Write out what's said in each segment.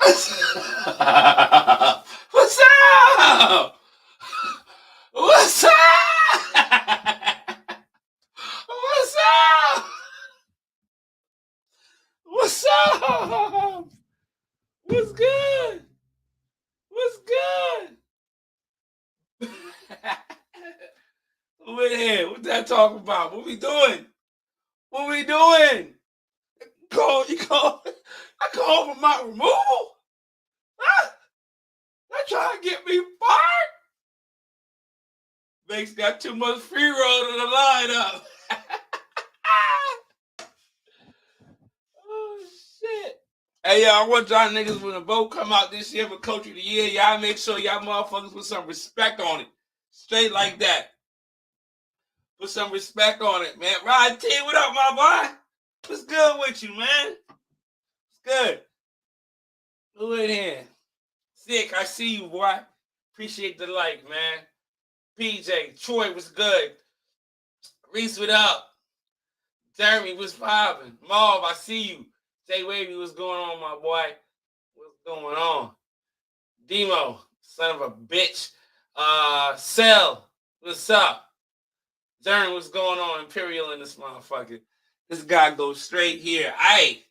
What's up? What's up? What's up? What's up? What's up? What's good? What's good? Who in here? What that talking about? What we doing? What we doing? You call? I call for my removal? Huh? They trying to get me fired? Banks got too much free roll in the lineup. Oh shit. Hey y'all, I want y'all niggas when the vote come out this year for Coach of the Year, y'all make sure y'all motherfuckers put some respect on it. Straight like that. Put some respect on it, man. Rod T, what up, my boy? What's good with you, man? What's good? Who in here? Sick, I see you, boy. Appreciate the like, man. PJ, Troy, what's good? Reese, what up? Jeremy, what's poppin'? Marv, I see you. Jay Wavy, what's going on, my boy? What's going on? Demo, son of a bitch. Cell, what's up? Jeremy, what's going on? Imperial in this motherfucker. This guy goes straight here. Aight.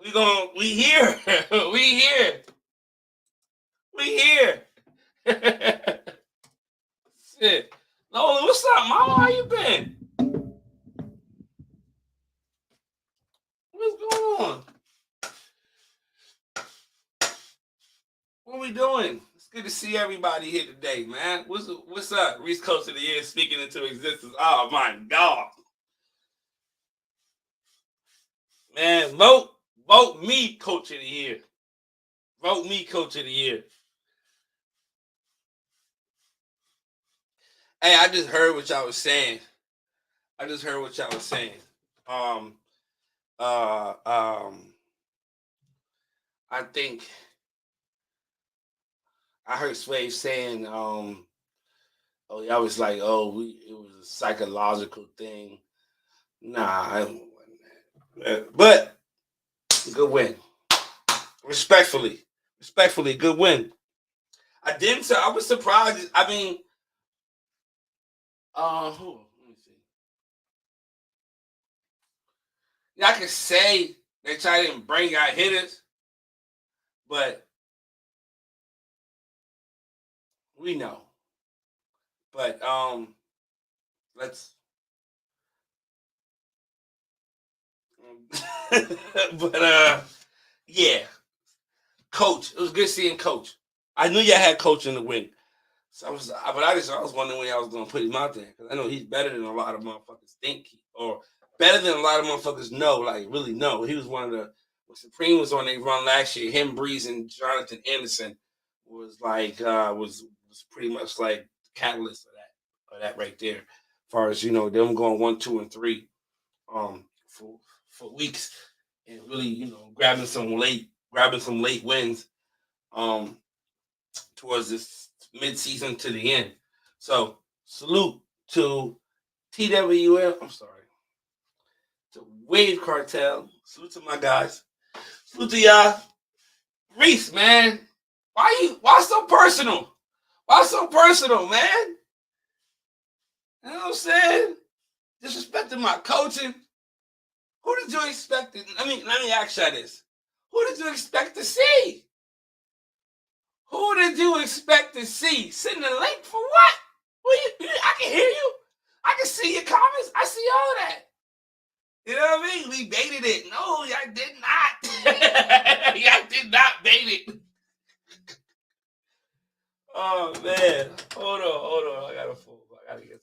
We here. We here. We here. Shit. Nolan, what's up, mama? How you been? What's going on? What we doing? It's good to see everybody here today, man. What's up? Reese Coach of the Year speaking into existence. Oh my God. Man, vote me Coach of the Year. Vote me Coach of the Year. Hey, I just heard what y'all was saying. I think I heard Sway saying, oh, y'all was like, oh, it was a psychological thing. Nah, I don't want that. But good win. Respectfully, good win. I was surprised. I mean, hold on, let me see. Yeah, I can say that y'all didn't bring out hitters, but we know. But let's. But yeah, Coach. It was good seeing Coach. I knew y'all had Coach in the win. So I was wondering when y'all was gonna put him out there because I know he's better than a lot of motherfuckers think, or better than a lot of motherfuckers know. Like really know, he was one of the. When Supreme was on their run last year. Him, Breeze, and Jonathan Anderson was like was pretty much like the catalyst of that right there. As far as them going 1, 2, and 3, for weeks and really grabbing some late wins towards this mid-season to the end. So salute to TWL. I'm sorry, to Wave Cartel. Salute to my guys. Salute to y'all. Reese, man, why so personal? Why so personal, man? You know what I'm saying? Disrespecting my coaching. Who did you expect? Let me ask you this. Who did you expect to see? Who did you expect to see? Sending a link for what? I can hear you. I can see your comments. I see all that. You know what I mean? We baited it. No, y'all did not. Y'all did not bait it. Oh man. Hold on. I gotta fool. I gotta get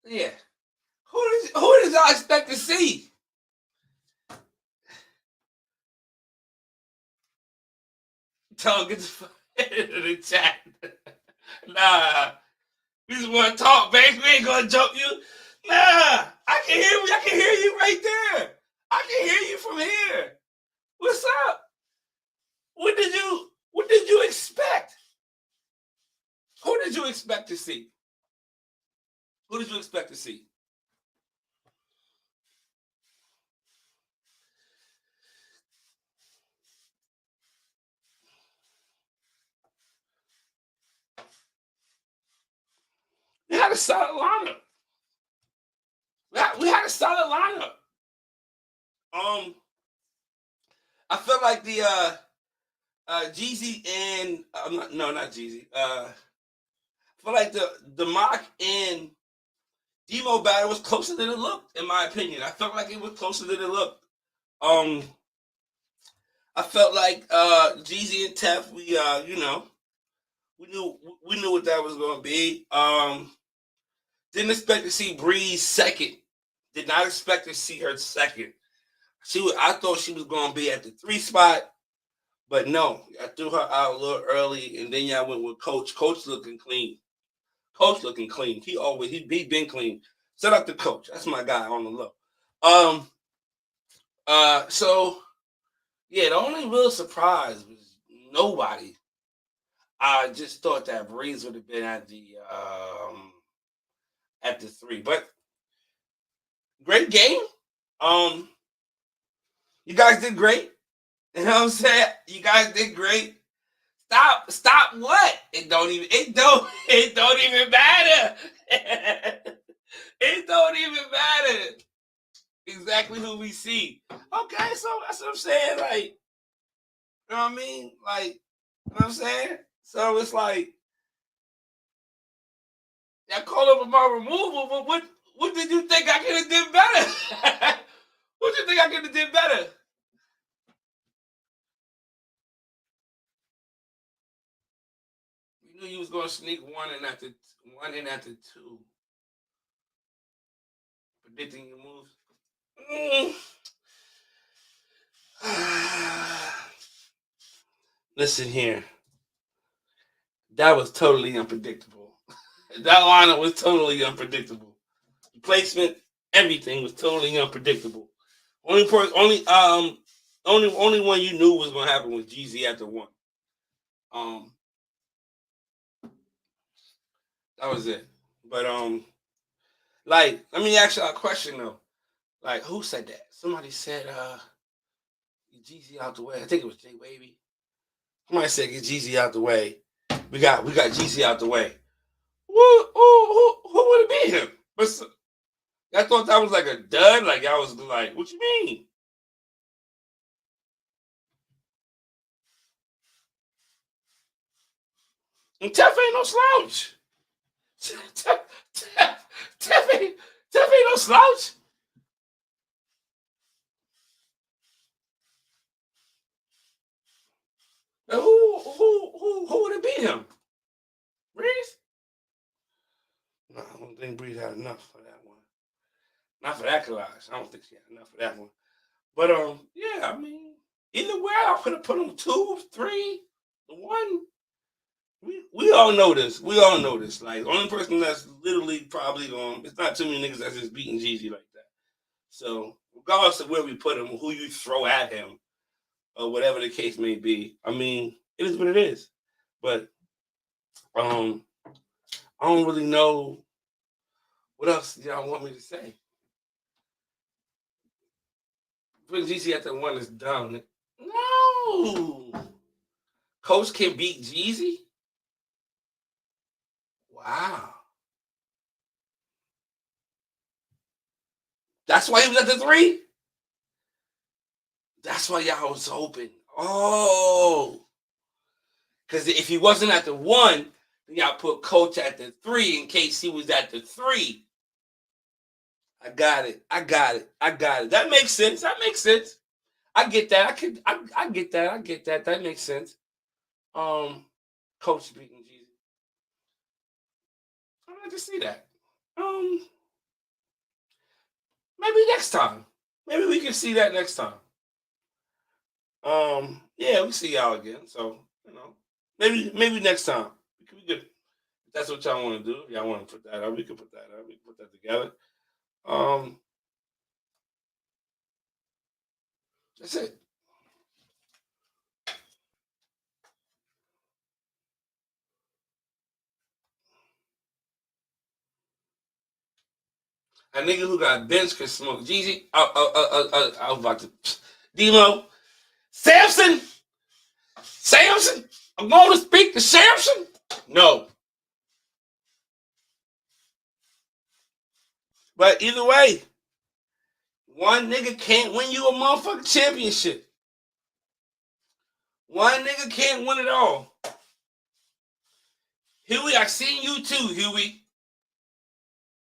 yeah. Who did y'all expect to see? Tell him get the fuck into the chat. Nah, we just want to talk, baby. We ain't gonna joke you. Nah, I can hear you. I can hear you right there. I can hear you from here. What's up? What did you expect? Who did you expect to see? Who did you expect to see? We had a solid lineup. We had a solid lineup. I felt like the Jeezy and not Jeezy. I feel like the Mock and Demo battle was closer than it looked, in my opinion. I felt like it was closer than it looked. I felt like Jeezy and Tef, we knew what that was gonna be. Didn't expect to see Breeze second. Did not expect to see her second. I thought she was gonna be at the 3 spot, but no, I threw her out a little early, and then y'all went with Coach. Coach looking clean. Coach looking clean. He been clean. Set up the Coach. That's my guy on the low. So yeah, the only real surprise was nobody. I just thought that Breeze would have been at the 3, but great game. You guys did great. You know what I'm saying? You guys did great. Stop what? It don't even matter. It don't even matter exactly who we see. Okay, so that's what I'm saying. Like, you know what I mean? Like, you know what I'm saying? So it's like, I called up my removal, but what did you think I could have did better? What did you think I could have did better? You knew you was gonna sneak one in after 2. Predicting your moves. Listen here. That was totally unpredictable. That lineup was totally unpredictable. The placement, everything was totally unpredictable. Only one you knew was gonna happen was Jeezy after 1. That was it. But like, let me ask y'all a question though. Like, who said that? Somebody said Jeezy out the way. I think it was J Baby. Somebody said get Jeezy out the way. We got Jeezy out the way. Who would have beat him? But I thought that was like a dud. Like, I was like, what you mean? And Tef ain't no slouch. Tef ain't no slouch. Who would have beat him? Breeze? No, I don't think Breeze had enough for that one. Not for that collage. I don't think she had enough for that one. But yeah, I mean, either way, I could have put him 2, 3, 1. We all know this. We all know this. Like, the only person that's literally probably going, it's not too many niggas that's just beating Jeezy like that. So, regardless of where we put him, who you throw at him, or whatever the case may be, I mean, it is what it is. But I don't really know what else y'all want me to say. Putting Jeezy at the 1 is dumb. No, Coach can beat Jeezy. Wow. That's why he was at the 3? That's why y'all was hoping. Oh. Because if he wasn't at the 1, then y'all put Coach at the 3 in case he was at the 3. I got it. That makes sense. I get that. I get that. That makes sense. Coach beating Jeezy. I'd like to see that. Maybe next time. Maybe we can see that next time. Yeah, we see y'all again. So, maybe next time. We could, if that's what y'all want to do. Y'all want to put that up, we can put that up. We can put that together. Um, that's it. A nigga who got bench can smoke. Jeezy, I was about to. Demo, Samson, I'm going to speak to Samson. No. But either way, one nigga can't win you a motherfucking championship. One nigga can't win it all. Huey, I seen you too, Huey.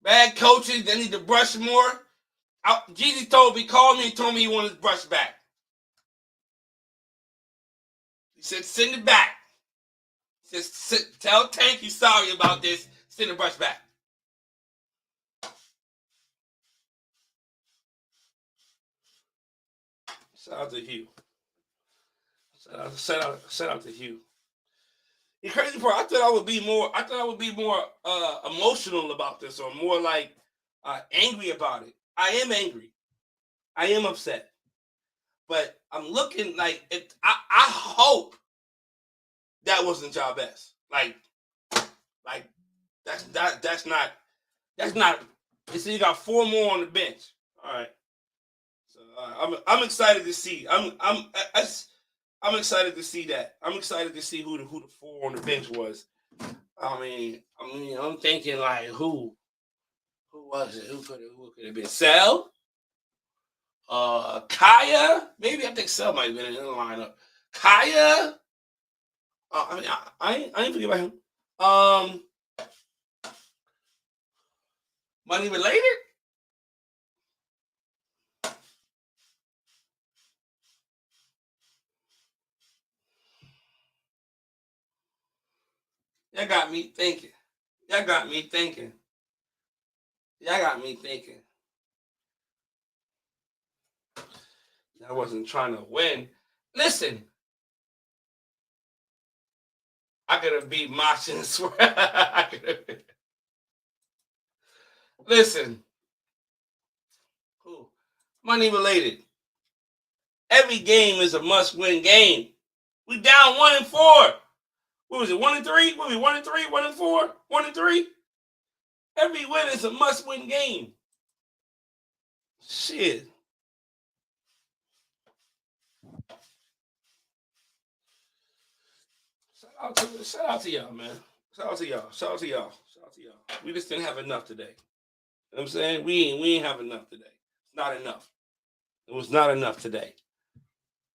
Bad coaches, they need to brush more. Jeezy called me and told me he wanted to brush back. He said, send it back. He said, tell Tank you sorry about this. Send the brush back. Shout out to Hugh. Shout out to Hugh. The crazy part, I thought I would be more emotional about this, or more like angry about it. I am angry. I am upset. But I'm looking like it. I hope that wasn't y'all best. Like that's not. You got 4 more on the bench. All right. So I'm excited to see. I'm excited to see that. I'm excited to see who the 4 on the bench was. I mean, I'm thinking like who was it? Who could have been? Sel? Kaya? Maybe I think Sel might have been in the lineup. Kaya? I ain't forget about him. Money related? Y'all got me thinking. Y'all got me thinking. I wasn't trying to win. Listen, I could have beat Masha and Swear. Listen, money related. Every game is a must-win game. We down 1-4. What was it? 1-3? What was it? 1-3? 1-4? 1-3? Every win is a must-win game. Shit. Shout out to y'all, man. Shout out to y'all. We just didn't have enough today. You know what I'm saying? We ain't have enough today. Not enough. It was not enough today.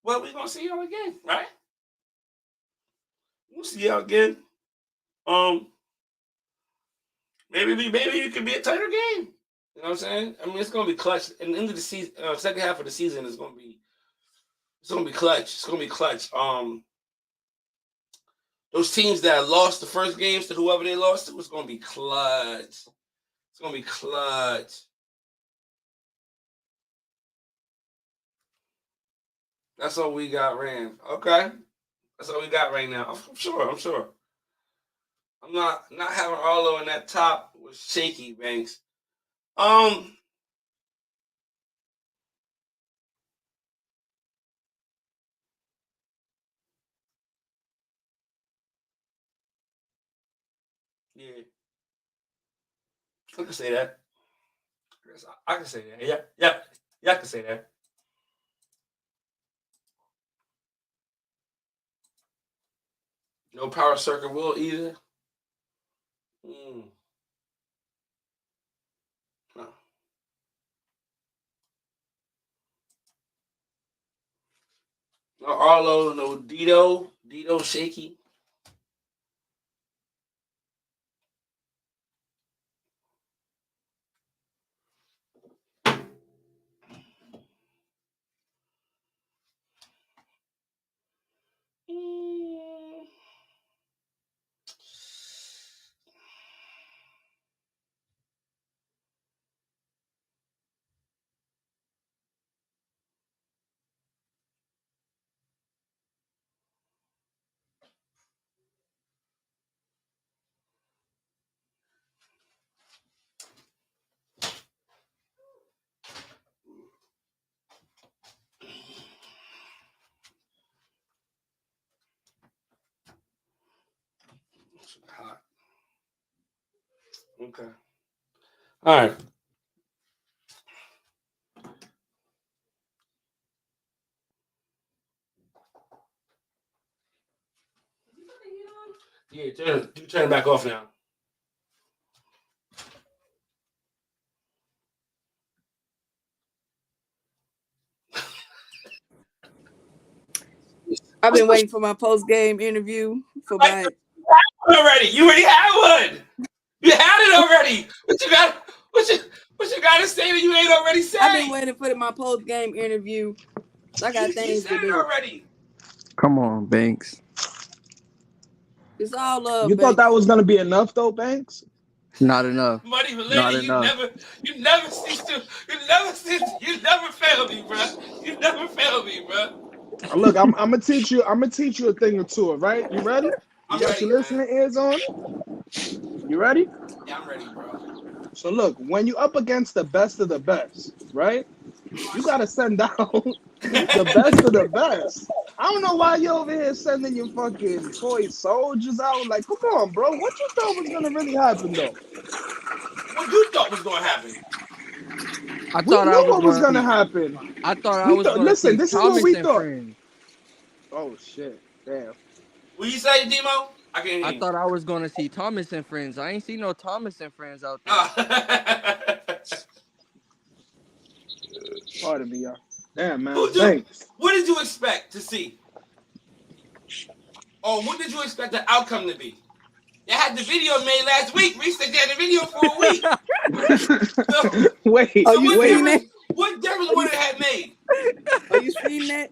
Well, we're gonna see y'all again, right? We'll see y'all again. Maybe it could be a tighter game. You know what I'm saying? I mean, it's gonna be clutch. At the end of the season, second half of the season is gonna be. It's gonna be clutch. It's gonna be clutch. Those teams that lost the first games to whoever they lost to, it's gonna be clutch. It's gonna be clutch. That's all we got, Rand. Okay, that's all we got right now. I'm sure. I'm not having Arlo in that top was shaky, Banks. Yeah, I can say that. I can say that. Yeah, I can say that. No power circuit will either. Mm. No. No Arlo, no Dito. Dito shaky. Mm. Hot. Okay. All right. Yeah, turn it back off now. I've been waiting for my post game interview for my. Already, you already had one. You had it already. What you got? What you got to say that you ain't already said? I've been waiting for my post game interview. I got things said to it do already. Come on, Banks. It's all love. You thought that was gonna be enough, though, Banks? Not enough. Money Not related. enough. You never fail me, bro. You never fail me, bro. Look, I'm gonna teach you. I'm gonna teach you a thing or two. All right, you ready? I'm You got ready, your listening ears on? You ready? Yeah, I'm ready, bro. So look, when you up against the best of the best, right? You gotta send out the best of the best. I don't know why you over here sending your fucking toy soldiers out. Like, come on, bro. What you thought was gonna really happen, though? What you thought was gonna happen? We knew what was gonna happen. I thought I was gonna listen. see This is Thomas what we and thought. Friends. Oh shit! Damn. What you say, Demo? I can't hear I you. thought I was gonna see Thomas and Friends. I ain't see no Thomas and Friends out there. Pardon me, y'all. Damn, man. What did you expect to see? Or what did you expect the outcome to be? They had the video made last week. Reese said they had the video for a week. What difference would it have made? Are you seeing that?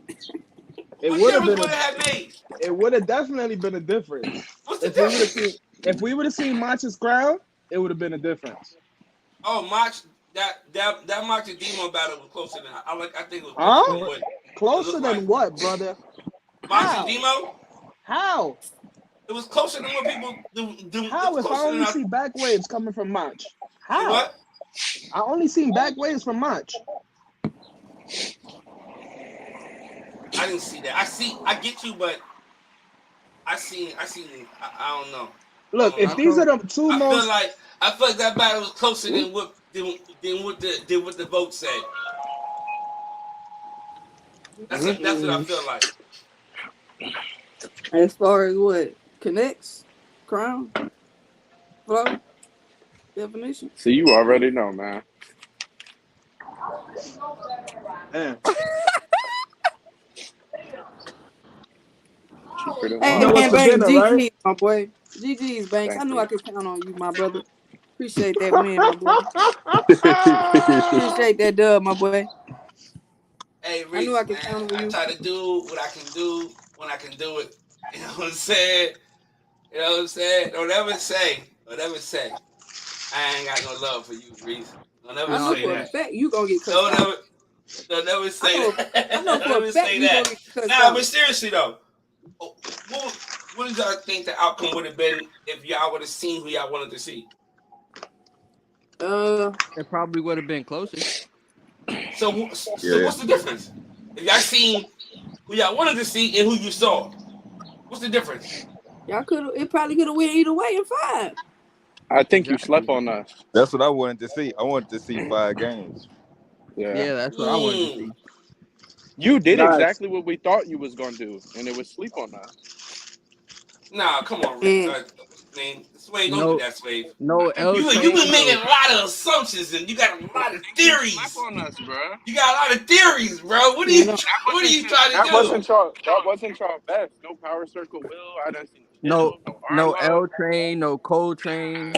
It would have definitely been a difference. What's the difference? If we would have seen March's crown, it would have been a difference. Oh, March, that March and Demo battle was closer than I think it was closer than what, brother? March and Demo? How? It was closer than what people do. How if I only see back waves coming from March? How? What? I only seen back waves from March. I didn't see that. I get you, but I don't know. Look, if these are the two most, I feel like that battle was closer than what the vote said. That's what I feel like. As far as what connects, crown, flow, definition. So you already know, man. Man. Hey, man, Banks, GG, my boy. GG's, Banks. I knew I could count on you, my brother. Appreciate that win, my boy. Appreciate that dub, my boy. Hey, Reese, I knew I could count on you. I try to do what I can do when I can do it. You know what I'm saying? You know what I'm saying? Don't ever say. I ain't got no love for you, Reese. Don't ever say that. For a fact you gonna get cut off. Don't ever say that. I know for a fact you gonna get cut off. Nah, but seriously though, what did y'all think the outcome would have been if y'all would have seen who y'all wanted to see? It probably would have been closer. So what's the difference? If y'all seen who y'all wanted to see and who you saw, what's the difference? It probably could have went either way in 5. I think you slept on us. That's what I wanted to see. I wanted to see 5 games. Yeah, that's what I wanted to see. You did exactly what we thought you was gonna do, and it was sleep on us. Nah, come on, Rick. Swave, don't do that, Swave. No, you've been making a lot of assumptions and you got a lot of theories. Sleep on us, bro. You got a lot of theories, bro. What are you trying to do? That wasn't y'all best. No Power Circle Will. I didn't see no L Train, no Cold Train.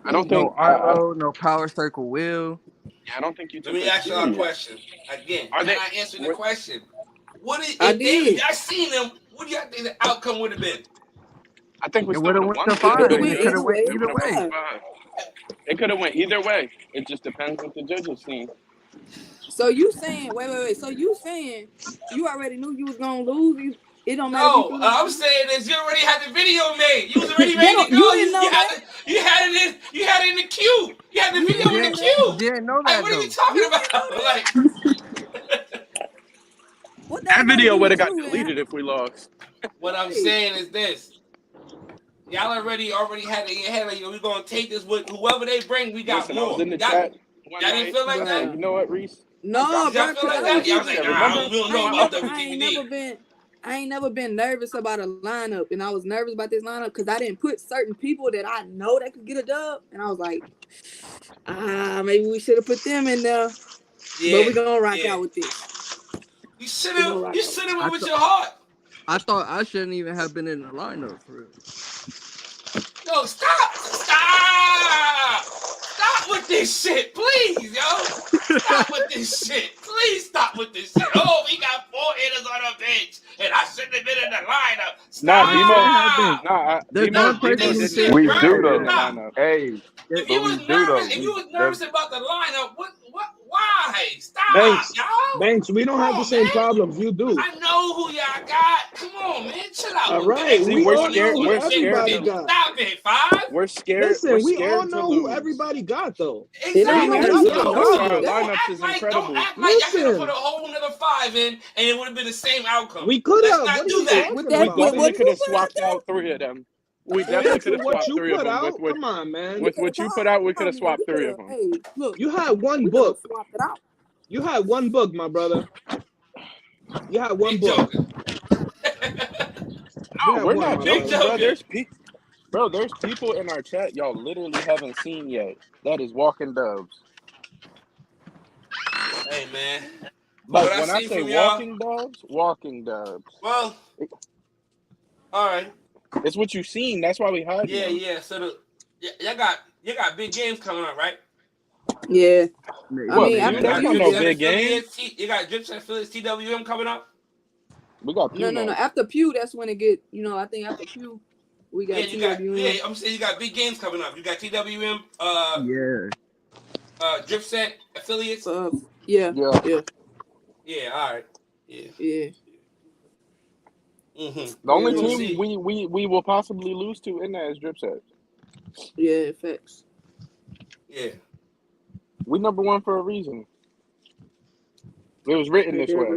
I don't think no Power Circle Will. Yeah, I don't think you. Let me ask y'all a question again. I answered the question. What is if y'all seen them? What do y'all think the outcome would have been? I think we would have went to 5. It could have went either way. It could have went either way. It just depends what the judges seen. So you saying wait. So you saying you already knew you was gonna lose? It don't matter. No, I'm saying is you already had the video made. You was already ready to go. You didn't know that. You had it in the queue. You had the video in the queue. You didn't know that. What are you talking about? That video would have got deleted if we lost. What I'm saying is this. Y'all already had it in your head like, we're gonna take this with whoever they bring. We got Listen, I was more. in the Y'all chat one didn't night. feel like that? And you know what, Reese? No, Y'all bro, feel cause like I that? don't Y'all be. was like, Remember? we don't know about I ain't never been nervous about a lineup, and I was nervous about this lineup because I didn't put certain people that I know that could get a dub, and I was like, maybe we should have put them in there. Yeah, but we gonna rock out with this. You should have went with your heart. I thought I shouldn't even have been in the lineup for real. Yo, stop with this shit, please, yo. Stop with this shit. Please stop with this shit. Oh, we got 4 hitters on the bench, and I shouldn't have been in the lineup. Stop. Demo didn't say We you do should have been in though. the lineup. Hey, If but you we was do though. nervous about the lineup, what? Why? Stop, Banks, y'all. Banks, we don't have the same problems you do. I know who y'all got. Come on, man. Chill out All with right, that. See, we we're all scared. know who We're scared everybody to. got. Stop it, Five. We're scared. Listen, We're we scared all to know who lose. everybody got though. It ain't We nothing think to the be rest of our nervous about. lineups is incredible. Don't act like y'all could have Listen. put a whole nother 5 in, and it would have been the same outcome. We could Let's have. not What are do you that. talking With We that, about? what definitely you could have put out swapped there? out 3 of them. We And definitely could for have what swapped you 3 of put them. out, come on, man. With what you put out, we could have swapped 3 of them. Hey, look, You had one we could have book. swapped it out. You had one book, my brother. You had one Big book. joker. You No, had we're one, not my Big joking, brother. bro. There's people in our chat y'all literally haven't seen yet. That is walking dubs. Hey, man. Like What when I see say from y'all, walking dubs. well, all right. It's what you've seen. That's why we hiding them. Yeah. So y'all got big games coming up, right? Yeah. I What, mean, Pew? after That's not Pew, no yeah. big game. You got Drip Set Affiliates TWM coming up. We got Pew. No. After Pew, that's when it get. I think after Pew, we got TWM. I'm saying you got big games coming up. You got TWM. Drip Set Affiliates. Yeah. Yeah. All right. Yeah. Mm-hmm. The only Yeah. team we will possibly lose to in that is Drip Set. Yeah, facts. Yeah. We number 1 for a reason. It was written this way.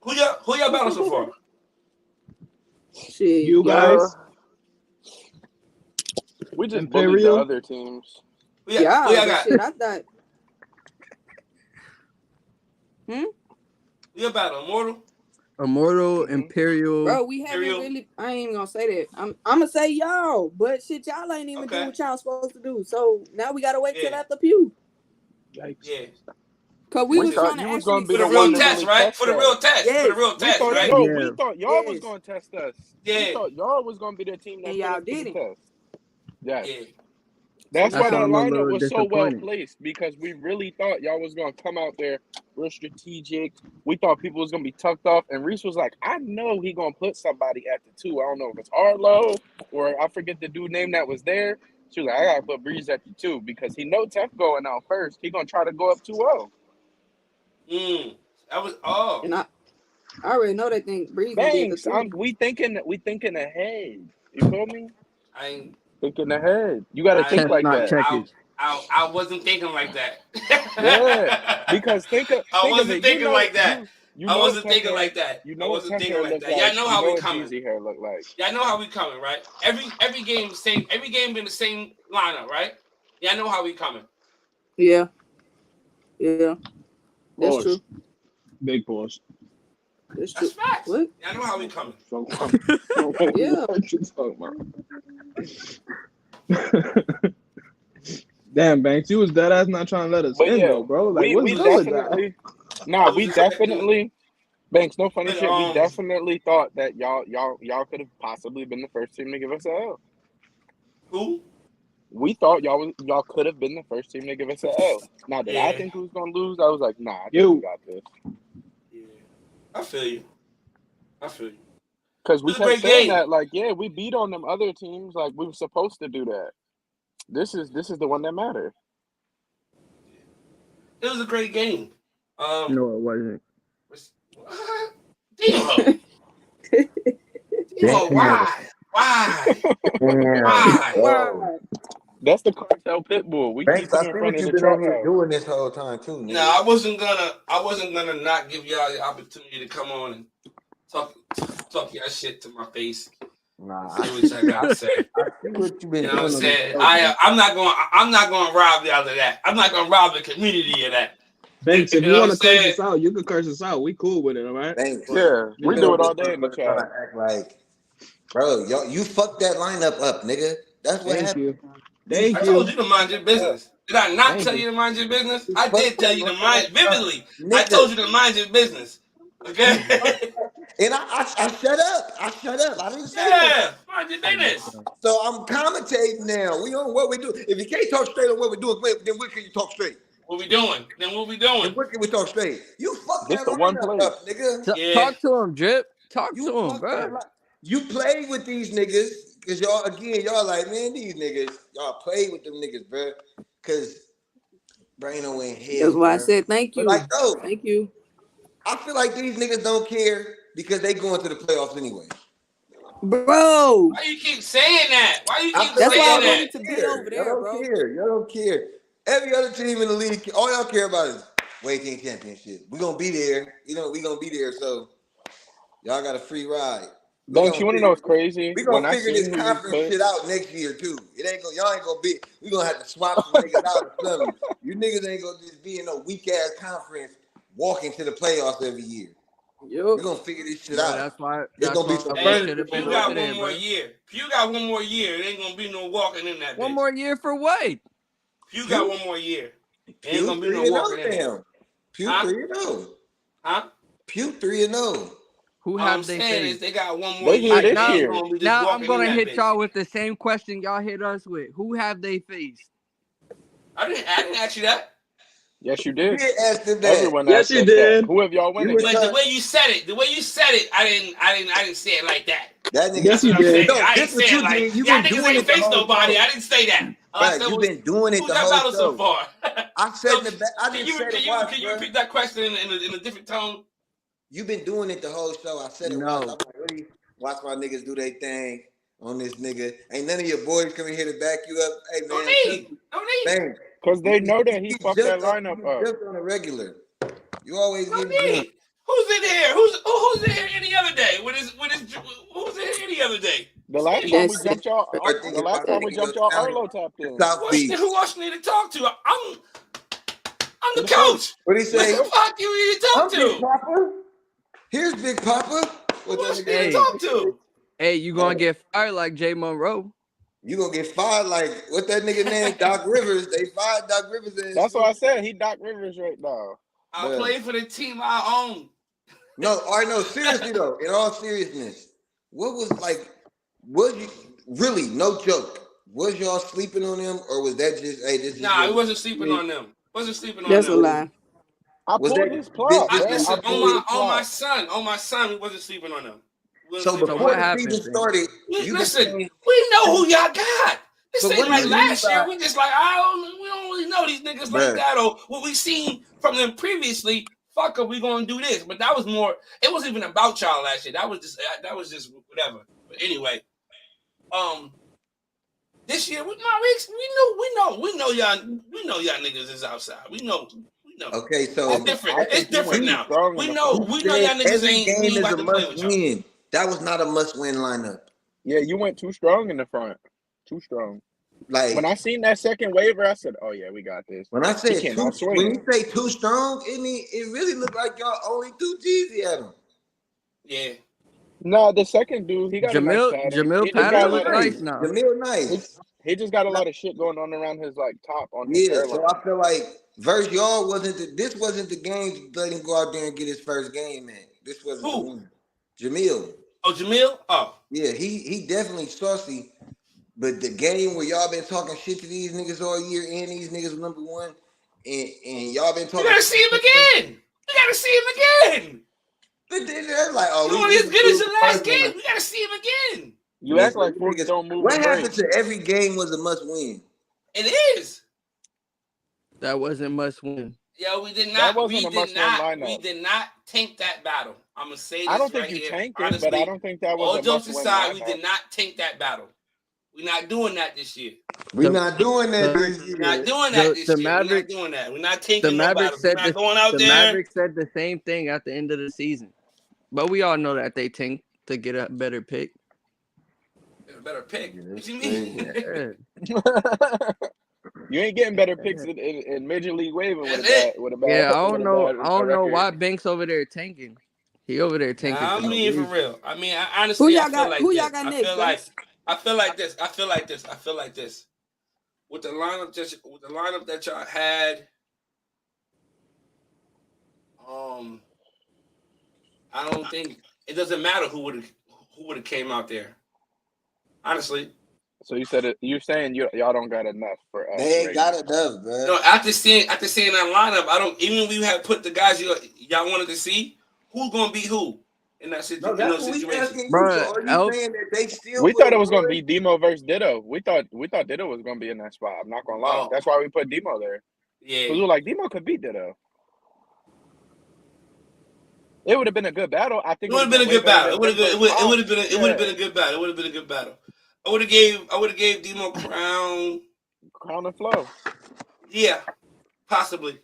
Who y'all battling so far? Shit, You guys. We just Imperial. bullied the other teams. Who y'all got? Shit, I thought. Who y'all battling? Immortal, Imperial. Bro, we haven't really. I ain't even gonna say that. I'm gonna say y'all, but shit, y'all ain't even doing what y'all supposed to do. So now we gotta wait till after Pew. Yikes. Yeah. Cause we was thought trying to you was actually gonna be For the the real one to test, really right? test For the that. real test. Yes. For the real test, right? We thought y'all was gonna test us. Yeah. We thought y'all was gonna be the team that And put y'all us to the didn't. test. Yes. Yeah. That's why That's that why I'm a lineup little was so well disappointed. placed, because we really thought y'all was gonna come out there real strategic. We thought people was gonna be tucked off, and Reese was like, I know he gonna put somebody at the 2. I don't know if it's Arlo or I forget the dude name that was there. She was like, I gotta put Breeze at the 2 because he know Tech going out first. He gonna try to go up 2-0. That was And I already know that thing. Breeze gonna be at the Thanks. 2. We thinking ahead. You feel me? I ain't Thinking ahead. You gotta think like Not that. checkers. I wasn't thinking like that. Yeah, because think of it. Thinking like that. I wasn't thinking like that. You I know what wasn't Tech thinking hair like look that. like. Y'all know You how know we what coming. Jeezy hair look like. Y'all know how we coming, right? Every game the same. Every game been the same lineup, right? Y'all know how we coming. Yeah. That's Pause. true. Big pause. That's true. That's facts. What? Y'all know how we coming. Yeah. What you talking about? Damn, Banks, you was dead ass not trying to let us But in yeah, though, bro. Like, we what's good with that? definitely. I was We just trying to definitely. Banks, no funny But, shit. We definitely thought that y'all could have possibly been the first team to give us a L. Who? We thought y'all could have been the first team to give us a L. Now, did I think who's gonna lose? I was like, nah, I think we got this. Yeah, I feel you. Because we It was a kept great saying game. that, like, yeah, we beat on them other teams. Like, we were supposed to do that. This is the one that mattered. It was a great game. No, it wasn't. What? Demo. Demo, why? Why? That's the cartel pit bull. We keep Banks, I him in see front what of you've the been trap over here house. doing this whole time too, nigga. No, I wasn't gonna not give y'all the opportunity to come on and talk your shit to my face. Nah, Say what I gotta say. I see what you've been You know what I'm doing. saying? I'm not going to rob y'all of that. I'm not going to rob the community of that. Banks, if You you know want what to I'm curse saying? us out, you can curse us out. We cool with it, all right? Thanks. Yeah, we You do know, it all day in the motherfuckers trying chat. to act like, bro, you fucked that lineup up, nigga. That's what Thank happened. you. You Thank I fucked told you. you to mind your it up, business. Did I not Thank tell you. you to mind your business? You I did fucked tell that you to mind lineup up, vividly. I nigga. told you to mind your business. You Okay? fucked that. And I shut up. I shut up. I didn't say nothing. Yeah, mind your business. So I'm commentating now. We on what we do. If you can't talk straight on what we're doing, then when can you talk straight? What we doing? Then what we Then doing? when can we talk straight? You fucked This that the one lineup place. up, nigga. Yeah. Talk to him, Drip. Talk You to him, fucked bro. that lineup. You played with these niggas because y'all like, man, these niggas, y'all played with them niggas, bro. Because Brano in hell. That's why I bro. said thank But you. like, no, Thank you. I feel like these niggas don't care because they going to the playoffs anyway. Bro. Why you keep saying that? Why you I keep feel That's like why I saying y'all wanted that? to don't be care. over there, Y'all bro. don't care. Y'all don't care. Every other team in the league, all y'all care about is Wade Team Championship. We're gonna be there. We're gonna be there. So y'all got a free ride. Banks, you want to know what's crazy? We When gonna I figure seen this who you conference put, shit out next year too. Y'all ain't gonna be. We gonna have to swap some niggas out or something. You niggas ain't gonna just be in no weak ass conference walking to the playoffs every year. Yup. We're gonna figure this shit Bro, out. that's why It's gonna be we some should furniture. have been Pew over got there, one more bro. year. Pew got one more year. It ain't gonna be no walking in that bitch. One more year for what? Pew got one more year. Ain't Pew gonna be no 3-0 walking in there. now. Pew Huh? 3-0. Huh? Pew 3-0. Who All have I'm they saying is faced? they got one more they here year. They this now, ain't year. gonna be just now I'm walking in gonna that hit bitch. y'all with the same question y'all hit us with. Who have they faced? I didn't ask you that. Yes, you You did. did ask them that. Everyone Yes, asked you us did. that. Who have y'all You winning? was But trying- the way you said it, I didn't say it like that. That nigga. Yes, That's what you I'm saying. did. No, I this ain't what saying you like, did. You y'all been niggas doing ain't it the faced whole nobody. show. I didn't say that. Right, you been doing it who's the that whole battle so show. far? I said in the back. I didn't say it once, Can you bro. repeat that question in a different tone? You been doing it the whole show. I said it once. I'm No. like, really? Watch my niggas do their thing on this nigga. Ain't none of your boys coming here to back you up. Hey No man, need. No need. bang. Because they know that he You fucked that jumped on, lineup you up. jumped on a regular. You always No get me going. need. Who's in here? Who's in here any other day? Who's in here any other day? The last Me. time we That's jumped y'all, Start the thinking last about time we taking jumped your y'all, talent Arlo tapped to in. South Beach. Who else you need to talk to? I'm To the the face. coach. What he What say? the fuck you need to talk I'm Big to? Papa. Here's Big Papa. Who What that else you nigga need to Hey. talk to? Hey, you gonna get fired like Jay Monroe? You gonna get fired like what that nigga name? Doc Rivers. They fired Doc Rivers. That's what I said. He Doc Rivers right now. I Bruh. play for the team I own. No, all right, no, seriously though, in all seriousness, what was like, was you really, no joke, was y'all sleeping on them or was that just, hey, this is Nah, your, he wasn't sleeping on them. Wasn't sleeping on a them. lie. I was pulled that, his plot, this bro. is I Listen, pulled his on my plot. son, we wasn't sleeping on them. We wasn't so sleeping So on before what them. the happened, season Finn? started, you been Listen, saying, we know who y'all got. This So ain't what do like you mean last year. by- We just like, we don't really know these niggas like bruh, that or what we seen from them previously. Fuck up, we gonna do this. But that was more, it wasn't even about y'all last year. That was just whatever. But anyway, this year, we know y'all niggas is outside. We know. okay, so It's different. I It's think he went different too now. strong in We the know front. said y'all niggas every we game ain't is about a to play must with y'all. win. That was not a must win lineup. Yeah, you went too strong in the front. Too strong. Like, When I seen that second waiver, I said, "Oh yeah, we got this." when I He said came too, out when swinging. you say too strong, it really looked like y'all only threw Jeezy at him. Yeah. No, the second dude, he got a nice pattern. Jamil He just got a Patterson lot look of nice now. Jamil nice. he just got a lot of shit going on around his like top on his Yeah, so hairline. I feel like versus y'all this wasn't the game to let him go out there and get his first game, man. This wasn't the Who? one. Jamil. Oh, Jamil? Oh. Yeah, he definitely saucy. But the game where y'all been talking shit to these niggas all year and these niggas number one, and y'all been You talking gotta see him again. You gotta see him again. But they're like, oh, You we only as good as the the last first one. game. We gotta see him again. You Yeah, act so like you 40 niggas- don't move what and happened break. to every game was a must win? It is. That wasn't must win. Yo, we did That not. wasn't a must-win lineup. We did not tank that battle. I'm gonna say this I don't think right you here. tanked it, Honestly, but I don't think that was all a jokes must-win aside, we lineup. did not tank that battle. We're not doing that this year. We're The- not doing that the- this We're not year. doing that this The year. We're not Mavericks, doing that. We're not the tanking no Mavericks battles. We're said not going out the there. Mavericks said the same thing at the end of the season, but we all know that they tanked to get a better pick. Get a better pick. Yeah, What that's you mean? crazy. Yeah. You ain't getting better picks in Major League Waving with That's a bad it. with a bad Yeah, I with don't a know. bad I don't know record. why Banks over there tanking. He over there tanking Nah, for I'm no being for reason. real. I mean, Who honestly, I y'all feel got? like Who this. y'all got I next, feel like Banks? I feel like this. I feel like this. I feel like this. With the lineup that y'all had, I don't think it doesn't matter who would have came out there. Honestly, So you said it. You're saying y'all don't got enough for us. They ain't right got now. enough, man. no. After seeing that lineup, I don't. Even if we had put the guys y'all wanted to see, who's gonna be who in that No, that's what we situation? asking you. Bruh, So are you saying that they still We would thought have it was gonna won? be Demo versus Ditto. We thought Ditto was gonna be in that spot. I'm not gonna lie. Oh, That's why we put Demo there. yeah. Because we're like, Demo could beat Ditto. It would have been a good battle. I It think would have been a good battle. It would have been. It would Yeah. have been a good battle. It would have been a good battle. I would have gave Demo Crown. Crown and Flow. Yeah, possibly.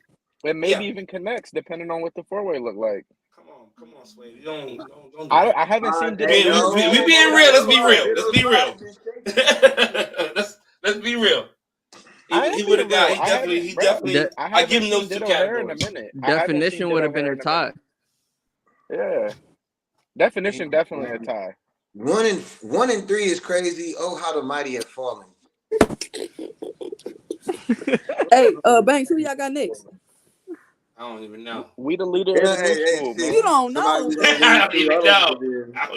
And maybe even connects, depending on what the four-way look like. Come on, Sway. You don't do I that. haven't seen Ditto. Hey, We being real. Let's be real. Let's be real. let's be real. He would have got. He definitely. I give him those two categories. In a minute. Definition would have been a tie. Yeah. Definition definitely a tie. 1 and 3 is crazy. Oh, how the mighty have fallen. Hey, Banks, who y'all got next? I don't even know. We the leader of the new school, man. You don't know. I don't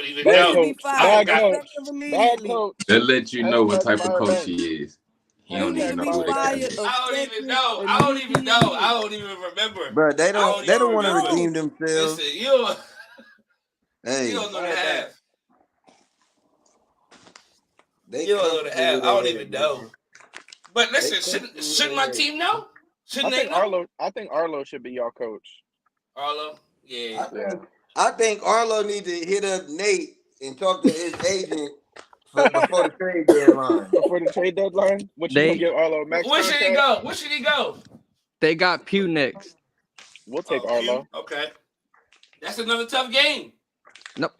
even know. Be fired effective immediately. That let you know what Hashtag type of coach he is. He don't He even need know to who be they got fired next. I don't even know. immediately. I don't even remember. Bro, they don't want to redeem themselves. Listen, you Hey, don't know the half. they You don't know the comfortable half. with I don't it, even man. know. But listen, shouldn't my team know? Shouldn't they know? I think Arlo should be y'all coach. Arlo? Yeah. I think Arlo need to hit up Nate and talk to his agent before the trade deadline. Before the trade deadline? What you gonna give Arlo a max Where should he contract? go? Where should he go? They got Pew next. We'll take Arlo. Okay. That's another tough game. Nope.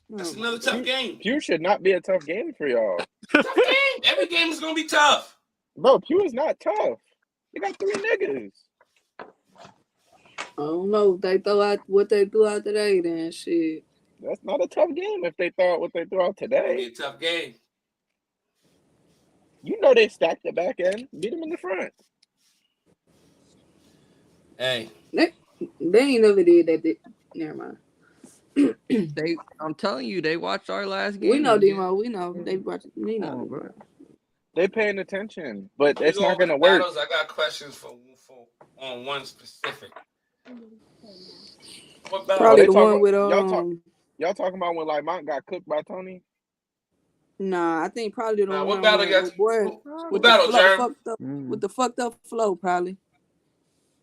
That's another tough game. Pew should not be a tough game for y'all. Tough game. Every game is gonna be tough. Bro, Pew is not tough. They got 3 niggas. I don't know if they throw out what they threw out today. Then shit. That's not a tough game if they throw out what they threw out It's gonna be today. a tough game. You know they stacked the back end. Beat them in the front. Hey. They ain't never did that. Never mind. I'm telling you, they watched our last game. We know Demo. We know they watch. We know. Bro. They paying attention, but We it's go not over gonna the work. battles. I got questions for on one specific. What battle? Probably the talking- one with Y'all talking about when Lamont got cooked by Tony? Nah, I think probably the Nah, one what battle with got boy what with battle, the Jerm? fucked up with the fucked up flow probably.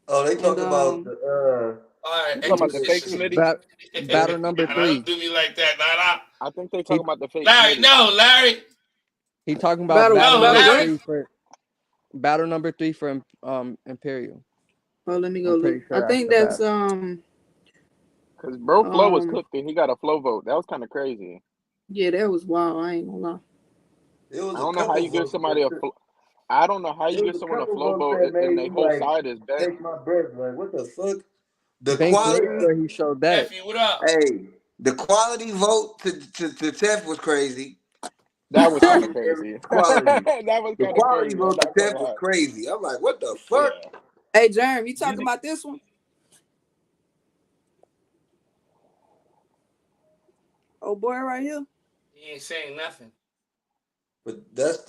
Oh, they talk And, about the All right, You talking about the fake Smitty? Battle number 3. Don't do me like that, nah. I think they talking about the fake Larry, Smitty. no, Larry. He talking about Battle Larry. battle number 3 for Imperial. Oh, let me go I'm pretty look. sure I think after that's Because bro Flo was cooked and he got a Flo vote. That was kind of crazy. yeah, that was wild. I ain't gonna lie. I don't know how you give somebody a Flo. I don't know how you give someone a Flo vote and their whole side is bent. Take my breath, like what the fuck? The Banks quality. made sure he showed that. Nephew, what up? Hey, the quality vote to Tef was crazy. That was kind of crazy. Quality. That was The kind of quality crazy. vote to Tef was crazy. I'm like, what the fuck? Yeah. Hey, Jerm, you talking about this one? Oh boy, right here. He ain't saying nothing. But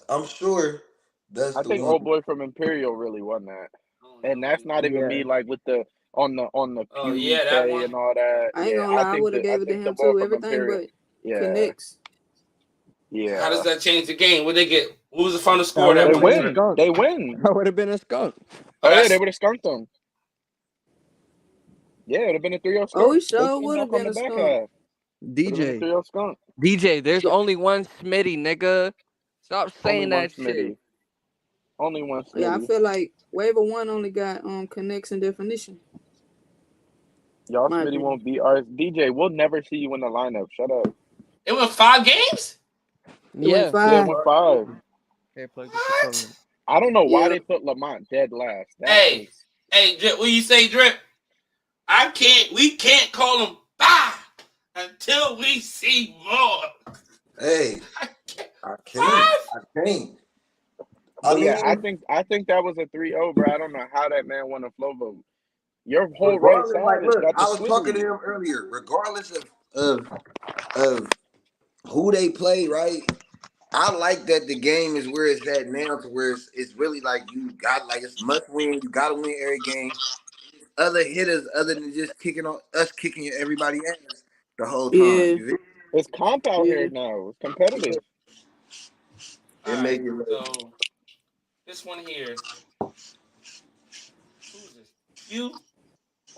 I'm sure that's I the think one. old boy from Imperial really won that, and that's not even me like with the on the Oh, Pew yeah, that UK one. and all that. I ain't Yeah, gonna lie, I think would have gave it to him boy too. from Everything Imperial. but Yeah, connects. yeah. How does that change the game? What they get? What was the final score? They That win. They win. That would have been a skunk. Oh yeah, they would have skunked them. Yeah, it would have been a 3-0 skunk. Oh, he They sure came would have back on been the a back skunk. half. DJ. 3-0 skunk. DJ, there's only one Smitty, nigga. Stop saying Only one that Smitty. shit. Only one Smitty. Yeah, I feel like Waiver 1 only got connects and definition. Y'all My Smitty opinion. won't beat ours. DJ, we'll never see you in the lineup. Shut up. It went 5 games? It Yeah. went Yeah, 5. it went 5. Okay, plug this What? shit I don't know why Yeah. they put Lamont dead last. That Hey, is hey, Drip, what you say, Drip? We can't call him bye until we see more. Hey, I can't. I can't. 5? I can't. But yeah, I mean, think that was a 3-0, bro. I don't know how that man won a flow vote. Your whole right regardless, side like, has look, got the I was talking to squiggly. him earlier. Regardless of who they play, right? I like that the game is where it's at now, to where it's really like you got like it's must win. You got to win every game. Other hitters, other than just kicking on us, kicking everybody ass the whole time. Yeah. You feel? It's comp out Yeah. here now. It's competitive. It All make right, it. so this one here. Who's this? You?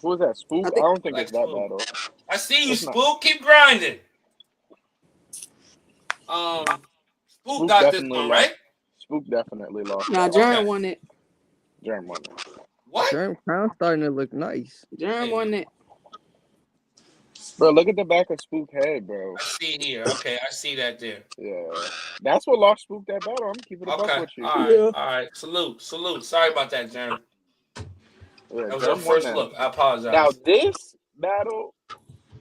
Who is that? Spook? I I think don't think Like it's that Spook. battle. I see you, It's not. Spook. Keep grinding. Spook Spook got this definitely one, lost. right? Spook definitely lost. nah, That. Jerm Okay. won it. Jerm won it. What? Jerm Crown starting to look nice. Jerm Hey, won man. it. Bro, look at the back of Spook head, bro. I see it here. Okay, I see that there. Yeah. That's what lost Spook that battle. I'm keeping it a buck Okay. with you. All right. Yeah. All right. Salute. Sorry about that, Jerm. Yeah, That was our Jerm won first that. look. I apologize. Now this battle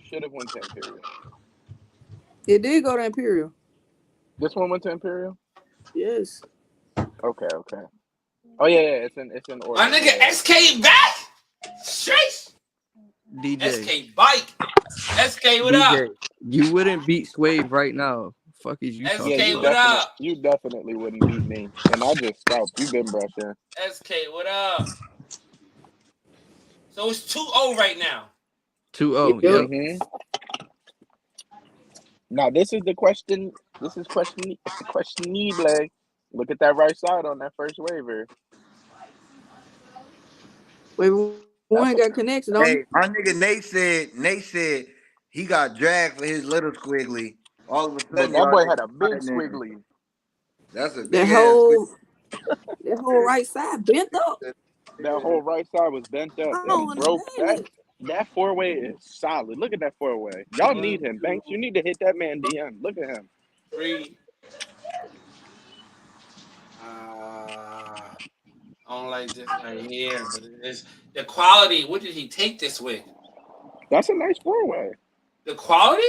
should have went to Imperial. It did go to Imperial. This one went to Imperial? Yes. Okay. Oh yeah, it's in order. My nigga Yeah. SK back? Straight. DJ. SK bike. SK, what up? DJ. You wouldn't beat Swave right now. Fuck is you SK, talking Yeah, what about? up? you definitely wouldn't beat me. And I just scalped. You been brushing. SK, what up? So it's 2-0 right now. 2-0. Yep. Yep. Mm-hmm. Now this is the question. This is question. It's the question. Like, look at that right side on that first waiver. Wait, one got connected on. Hey, my nigga Nate said he got dragged for his little squiggly. All of a But sudden, that y'all boy niggas had a big fighting him. squiggly. That's a That big ass squiggly. whole right side bent up. That whole right side was bent up I don't and broke. understand it. That 4-way is solid. Look at that 4-way. Y'all need him, Banks. You need to hit that man DM. Look at him. 3. I don't like this right here, but it's the quality. What did he take this with? That's a nice 4-way. The quality?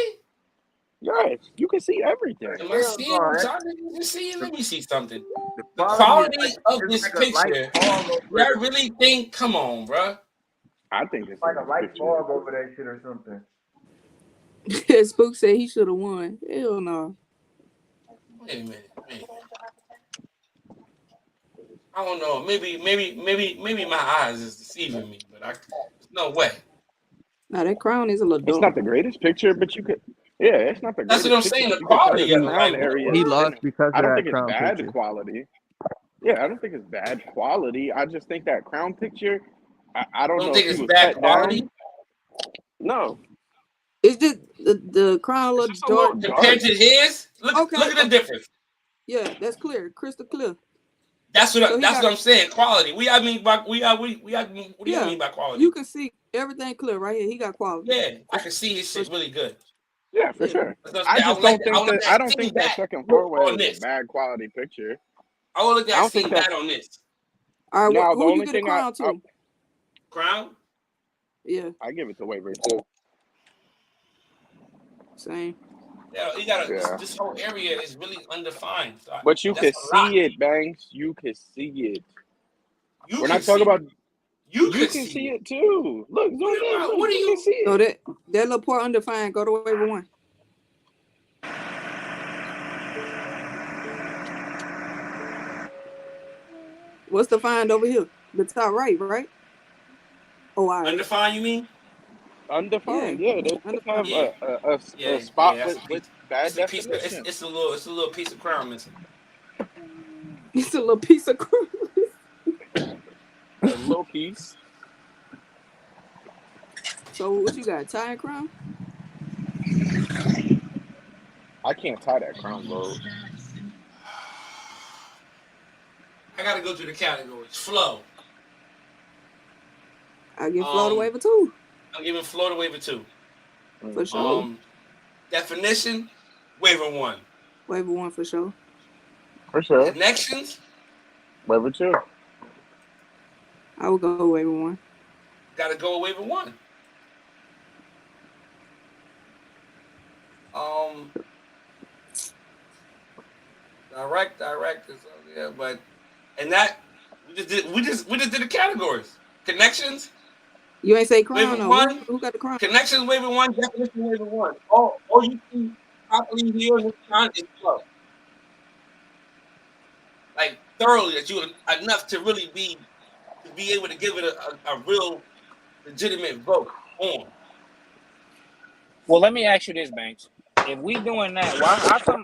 Yes, you can see everything. Am I seeing what y'all niggas seeing? Let me see something. The The quality quality is of it's this like a light picture. fog over I it. really think, come on, bro. I think it's Like a a light picture. fog over that shit or something. Spook said he should have won. Hell no. Wait a minute. I don't know. Maybe my eyes is deceiving me, but there's no way. Now that crown is a little It's dark. not the greatest picture, but you could. Yeah, it's not the That's greatest what I'm picture, saying. but The you can tell quality the of it, crown like, area. He lost because I of don't that think it's crown bad picture. quality. Yeah, I don't think it's bad quality. I just think that crown picture. I don't know think if it's he was bad cut quality down. No, It's just the crown a it's little just a little dark. compared dark. to his. Look at the difference. Yeah, that's clear, crystal clear. That's what So he that's got- what I'm saying. Quality. What do you mean by quality? You can see everything clear right here. He got quality. Yeah, I can see his shit really good. Yeah, for Yeah. sure. That's what I'm I saying. just don't think that. I don't think that second four-way on is this. a bad quality picture. I would look I at don't seeing think that- that on this. All right, Now, the who you only get a thing crown to? Crown? Yeah, I give it to Waiver too. same. Yeah, you gotta. Yeah. This whole area is really undefined. So But you can that's a lot. see it, Banks. You can see it. You We're can not talking see about. it. You can see it too. Look, zoom in. Look, What do you you can see So it. that little part undefined. Go to waiver 1. What's defined over here? The top right? Oh, all right. Undefined, you mean? Undefined. Yeah, they just have Yeah. a spot that's with bad it's a piece of, definition. it's a little piece of crown missing. It's a little piece of crown. A little piece. So what you got? Tie and crown? I can't tie that crown, bro. I gotta go through the categories. Flow. I give flow to waiver 2. I'm giving flow to waiver 2. For sure. Definition. Waiver 1. Waiver 1 for sure. For sure. Connections. Waiver 2. I would go waiver 1. Gotta go with waiver 1. Directors, yeah, but and that we just did the categories. Connections, You ain't say crown waiver though. 1, Who got the crown? connections, waiver 1, definition, waiver 1. All you see properly here in this time is flow. Like thoroughly that you enough to really be able to give it a real legitimate vote on. Well, let me ask you this, Banks. If we doing that,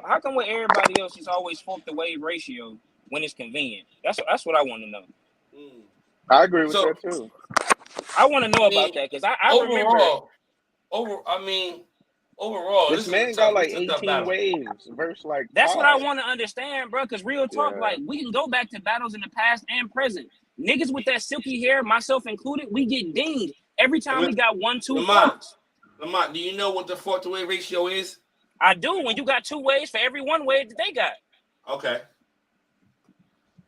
how come with everybody else it's always fuck the wave ratio when it's convenient? That's what I want to know. I agree with that too. I want to know about that because I remember. Overall, this man got like 18 waves versus like. That's 5. what I want to understand, bro. Because real talk, like we can go back to battles in the past and present. Niggas with that silky hair, myself included, we get dinged every time we got 1-2 folks. Lamont, do you know what the fuck to wave ratio is? I do. When you got 2 waves for every 1 wave that they got. Okay.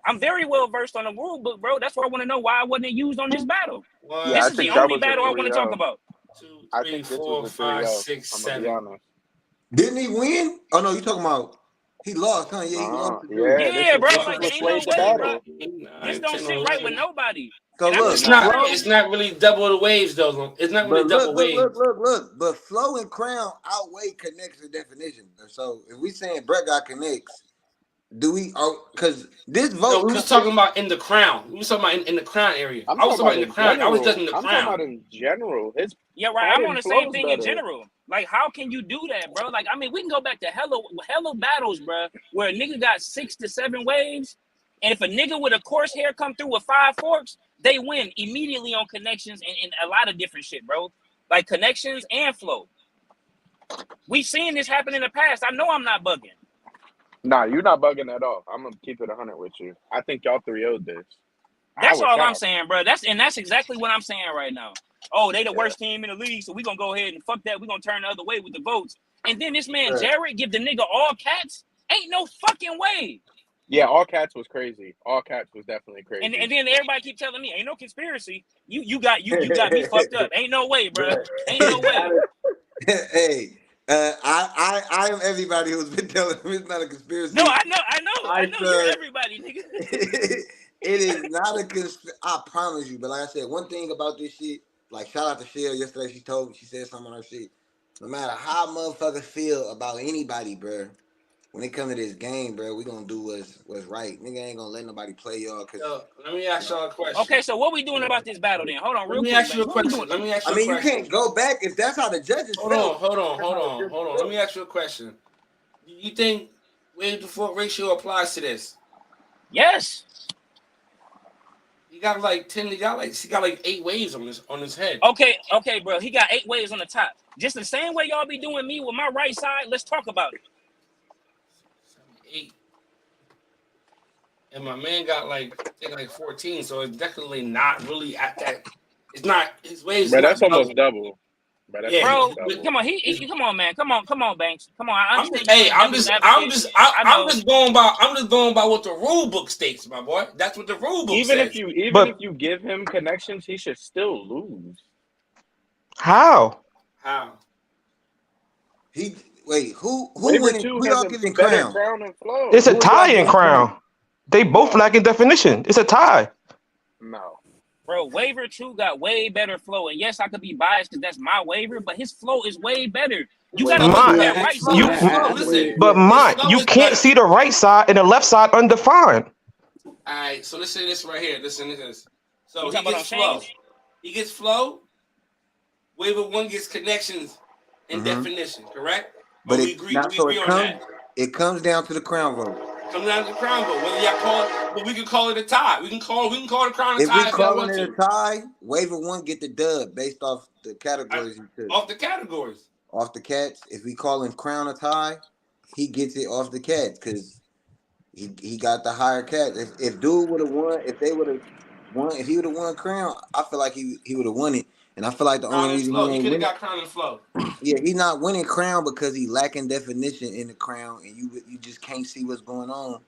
I'm very well versed on the rule book, bro. That's why I want to know why it wasn't used on this battle. One, this is the only battle I want to talk about. 2, 3, 4, 5, 6, 7. Didn't he win? Oh no, you talking about he lost, huh? Yeah, he lost. Yeah, bro. Like, this ain't no way, bro. This don't sit right with nobody. So look, it's not really double the waves though. It's not really double waves. Look. But flow and crown outweigh connects and definition. So if we saying Brett got connects, do we? Because this vote. No, we was talking about in the crown. We was talking about in the crown area. I was talking about in the crown. I was judging the crown. I'm talking about in general. Yeah, right. I'm on the same thing in general. Like, how can you do that, bro? Like, I mean, we can go back to hella battles, bro, where a nigga got 6 to 7 waves, and if a nigga with a coarse hair come through with 5 forks, they win immediately on connections and a lot of different shit, bro. Like connections and flow. We've seen this happen in the past. I know I'm not bugging. Nah, you're not bugging at all. I'm gonna keep it 100 with you. I think y'all 3-0'd this. That's all I'm saying, bro. That's exactly what I'm saying right now. Oh, they the worst team in the league, so we gonna go ahead and fuck that. We gonna turn the other way with the votes. And then this man Jared give the nigga all cats. Ain't no fucking way. Yeah, all cats was crazy. All cats was definitely crazy. And then everybody keep telling me, ain't no conspiracy. You got me fucked up. Ain't no way, bro. Ain't no way. Hey, I am everybody who's been telling him it's not a conspiracy. No, I know you're everybody, nigga. It is not a conspiracy. I promise you. But like I said, one thing about this shit, like shout out to Shell yesterday. She said something on her shit. No matter how motherfuckers feel about anybody, bro. When it comes to this game, bro, we gonna do what's right. Nigga ain't gonna let nobody play y'all. Let me ask y'all a question. Okay, so what we doing about this battle then? Hold on, real quick. Let me ask you a question. I mean, you can't go back if that's how the judges feel. Hold on. Let me ask you a question. You think wave to fork ratio applies to this? Yes. He got like 10. He got like 8 waves on his head. Okay, bro. He got 8 waves on the top. Just the same way y'all be doing me with my right side. Let's talk about it. 8. And my man got like 14, so it's definitely not really at that. It's not his waves. But that's almost double. Bro, come on, come on, man, come on, Banks, come on. I understand. I'm just going by what the rule book states, my boy. That's what the rule book says. If you give him connections, he should still lose. How? Who winning? Who y'all giving crown? It's a tie in crown. They both lack in definition. It's a tie. No. Bro, waiver 2 got way better flow. And yes, I could be biased because that's my waiver, but his flow is way better. You gotta look at that right side. You can't see the right side and the left side undefined. All right, so let's say this right here. Listen to this. So he gets flow. He gets flow. Waiver 1 gets connections and definition, correct? But we agree on that. It comes down to the crown vote. Comes down to the crown vote. Whether y'all call it, but we can call it a tie. We can call the crown a tie. If we calling it a tie, waiver 1 get the dub based off the categories you took. Off the categories. Off the cats. If we calling crown a tie, he gets it off the cats because he got the higher cat. If dude would have won, if he would have won crown, I feel like he would have won it. And I feel like the Crown only and reason flow. he He ain't could have winning, got crown and flow. yeah, he's not winning crown because he lacking definition in the crown, and you just can't see what's going on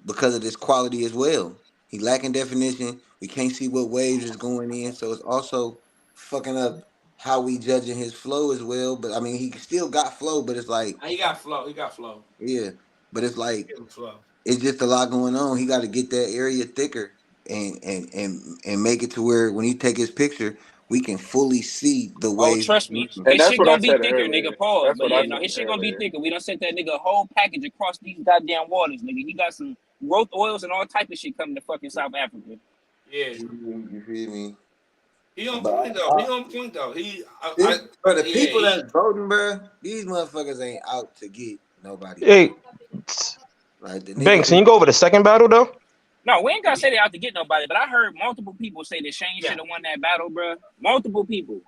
because of this quality as well. He lacking definition. We can't see what waves is going in, so it's also fucking up how we judging his flow as well. But I mean, he still got flow, but it's like, He got flow. He got flow. yeah, but it's like Give him flow. it's just a lot going on. He got to get that area thicker and make it to where when he take his picture, we can fully see the Oh, waves. trust me, And his that's shit what I gonna be said thicker, earlier. nigga. Pause. That's But what I yeah, no, said his shit gonna be earlier. thicker. We done sent that nigga a whole package across these goddamn waters, nigga. He got some growth oils and all type of shit coming to fucking South Africa. Yeah. You feel me? He on But point though. He on point though. for the people yeah, that's voting, bro, these motherfuckers ain't out to get nobody. Hey, Like the Banks, can niggas. you go over the second battle though? No, we ain't gotta say they out to get nobody, but I heard multiple people say that Shane Yeah. should have won that battle, bro. Multiple people.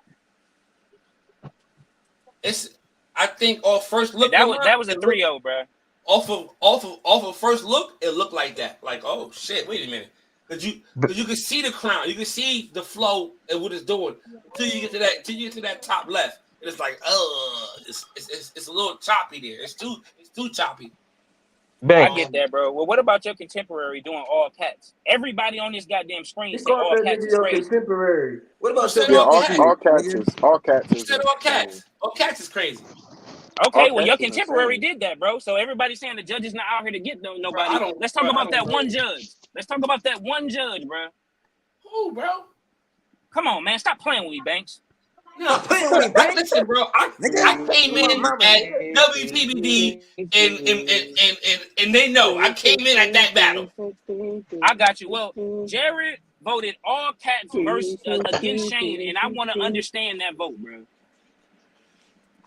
I think off first look. That was a 3-0, bro. Off of first look, it looked like that. Like, oh shit, wait a minute. Cause you can see the crown, you can see the flow and what it's doing till you get to that top left. And it's like, it's a little choppy there. It's too choppy. Banks. I get that, bro. Well, what about your contemporary doing all cats? Everybody on this goddamn screen said all cats is crazy. Contemporary. What about said your all Yeah, cats? all cats You is said all cats. All cats is crazy. Okay, all well, your cats is contemporary insane. did that, bro. So everybody's saying the judge is not out here to get nobody. Bro, Let's talk about that know. one judge. Let's talk about that one judge, bro. Who, bro? Come on, man. Stop playing with me, Banks. No, listen, bro. I came in at WTBD and they know I came in at that battle. I got you. Well, Jared voted all cats versus against Shane, and I want to understand that vote, bro.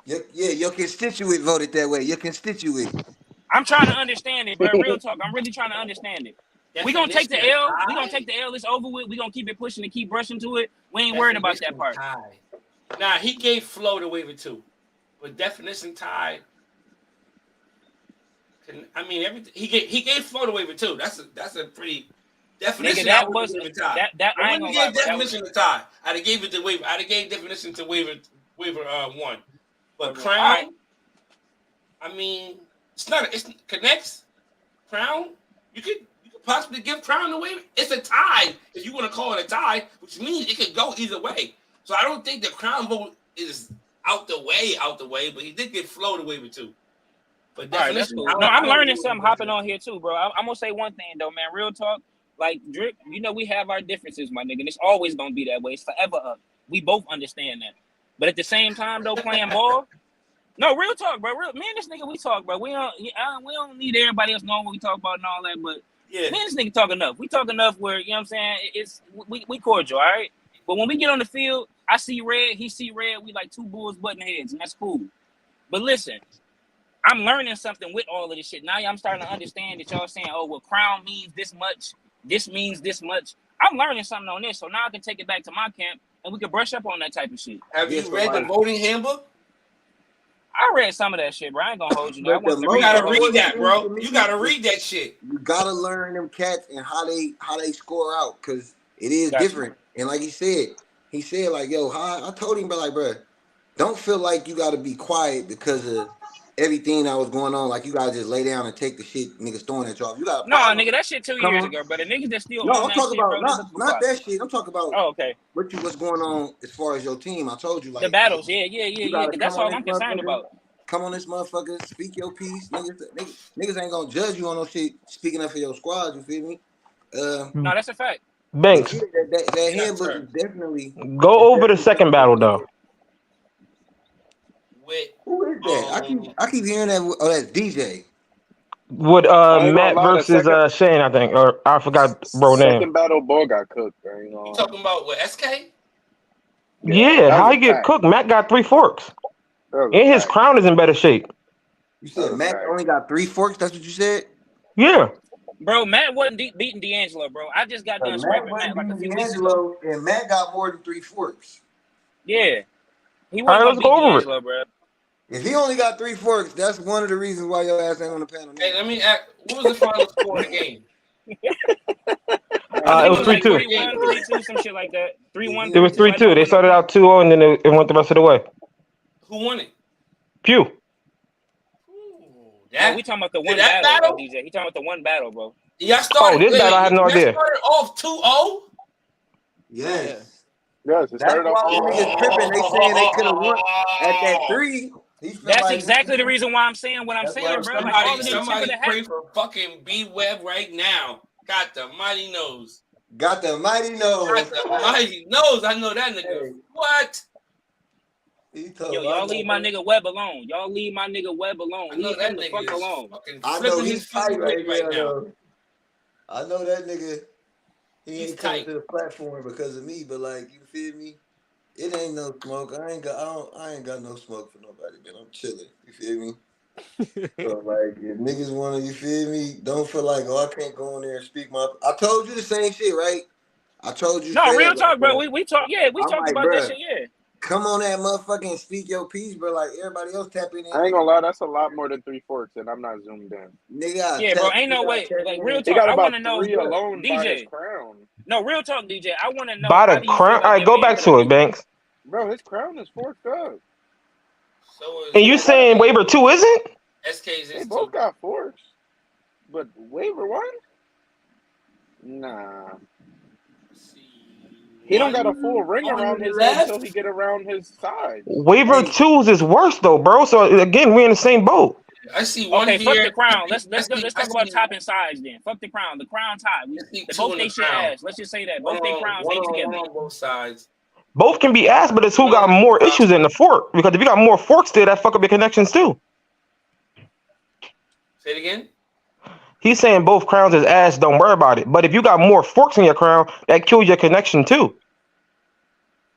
Your constituent voted that way. Your constituent. I'm trying to understand it, bro. Real talk. I'm really trying to understand it. We gonna take the L. We gonna take the L. It's over with. We gonna keep it pushing and keep rushing to it. We ain't worried about that part. Nah, he gave Flo the waiver too, but definition tie. I mean, everything he gave Flo the waiver too. That's a pretty definition. Nigga, that was that. I I ain't wouldn't gonna lie, give bro. definition to tie. I'd have gave it the waiver. I'd have gave definition to waiver one, but crown. Right. I mean, it's connects crown. You could possibly give crown the waiver. It's a tie if you want to call it a tie, which means it could go either way. So I don't think the crown vote is out the way, but he did get Flo the waiver too. But All right, that's cool. No, I'm learning something hopping on here too, bro. I'm gonna say one thing though, man. Real talk, like Drip, you know we have our differences, my nigga. And it's always gonna be that way. It's forever up. We both understand that. But at the same time, though, playing ball. No, real talk, bro. Me and this nigga, we talk, bro. We don't need everybody else knowing what we talk about and all that, but yeah, me and this nigga talk enough. We talk enough where, you know what I'm saying, it's we cordial, all right? But when we get on the field, I see red, he see red, we like two bulls butting heads, and that's cool. But listen, I'm learning something with all of this shit. Now I'm starting to understand that y'all saying, oh, well, crown means this much, this means this much. I'm learning something on this, so now I can take it back to my camp, and we can brush up on that type of shit. Have you read the voting handbook? I read some of that shit, bro. I ain't gonna hold you. But the You gotta read that, bro. You gotta read that shit. You gotta learn them cats and how they score out, because it is Gotcha. different. And like he said like, yo, I told him, but like, bro, don't feel like you gotta be quiet because of everything that was going on. Like you gotta just lay down and take the shit niggas throwing at y'all. You got no, nigga, that shit 2 Come years on. ago, but the niggas that still No, own I'm that talking shit, about bro, not that shit. I'm talking about Oh, okay. what's going on as far as your team. I told you, like The battles, yeah. gotta That's come all on I'm this concerned motherfucker. about. Come on, this motherfucker, speak your piece. Niggas ain't gonna judge you on no shit speaking up for your squad, you feel me? No, that's a fact. Banks, that handbook is definitely go over the second battle though. Who is that? I keep hearing that. Oh, that's DJ. With ain't gonna Matt lie, the versus Shane, I think, or I forgot bro name. Second battle, ball got cooked, bro. You know. You talking about what, SK? Yeah, that how was he a get fact. cooked? Matt got 3 forks, That was and a his fact. crown is in better shape. You said Matt only got 3 forks. That's what you said. Yeah, Bro, Matt wasn't beating D'Angelo, bro. I just got done scraping Matt like a few weeks ago. D'Angelo, and Matt got more than 3 forks. Yeah. He All wasn't right, gonna let's beat go over it. D'Angelo, bro. If he only got 3 forks, that's one of the reasons why your ass ain't on the panel. Hey, let me ask, what was the final score of the game? Nah, I think It it was was like 3-2. 3-1, 3-2, some shit like that. 3-1, It was 3-2. I know 3-2. it They went no started out points. 2-0 and then it went the rest of the way. Who won it? Pew. Ooh, No, we talking about the one that battle, battle? DJ. He talking about the one battle, bro. Y'all started. This battle I had no y'all idea. started off 2-0. Yes. Yes, it That's started off why them 2-0. niggas tripping. They saying they could have won at that 3. He feel That's like exactly the reason why I'm saying what I'm That's why saying, I'm bro. Like all of them tipping Somebody the hat. pray for fucking B Web right now. Got the mighty nose. got the mighty nose. Got the mighty nose. I know that nigga. Hey. What? He told Yo, y'all leave my nigga Webb alone. Y'all leave my nigga Webb alone. I know Leave that him the nigga fuck is alone. fucking I know flipping he's his tight fucking right right there, now. though. I know that nigga. He He's ain't coming tight. to the platform because of me, but like you feel me? It ain't no smoke. I ain't got no smoke for nobody, man. I'm chilling. You feel me? So like, if niggas wanna, you feel me? Don't feel like, oh, I can't go in there and speak my. I told you the same shit, right? I told you No, straight real up, talk, like, bro. bro. We talk. Yeah, we I'm talked like, about that bro, shit. Yeah. come on that motherfucking speak your piece, bro. Like everybody else tap in. I ain't gonna lie, that's a lot more than 3 forks, and I'm not zoomed in. Nigga, Yeah, bro. Ain't no way. Like real He talk. got I want about to know, 3 alone by his DJ. crown. No, real talk, DJ. I want to know By how the do you feel crown. like All right, that go man back could to have it, beat. Banks. Bro, his crown is forked up. So is And you saying Waiver 2 isn't? SK's They is both too. got forks. But Waiver 1? Nah. He don't got a full ring on around the his head left. till he get around his sides. Waiver 2s is worse though, bro. So again, we're in the same boat. I see one Okay, fuck here. the crown. Let's I see- talk I about see- top and sides then. Fuck the crown. The crown tie. I see They two both in they the shit crown. ass. Let's just say that. One Both they on, crowns one ain't on, together. one on both sides. Both can be ass, but it's who got One on more both issues in the fork. Because if you got more forks there, that fuck up your connections too. Say it again. He's saying both crowns is ass, don't worry about it. But if you got more forks in your crown, that kills your connection too.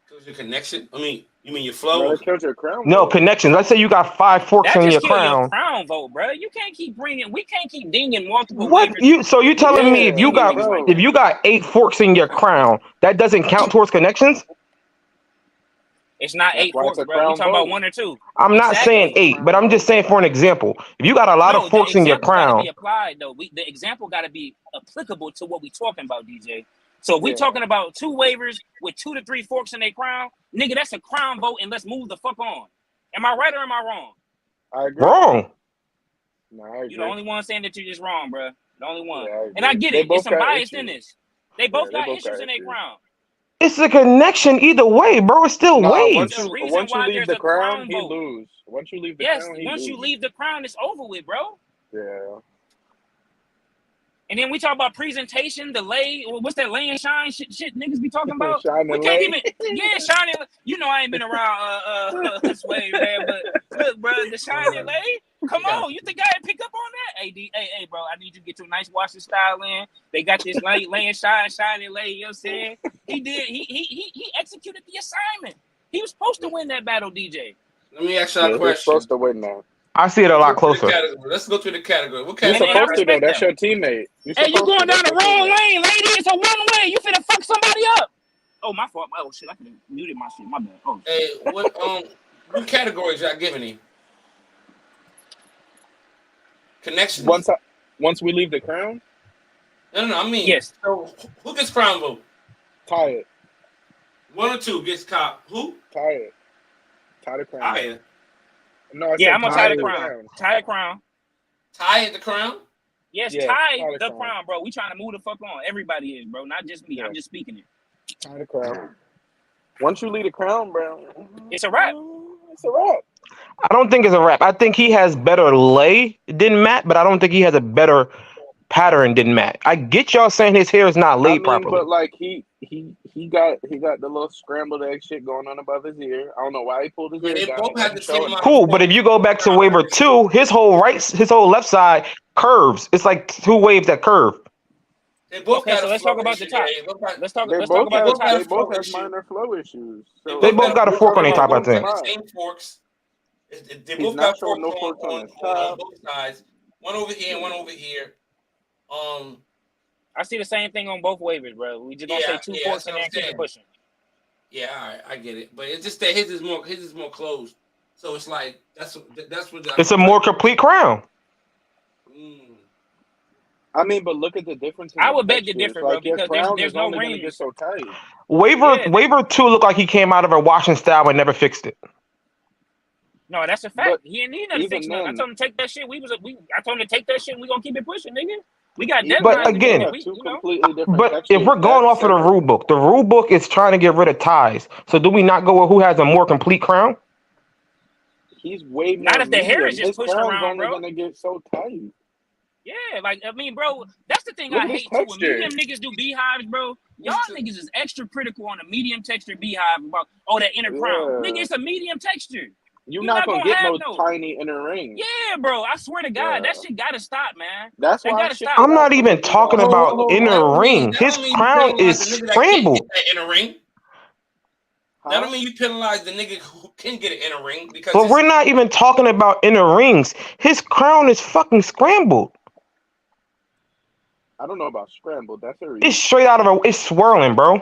Kills your connection. I mean, you mean your No, flow? that kills your crown. No, Vote. connections. Let's say you got 5 forks That in your just kill your crown. crown vote, bro. You can't keep bringing. We can't keep dinging multiple What waivers. you so you telling me if you Yeah, got bro. if you got 8 forks in your crown, that doesn't count towards connections? It's not That's 8 why it's forks, a bro. We crown talking about vote. 1 or 2. I'm not saying Exactly. 8, but I'm just saying for an example. If you got a lot No, of the forks in your example got to crown, be applied though. The example got to be applicable to what we talking about, DJ. So if we Yeah. talking about 2 waivers with 2 to 3 forks in their crown, nigga, that's a crown vote, and let's move the fuck on. Am I right or am I wrong? I agree. wrong. No, I agree. You the only one saying that you're just wrong, bro. The only one. Yeah, I And I agree. get They it. both It's some got bias in issues. this. They both Yeah, they got both issues got in their issues. crown. It's a connection either way, bro. It's still Nah, waves. The reason once you why leave there's the a crown, crown he vote. lose. Once you leave the Yes, crown, he once lose. you leave the crown, it's over with, bro. Yeah. And then we talk about presentation, the lay. What's that lay and shine shit niggas be talking about? Shine We and can't lay. even. Yeah, shine and. You know I ain't been around Sway, man. But look, bro, the shine and lay. Come on, you think I ain't pick up on that? Hey, bro, I need you to get your nice washing style in. They got this lay and shine and lay. You know what I'm saying? He did. He executed the assignment. He was supposed to win that battle, DJ. Let me ask you Yeah, a he's question. supposed to win now. I see it a lot closer. Let's go to the category. What You're category? And I supposed to though. respect That's that. your teammate. You're Hey, you supposed going to. down That's the your wrong teammate. lane, lady. It's a one way. You finna fuck somebody up. Oh, my fault. Oh shit, I could have muted my shit. My bad. Oh. Hey, what categories y'all giving him? Connections. Once we leave the crown, No. I mean, Yes. So who gets crown vote? tie it. 1 or 2 gets cop. Who? Tie it. Tie the crown. Tie it. No, I Yeah, said I'm gonna tie tie the the crown. Tie the crown. Tie at the crown? Yes, Yeah, tie tie the the crown. crown, bro. We trying to move the fuck on. Everybody is, bro. Not just me. Yeah. I'm just speaking it. Tie the crown. Once you leave the crown, bro, It's a wrap. it's a wrap. I don't think it's a wrap. I think he has better lay than Matt, but I don't think he has a better pattern than Matt. I get y'all saying his hair is not I laid mean, properly. but like he got the little scrambled egg shit going on above his ear. I don't know why he pulled his Yeah, ear they down. both and had let the him show same it. amount. Cool, but if you go back to waiver 2, his whole left side curves. It's like 2 waves that curve. They both Okay, got so a let's flow talk about the issue. top. Yeah, they both got- Let's talk They about both the top. have issue. minor flow issues. So They both got a fork on their top, I They both think. got the same forks. They He's both not got showing forks no forks on his on top. both sides. One over here and one over here. I see the same thing on both waivers, bro. We just gonna say 2 forks that's in what there I'm and keep it saying. pushing. Yeah, all right, I get it. But it's just that his is more closed. So it's like that's what It's a more complete crown. I mean, but look at the difference in I the would beg to textures. differ, bro, Like your because crown there's is no only gonna get rings. so tight. Waiver Yeah, 2 looked like he came out of a washing style and never fixed it. no, that's a But fact. He didn't need nothing to even fix nothing. I then, told him to take that shit. I told him to take that shit and we gonna keep it pushing, nigga. We got even But deadlines then, to you again, meet. have two completely different but if textures. we're going That's off of the separate. rule book is trying to get rid of ties. So do we not go with who has a more complete crown? He's way Not more if the hair medium. is just His pushed crown's around, only bro. gonna get so tight. Yeah, like I mean, bro, that's the thing Look I at his hate too. When texture. medium niggas do beehives, bro, y'all niggas is extra critical on a medium texture beehive about that inner crown. Nigga, Yeah. it's a medium texture. You're You not not gonna gonna get have no no. tiny inner rings. Yeah, bro. I swear to God, Yeah. that shit gotta stop, man. That's That why gotta shit stop. I'm not got even put talking on. about That inner don't mean ring. His you crown penalize is the nigga that can't get scrambled. that inner ring. That Huh? don't mean you penalize the nigga who can get an inner ring because But we're not even talking about inner rings. His crown is fucking scrambled. I don't know about scrambled. That's a It's reach. straight out of it's swirling, bro.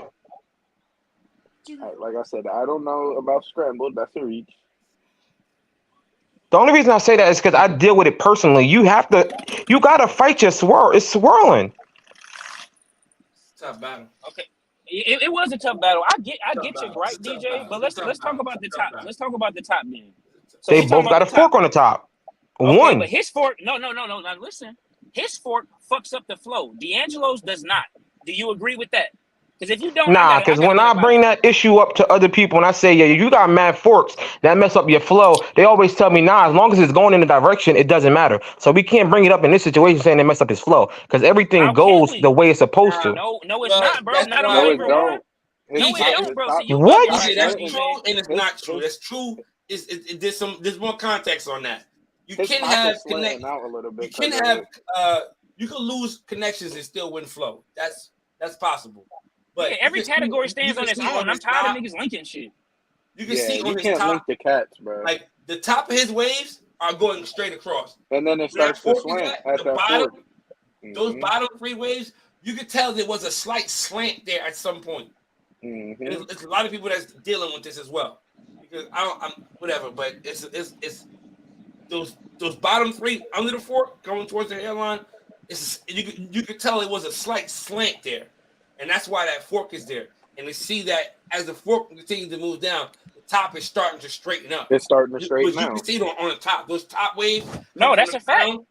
Like I said, I don't know about scrambled. That's a reach. The only reason I say that is because I deal with it personally. You gotta fight your swirl. It's swirling. tough battle. Okay. It was a tough battle. I get Tough your battle. gripe, It's a tough DJ. battle. But It's a let's tough talk battle. about the It's a tough top. battle. Let's talk about the top then. So They we talking both got about a the top. fork on the top. Okay, One. but his fork. No. Now listen. His fork fucks up the flow. D'Angelo's does not. Do you agree with that? Because if you don't, Nah, because when I bring that issue up to other people and I say, yeah, you got mad forks that mess up your flow, they always tell me, nah, as long as it's going in the direction, it doesn't matter. So we can't bring it up in this situation saying they mess up his flow because everything How can goes we? the way it's supposed to. No, it's Well, not, bro. that's Not on why- No, it waiver one. don't. No, DJ, it don't, bro. See, you What? bugging DJ, right that's now, true DJ. and it's not true. That's true. There's more context on that. You His can pocket's have slanting connect. out a little You bit. can 'cause of have it. you can lose connections and still win flow. That's possible. But Yeah, every you can- category you stands can on its see own. I'm his tired top- of niggas linking shit. You can Yeah, see you on his can't link top, the cats, bro. like the top of his waves are going straight across. And then it Where that starts to fork is slant at, at the that bottom, fork. those Mhm. bottom three waves, you could tell there was a slight slant there at some point. Mhm. And it's a lot of people that's dealing with this as well. Because I'm whatever, but it's those bottom three under the fork going towards the hairline. You could tell it was a slight slant there, and that's why that fork is there. And to see that as the fork continues to move down, the top is starting to straighten up. It's starting to straighten You can out. see it on the top. Those top waves. No, coming that's from a fact. the crown.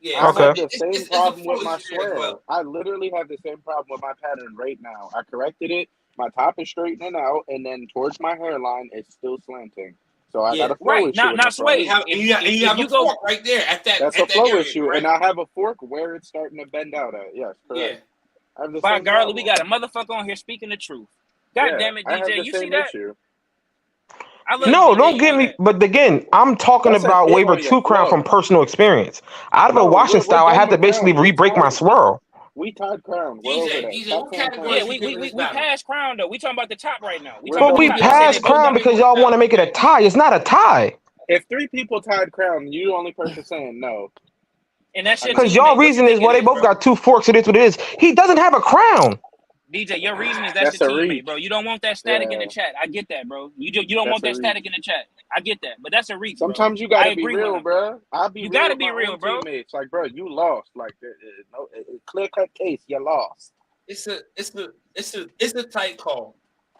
Yeah. I Okay. have the It's same a problem flow with my issue there as swirl. well. I literally have the same problem with my pattern right now. I corrected it. My top is straightening out, and then towards my hairline, it's still slanting. So I got a flow Right. issue. Now, in the front. Sway, You have, if you have you a go, fork right there at that. That's at a that flow area, issue, right? and I have a fork where it's starting to bend out at. Yes, correct. Yeah. I have the by same Garland, we problem. got a motherfucker on here speaking the truth. God Yeah, damn it, I have DJ. the You see same that? issue. I love No, you, DJ. don't You get know me. that. But again, I'm talking That's an about it waiver on your 2 crown from flow. personal experience. Out of a No, washing we're style, I done have to with basically crown. We re-break my tied. swirl. We tied crown. We're over that. DJ, Stop what saying category Yeah, crown. you picking this we battle? passed crown though. We talking about the top right now. We We're talking But about done we the with top. I'm saying passed they both crown got because one y'all want to battle. make it a tie. It's not a tie. If 3 people tied crown, you the only person saying no. And that's your Because teammate. y'all What you reason is, think well, it they is, both bro? got 2 forks. It is what it is. He doesn't have a crown. DJ, your reason is that's That's a your teammate, reach. bro. You don't want that static in the Yeah, chat. I get that, bro. You don't that's want a that reach. static in the chat. I get that, but that's a reach, bro. Sometimes you I gotta be agree with real, him. bro. I'll be You real gotta with be my real, own bro. teammates. Like, bro, you lost. Like, no, clear cut case, you lost. It's a tight call.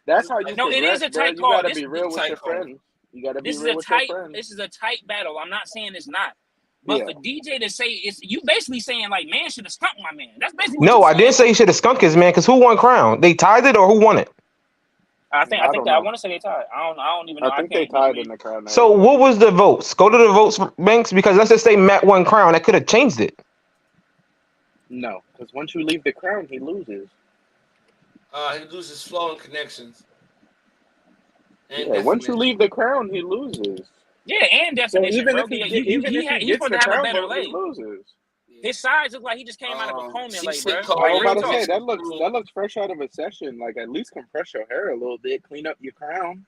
That's how you No, it is progress, a bro. tight You call. gotta This be real with tight your call. friends. You gotta be this is real a with your tight friends. battle. I'm not saying it's not. But Yeah. for DJ to say it's you basically saying like man should have skunked my man. That's basically what No, you I saying. didn't say he should have skunked his man because who won crown? They tied it or who won it? I I think don't I know. want to say they tied. I don't even know. I think I they can't. tied in the crown. So what was the votes? Go to the votes, Banks, because let's just say Matt won crown. That could have changed it. No, because once you leave the crown, he loses. He loses flow and connections. And Yeah, once you definition. leave the crown, he loses. Yeah, and So definition, even bro. if he He's gets supposed the to have a crown better vote, he lay. loses. His sides look like he just came out of a Coleman lay, C6 bro. call I was Like real about to say talk. that looks fresh out of a session. Like at least compress your hair a little bit, clean up your crown.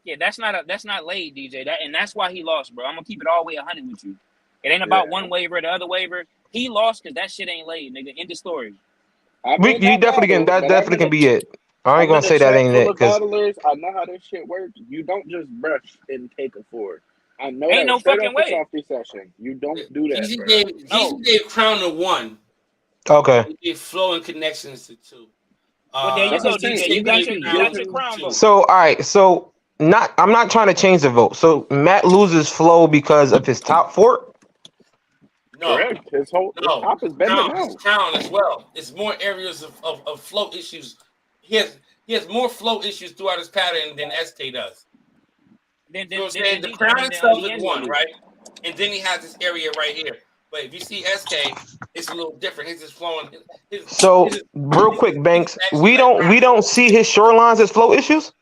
Yeah, that's not laid, DJ. That's why he lost, bro. I'm gonna keep it all the way 100 with you. It ain't about Yeah. one waiver, the other waiver. He lost because that shit ain't laid, nigga. End of story. I'm in You that definitely can. battle, That but definitely can be it. I ain't I'm gonna in a say that chat ain't full it of because battlers. I know how this shit works. You don't just brush and take a fork. I know Ain't that no straight fucking off the way. softy session. You don't do that, Easy bro. gave Crown a 1. Okay. He gave Flow and Connections to 2. Well, there you That's what go, I'm saying. DJ. You got your crown vote. So all right. So I'm not trying to change the vote. So Matt loses Flow because of his top fork. No, Correct. His top is bending out. Crown as well. It's more areas of flow issues. He has more flow issues throughout his pattern than SK does. Then You know what I'm saying? The Crown itself is 1, right? And then he has this area right here. But if you see SK, it's a little different. His is flowing. So real quick, Banks, we don't see his shorelines as flow issues.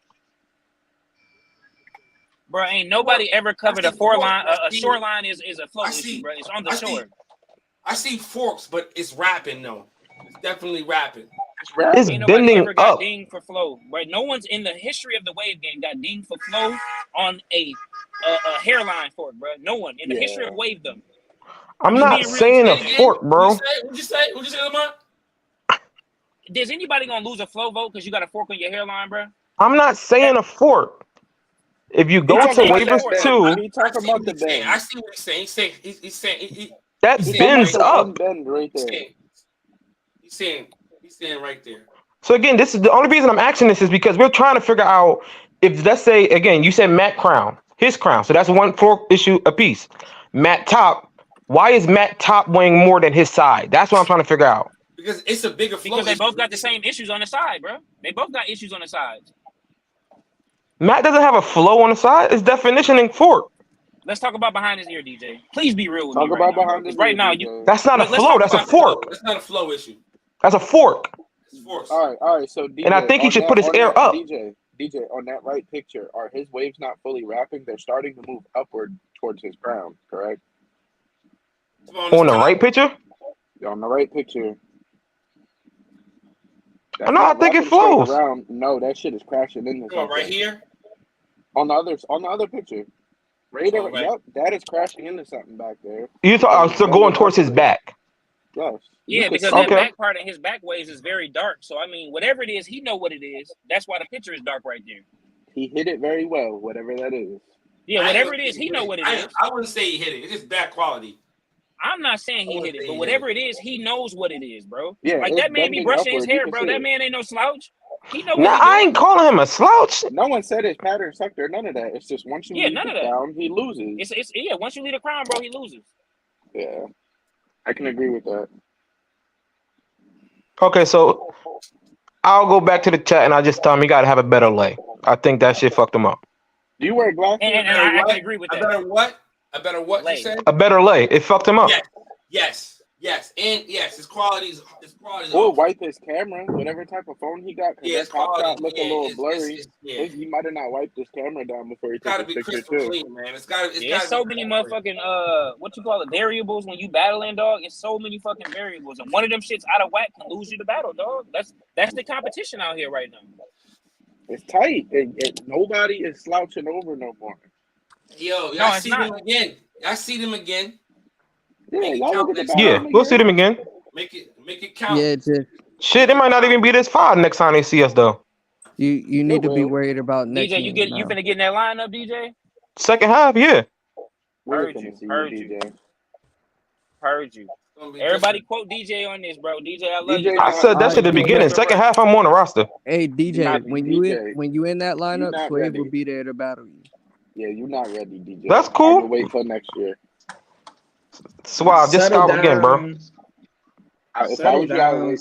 Bro, ain't nobody ever covered a shoreline is a flow issue, bro. It's on the shore. I see forks, but it's rapping though. It's definitely rapping. It's Ain't nobody bending ever got up. dinged for flow, right? No one's in the history of the wave game got dinged for flow on a hairline fork, bro. No one in the history of wave them. I'm not saying a fork, bro. What'd you say, Lamont? Is anybody gonna lose a flow vote because you got a fork on your hairline, bro? I'm not saying a fork. If you go to waivers 2, He talking about the bend. I see what he's saying. He's saying that bends up. Bend right there. He's saying right there. So again, this is the only reason I'm asking this is because we're trying to figure out if, let's say, again, you said Matt Crown, his crown. So that's 1 fork issue apiece. Matt Top, why is Matt Top weighing more than his side? That's what I'm trying to figure out. Because it's a bigger flow. Because they both got the same issues on the side, bro. They both got issues on the sides. Matt doesn't have a flow on the side. It's definitioning fork. Let's talk about behind his ear, DJ. Please be real with Talk me about right now. behind his Right ear, now, DJ. That's not a flow. That's a fork. That's not a flow issue. That's a fork. It's force. All right. So DJ, And I think he should put his air up. DJ, on that right picture, are his waves not fully wrapping? They're starting to move upward towards his crown, correct? On the right picture? On the right picture. No, I think it flows. No, that shit is crashing into something. Right here? On the other picture. Right there. right. Yep, that is crashing into something back there. You still going towards his back. Yes. Yeah, because that back part of his back waves is very dark. So I mean, whatever it is, he know what it is. That's why the picture is dark right there. He hit it very well, whatever that is. Yeah, whatever it is, he know what it is. I wouldn't say he hit it. It's just bad quality. I'm not saying he hit it, but whatever it is, he knows what it is, bro. Yeah, like that man be brushing his hair, bro. That man ain't no slouch. He know. No, I ain't calling him a slouch. No one said his pattern sucked or none of that. It's just once you leave none of it that. down, he loses. It's once you leave the crown, bro, he loses. Yeah, I can agree with that. Okay, so I'll go back to the chat and I'll just tell him you got to have a better lay. I think that shit fucked him up. Do you wear glasses? And I can agree with that. A better what? You said? A better lay. It fucked him up. Yes. And yes, his qualities. Or wipe his camera, whatever type of phone he got. Yeah, his shot look a little blurry. He might have not wiped his camera down before he took gotta his be picture crystal too. clean, man. It's gotta so many motherfucking what you call it, variables when you battling, dog. It's so many fucking variables, and one of them shits out of whack can lose you the battle, dog. That's the competition out here right now. It's tight. Nobody is slouching over no more. Yo, y'all see them again. I see them again. Yeah, we'll see them again. Make it count. Yeah, just shit. It might not even be this far next time they see us though. You need to be worried about next. DJ, you finna get in that lineup, DJ? Second half, yeah. Heard you. Everybody quote DJ on this, bro. DJ, I love you. I said that shit at the beginning. Second half, I'm on the roster. Hey DJ, when you in that lineup, Swave will be there to battle you. Yeah, you're not ready, DJ. That's cool. Wait till next year. Suave, just start again, bro. Settle down.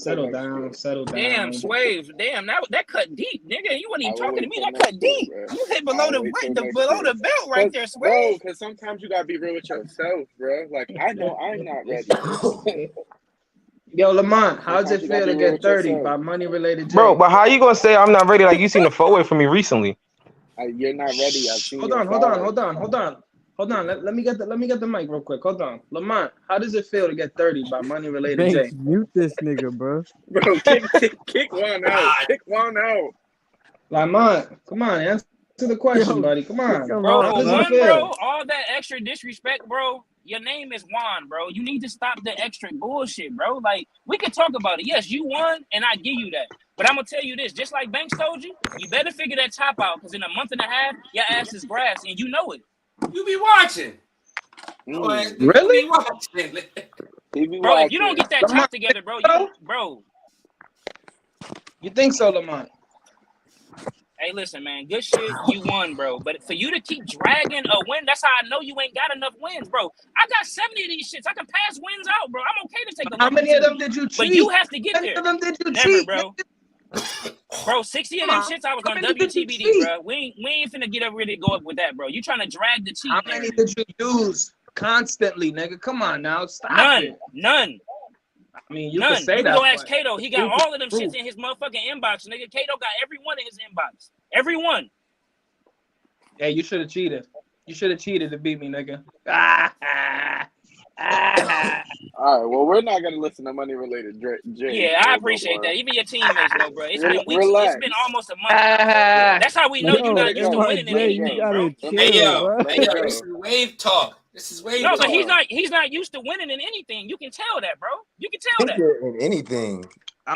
Damn, Swave. Damn, that cut deep, nigga. You weren't even talking to me. That cut deep. You hit below the belt right there, Swave. Bro, because sometimes you gotta be real with yourself, bro. Like I know I'm not ready. Yo, Lamont, how's it feel to get 30 by money related? Bro, but how you gonna say I'm not ready? Like you seen the forward from me recently. You're not ready. I've seen. Hold on. Let me get the mic real quick. Hold on, Lamont. How does it feel to get 30 by money related? Banks, mute this nigga, bro. Bro, kick one out. Kick one out. Lamont, come on, answer the question, buddy. Come on, bro. All that extra disrespect, bro. Your name is Juan, bro. You need to stop the extra bullshit, bro. Like, we can talk about it. Yes, you won, and I give you that. But I'm going to tell you this. Just like Banks told you, you better figure that top out, because in a month and a half, your ass is grass, and you know it. You be watching. Oh, you Really? be watching. Bro, if you don't get that Lamont, top together, bro, bro. You think so, Lamont? Hey, listen, man. Good shit. You won, bro. But for you to keep dragging a win, that's how I know you ain't got enough wins, bro. I got 70 of these shits. I can pass wins out, bro. I'm okay to take a How many of them negativity. did you cheat? But you have to get How many there. of them did you Never, cheat, bro. Bro, 60 of them shits, I was How on many did you WTBD, cheat? bro. We ain't finna get up ready to go up with that, bro. You trying to drag the cheat How many narrative. did you use constantly, nigga? Come on now, stop it. None. I mean, you None. can say You that. can go ask but Kato. He got proof is all of them proof. shits in his motherfucking inbox, nigga. Kato got every one in his inbox. Every one. Yeah, you should have cheated. You should have cheated to beat me, nigga. All right, well, we're not gonna listen to money related Yeah, I appreciate that. Even your teammates know, bro. It's been weeks. Relax. It's been almost a month now. That's how we know you're Yo, not used to winning in MIJ, you anything, gotta bro. Hey chill, yo, bro. hey yo, this is wave talk. This is wave No, talk. but he's not used to winning in anything. You can tell that, bro. You can tell that. In anything.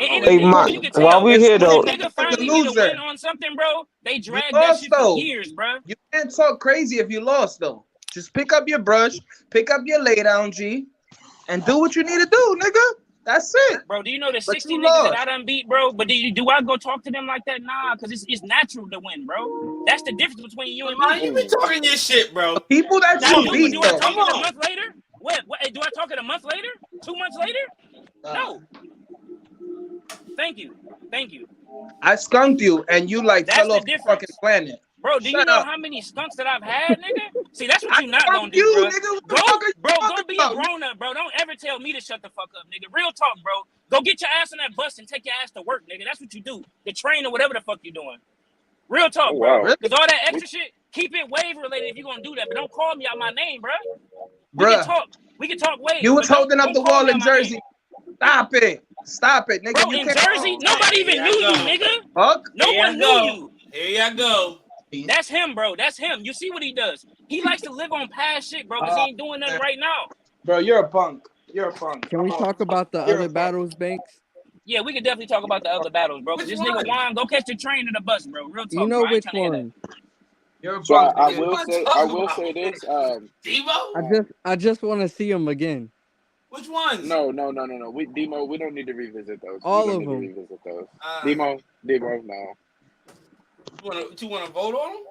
In Hey, anything, bro, you can while tell. we here When a though, nigga Like finally a get a loser. win on something, bro, they You drag that lost shit for though. years, bro. You can't talk crazy if you lost though. Just pick up your brush, pick up your lay down, G, and do what you need to do, nigga. That's it. Bro, do you know the But 60 you niggas that lost. I done beat, bro? But do I go talk to them like that? Nah, because it's natural to win, bro. That's the difference between you and Man, me. you be talking your shit, bro. People that Now, you do beat I though. talk Come it a on. month later? What? Do I talk it a month later? 2 months later? No. Thank you. I skunked you and you like That's fell the off the fucking difference. planet. Bro, do you Shut know up. how many skunks that I've had, nigga? See, that's what I you not gonna skunked do, you, bro. nigga. What the Go, fuck are you bro, talking go be a about? grown up, bro. Don't ever tell me to shut the fuck up, nigga. Real talk, bro. Go get your ass on that bus and take your ass to work, nigga. That's what you do. The train or whatever the fuck you doing. Real talk, Oh, bro. wow. Really? Because all that extra shit, keep it wave related if you're gonna do that. But don't call me out my name, bro. We can Bruh, talk. We can talk wave. you was But holding up don't the call wall me in out my name. Jersey. Stop it. Stop it, nigga. Bro, You in can't Jersey, nobody even Here knew I you, go. nigga. fuck. No Here one I knew go. you. Here I go. That's him, bro. That's him. You see what he does? He likes to live on past shit, bro, because he ain't doing nothing right now. Bro, you're a punk. You're a punk. Can we Come on. talk about the You're a other punk. battles, Banks? Yeah, we could definitely talk about the other battles, bro. Because Which this nigga one? Juan, go catch the train or the bus, bro. Real talk, You know bro. I ain't which trying to hear that. one. You're a So punk. I nigga. will What say, you I talking will about? say this. Devo? I just want to see him again. Which ones? No. Demo, we don't need to revisit those. All we of don't need them. to revisit those. Demo, no. You wanna vote on them?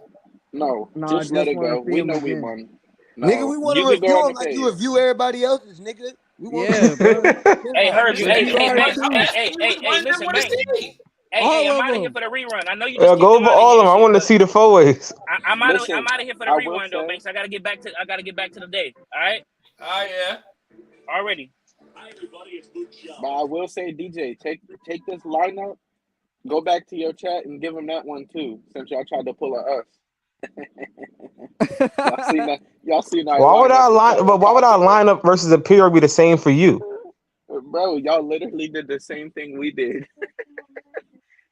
No, No, I just let just it want go. to see We him know we again. won. Nigga, No, we want to you can go review on them the like you page. review everybody else's, nigga. We want Yeah, bro. Hey, heard you. Nigga, Hey, you hey, already Banks. too. I'm asking you which Hey, ones they listen, want to Banks. see. Hey, All I'm of out of here them. for the rerun. I know you just kicked go him for out of all here of them. and I shit, want to but see the four ways. I'm out Listen, of here for the I will rerun though, say, Banks. I gotta get back to the day. All right? Oh yeah. Already. but I will say, DJ, take this lineup, go back to your chat and give them that one too, since y'all tried to pull a us. Y'all seen that Why would lineup I and line? tried to But why would copy our it. lineup versus the peer be the same for you? Bro, y'all literally did the same thing we did.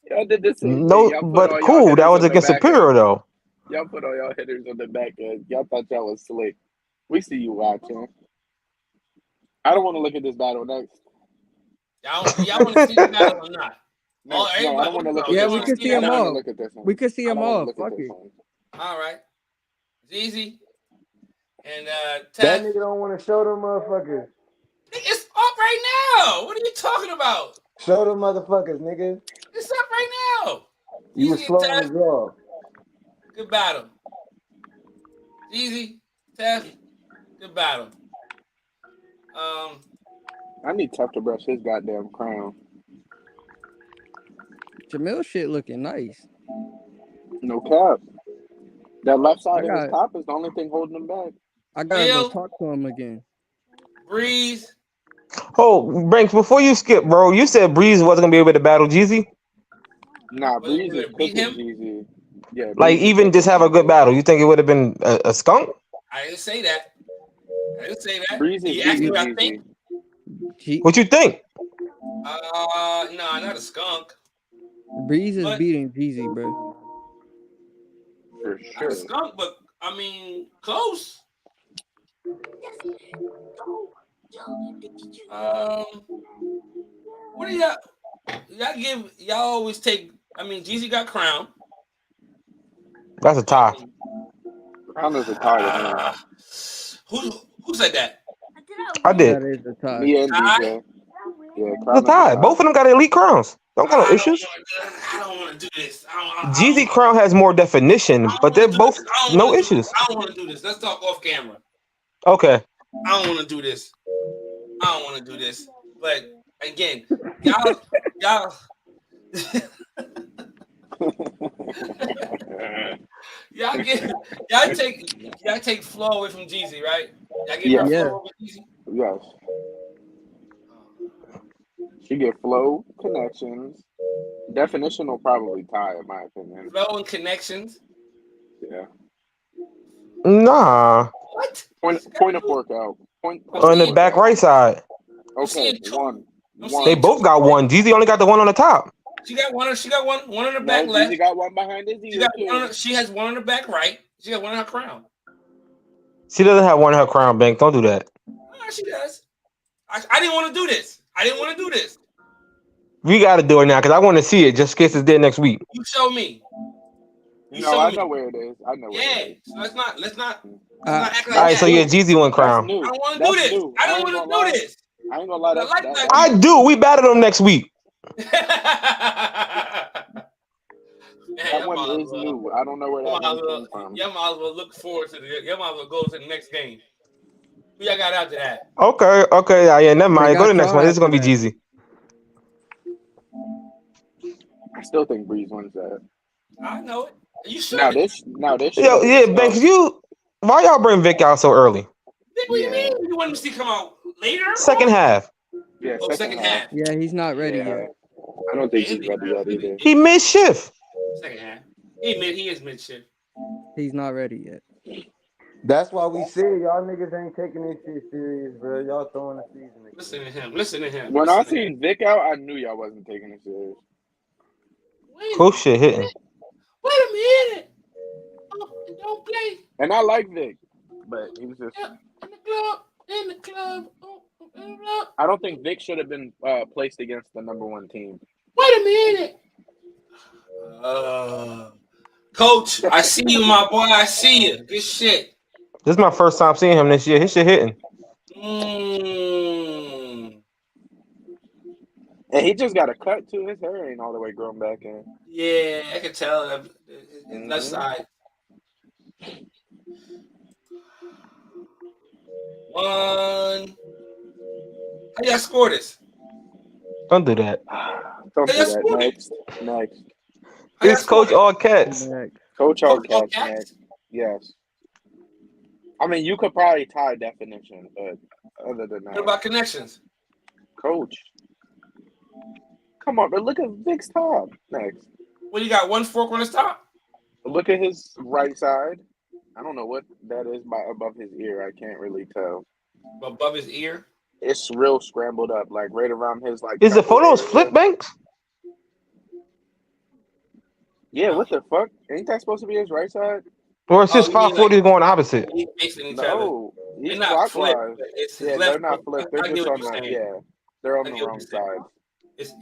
Y'all did the same thing. No, Y'all put but all y'all cool. That hitters was on the against back Superior end. though. Y'all put all y'all hitters on the back end. Y'all thought y'all was slick. We see you watching. I don't want to look at this battle next. Y'all want to see the battle or not? No, I don't want to look at Yeah, this we one. could see I them don't want to all. look at this one. We could see I them don't want to all. look at Fuck this it. one. All right. Easy. And That Tess. nigga don't want to show them motherfuckers. It's up right now. What are you talking about? Show them motherfuckers, nigga. It's up right now. You was Easy slow and on Tess. the draw. Good battle. Easy. Tess. Good battle. I need Tough to brush his goddamn crown. Jamil shit looking nice. No cap. That left I side of his got top is the only thing holding him back. I gotta go Will, talk to him again. Breeze. Oh, Banks, before you skip, bro, you said Breeze wasn't gonna be able to battle Jeezy. Nah, Was Breeze it is gonna beat cooking him? Jeezy. Yeah, Like Breeze is even just cooking have a good Jeezy. battle. You think it would have been a skunk? I didn't say that. I didn't say that. Breeze is You asked me beating what I think. Jeezy. What you think? No, not a skunk. Breeze is But beating Jeezy, bro. For not sure. a skunk, but I mean close. What do y'all give? Y'all always take. I mean, Jeezy got crown. That's a tie. Crown is a tie to me. Who said that? I did. That is a tie. Me and Tie? DJ. Yeah, It's a Crown is a tie. tie. Both of them got elite crowns. Don't got no issues. I don't want to do this. I Jeezy crown has more definition, but they're both no issues. I don't want to do this. Let's talk off camera. Okay. I don't want to do this. I don't want to do this. But again, y'all y'all take Flo away from Jeezy, right? Y'all get Yeah. Flo over Jeezy? Yes. She get flow, connections. Definition will probably tie, in my opinion. Flo and connections. Yeah. Nah. What? Point of fork out. Point On the back right side. Okay, one. They both got one. Jeezy only got the one on the top. She got one on her back No, left. Jeezy got one behind his ear. She has one on her back right. She got one on her crown. She doesn't have one in her crown, Bank. Don't do that. She does. I didn't want to do this. We got to do it now because I want to see it just in case it's there next week. You show me. I know where it is. I know where it is. So let's not act like All right, that. so yeah, Jeezy one crown. I don't want to do this. I don't want to do this. I ain't gonna lie. I do. We battle them next week. That one is new. I don't know where that one came from. Y'all might as well look forward to y'all might as well go to the next game. Who y'all got after that? Okay. Yeah, never mind. Go to the next one. This is gonna be Jeezy. I still think Breeze wins that. I know it. You sure? Now this. Yo, yeah, Banks. Why y'all bring Vic out so early? What do you mean? You want him to see come out later? Second half. Yeah, second half. Yeah, he's not ready yet. I don't think he's ready yet either. He mid shift. Second half. He is mid shift. He's not ready yet. That's why we said y'all niggas ain't taking this shit serious, bro. Y'all throwing the season again. Listen to him. When I seen Vic out, I knew y'all wasn't taking it serious. Cool shit hitting. Wait a minute. Don't play. And I like Vic, but he was just. In the club. I don't think Vic should have been placed against the number one team. Wait a minute. Coach, I see you, my boy. I see you. Good shit. This is my first time seeing him this year. His shit hitting. And he just got a cut too. His hair ain't all the way grown back in. Yeah, I can tell. Left side. One. How y'all score this? Don't do that. Don't do that. Next. This Coach all cats. Coach all cats. Next. Yes. I mean, you could probably tie definition, but other than that. What about connections? Coach. Come on, but look at Vic's top. Next. What, you got one fork on his top? Look at his right side. I don't know what that is above his ear. I can't really tell. Above his ear? It's real scrambled up, like right around his like. Is the photos flip, Banks? Yeah, what the fuck? Ain't that supposed to be his right side? Or it's just 540 going opposite? He's facing each No, other. he's They're not clockwise. flipped. Yeah, they're not flipped. They're just on the they're on the wrong side.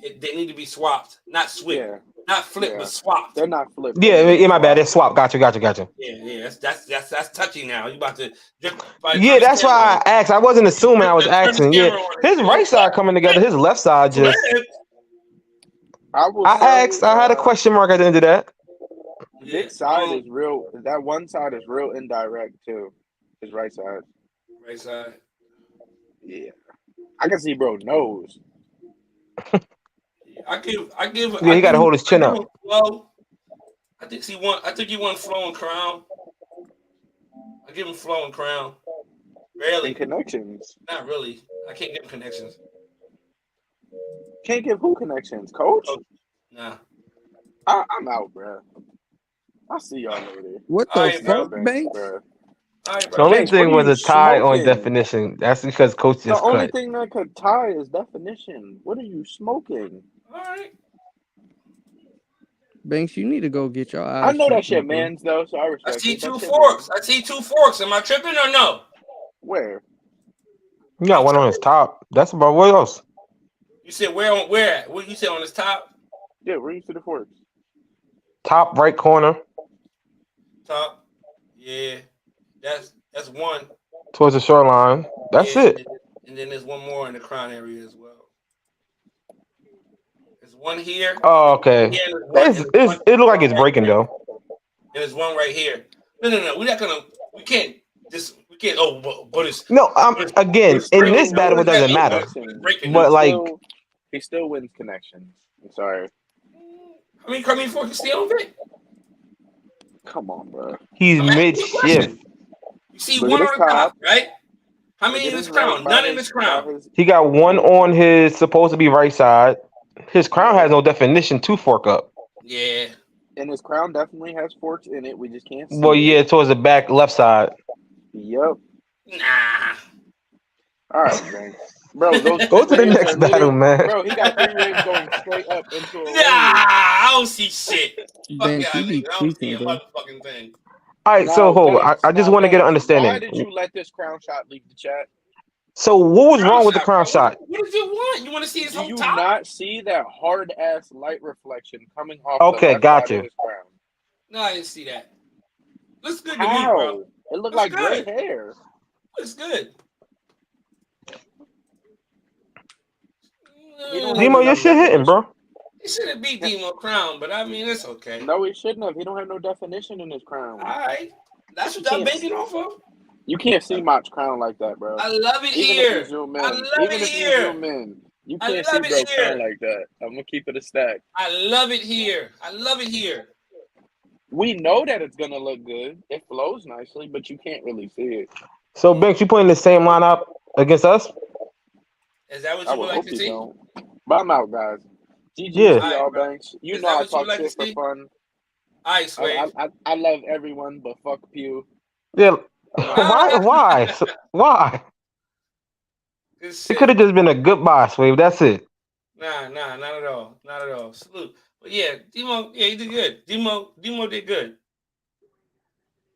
They need to be swapped, not switched. Yeah. Not flipped, but swapped. They're not flipped. Yeah, my bad. It's swap. Gotcha. Yeah. That's touchy now. You about to. Yeah, that's why I asked. I wasn't assuming. I was asking. Yeah, his right side coming together. His left side just. I asked. I had a question mark at the end of that. This side is real. That one side is real indirect too. His right side. Right side. Yeah, I can see bro nose. I give. Yeah, he got to hold his chin up. Well, I think he won Flo and Crown. I give him Flo and Crown. Barely. And connections. Not really. I can't give him connections. Can't give who connections, Coach? Nah. I'm out, bro. I'll see y'all later. What the fuck, Banks? The only thing was a tie on definition. That's because Coach just cut. The only cut. thing that could tie is definition. What are you smoking? All right. Banks, you need to go get your eyes. I know that shit, man's though, so I respect. I see two forks. Am I tripping or no? Where? You got one on his top. That's about what else? You said where? What you said on his top? Yeah, where you see the forks? Top right corner. Top. Yeah. That's one. towards the shoreline. That's Yeah, it. and then there's one more in the crown area as well. There's one here. Oh, okay. Here, and there's one, and there's one, It look like it's right breaking here. though. And there's one right here. No. We're not gonna. We can't. We can't. Oh, but it's No, again it's in breaking. this battle it doesn't matter. Listen, Breaking. But like, he still wins connections. I'm sorry. I mean, Carmine Ford can stay on Vic. Come on, bro. he's I'm asking mid you a question. shift. You see Look one at on his the top, top. right? How Look many at in this his crown? rank by None in his- this crown. by his- He got one on his supposed to be right side. His crown has no definition to fork up. Yeah. And his crown definitely has forks in it. We just can't see Well, yeah, it. towards the back left side. Yep. Nah. All right, man. Bro, those Go to the rings next are battle, literally- man. Bro, he got 3 rings going straight up into a Nah, ring. I don't see shit. Fuck Banks, yeah, you be nigga. I don't see tweaking, a bro. motherfucking thing. All right, so hold. Banks, I just now, want to get an Banks, Why understanding. did you let this crown shot leave the chat? So what was wrong with the crown bro. shot? What did you want? You want to see his Do whole you top? not see that hard ass light reflection coming off Okay, the left gotcha. side of his crown? No, I didn't see that. Looks good to me, How? bro. It looked Looks like good. gray hair. Looks good. He don't have Demo, your enough shit hitting, bro. He should have beat Demo Crown, but I mean, it's okay. No, he shouldn't have. He don't have no definition in his crown. All right. That's what You y'all can't- banking off of? You can't see Mach's crown like that, bro. I love it Even here. if you zoom in, I love even it if here. you zoom in, you I can't see love it bro crown here. like that. I'm gonna keep it a stack. I love it here. I love it here. We know that it's gonna look good. It flows nicely, but you can't really see it. So Banks, you putting the same lineup against us? Is that what I you would would like hope to you see? don't. But I'm out, guys. GG Yeah. to y'all, Alright, bro. Banks. You Is know that I what you talk like to shit for see? fun. All right, Sway. I love everyone, but fuck Pew. Yeah. Why? Why? Good It shit. could have just been a goodbye, Swave. That's it. Nah, not at all. Not at all. Salute. But yeah, Demo, yeah, he did good. Demo did good.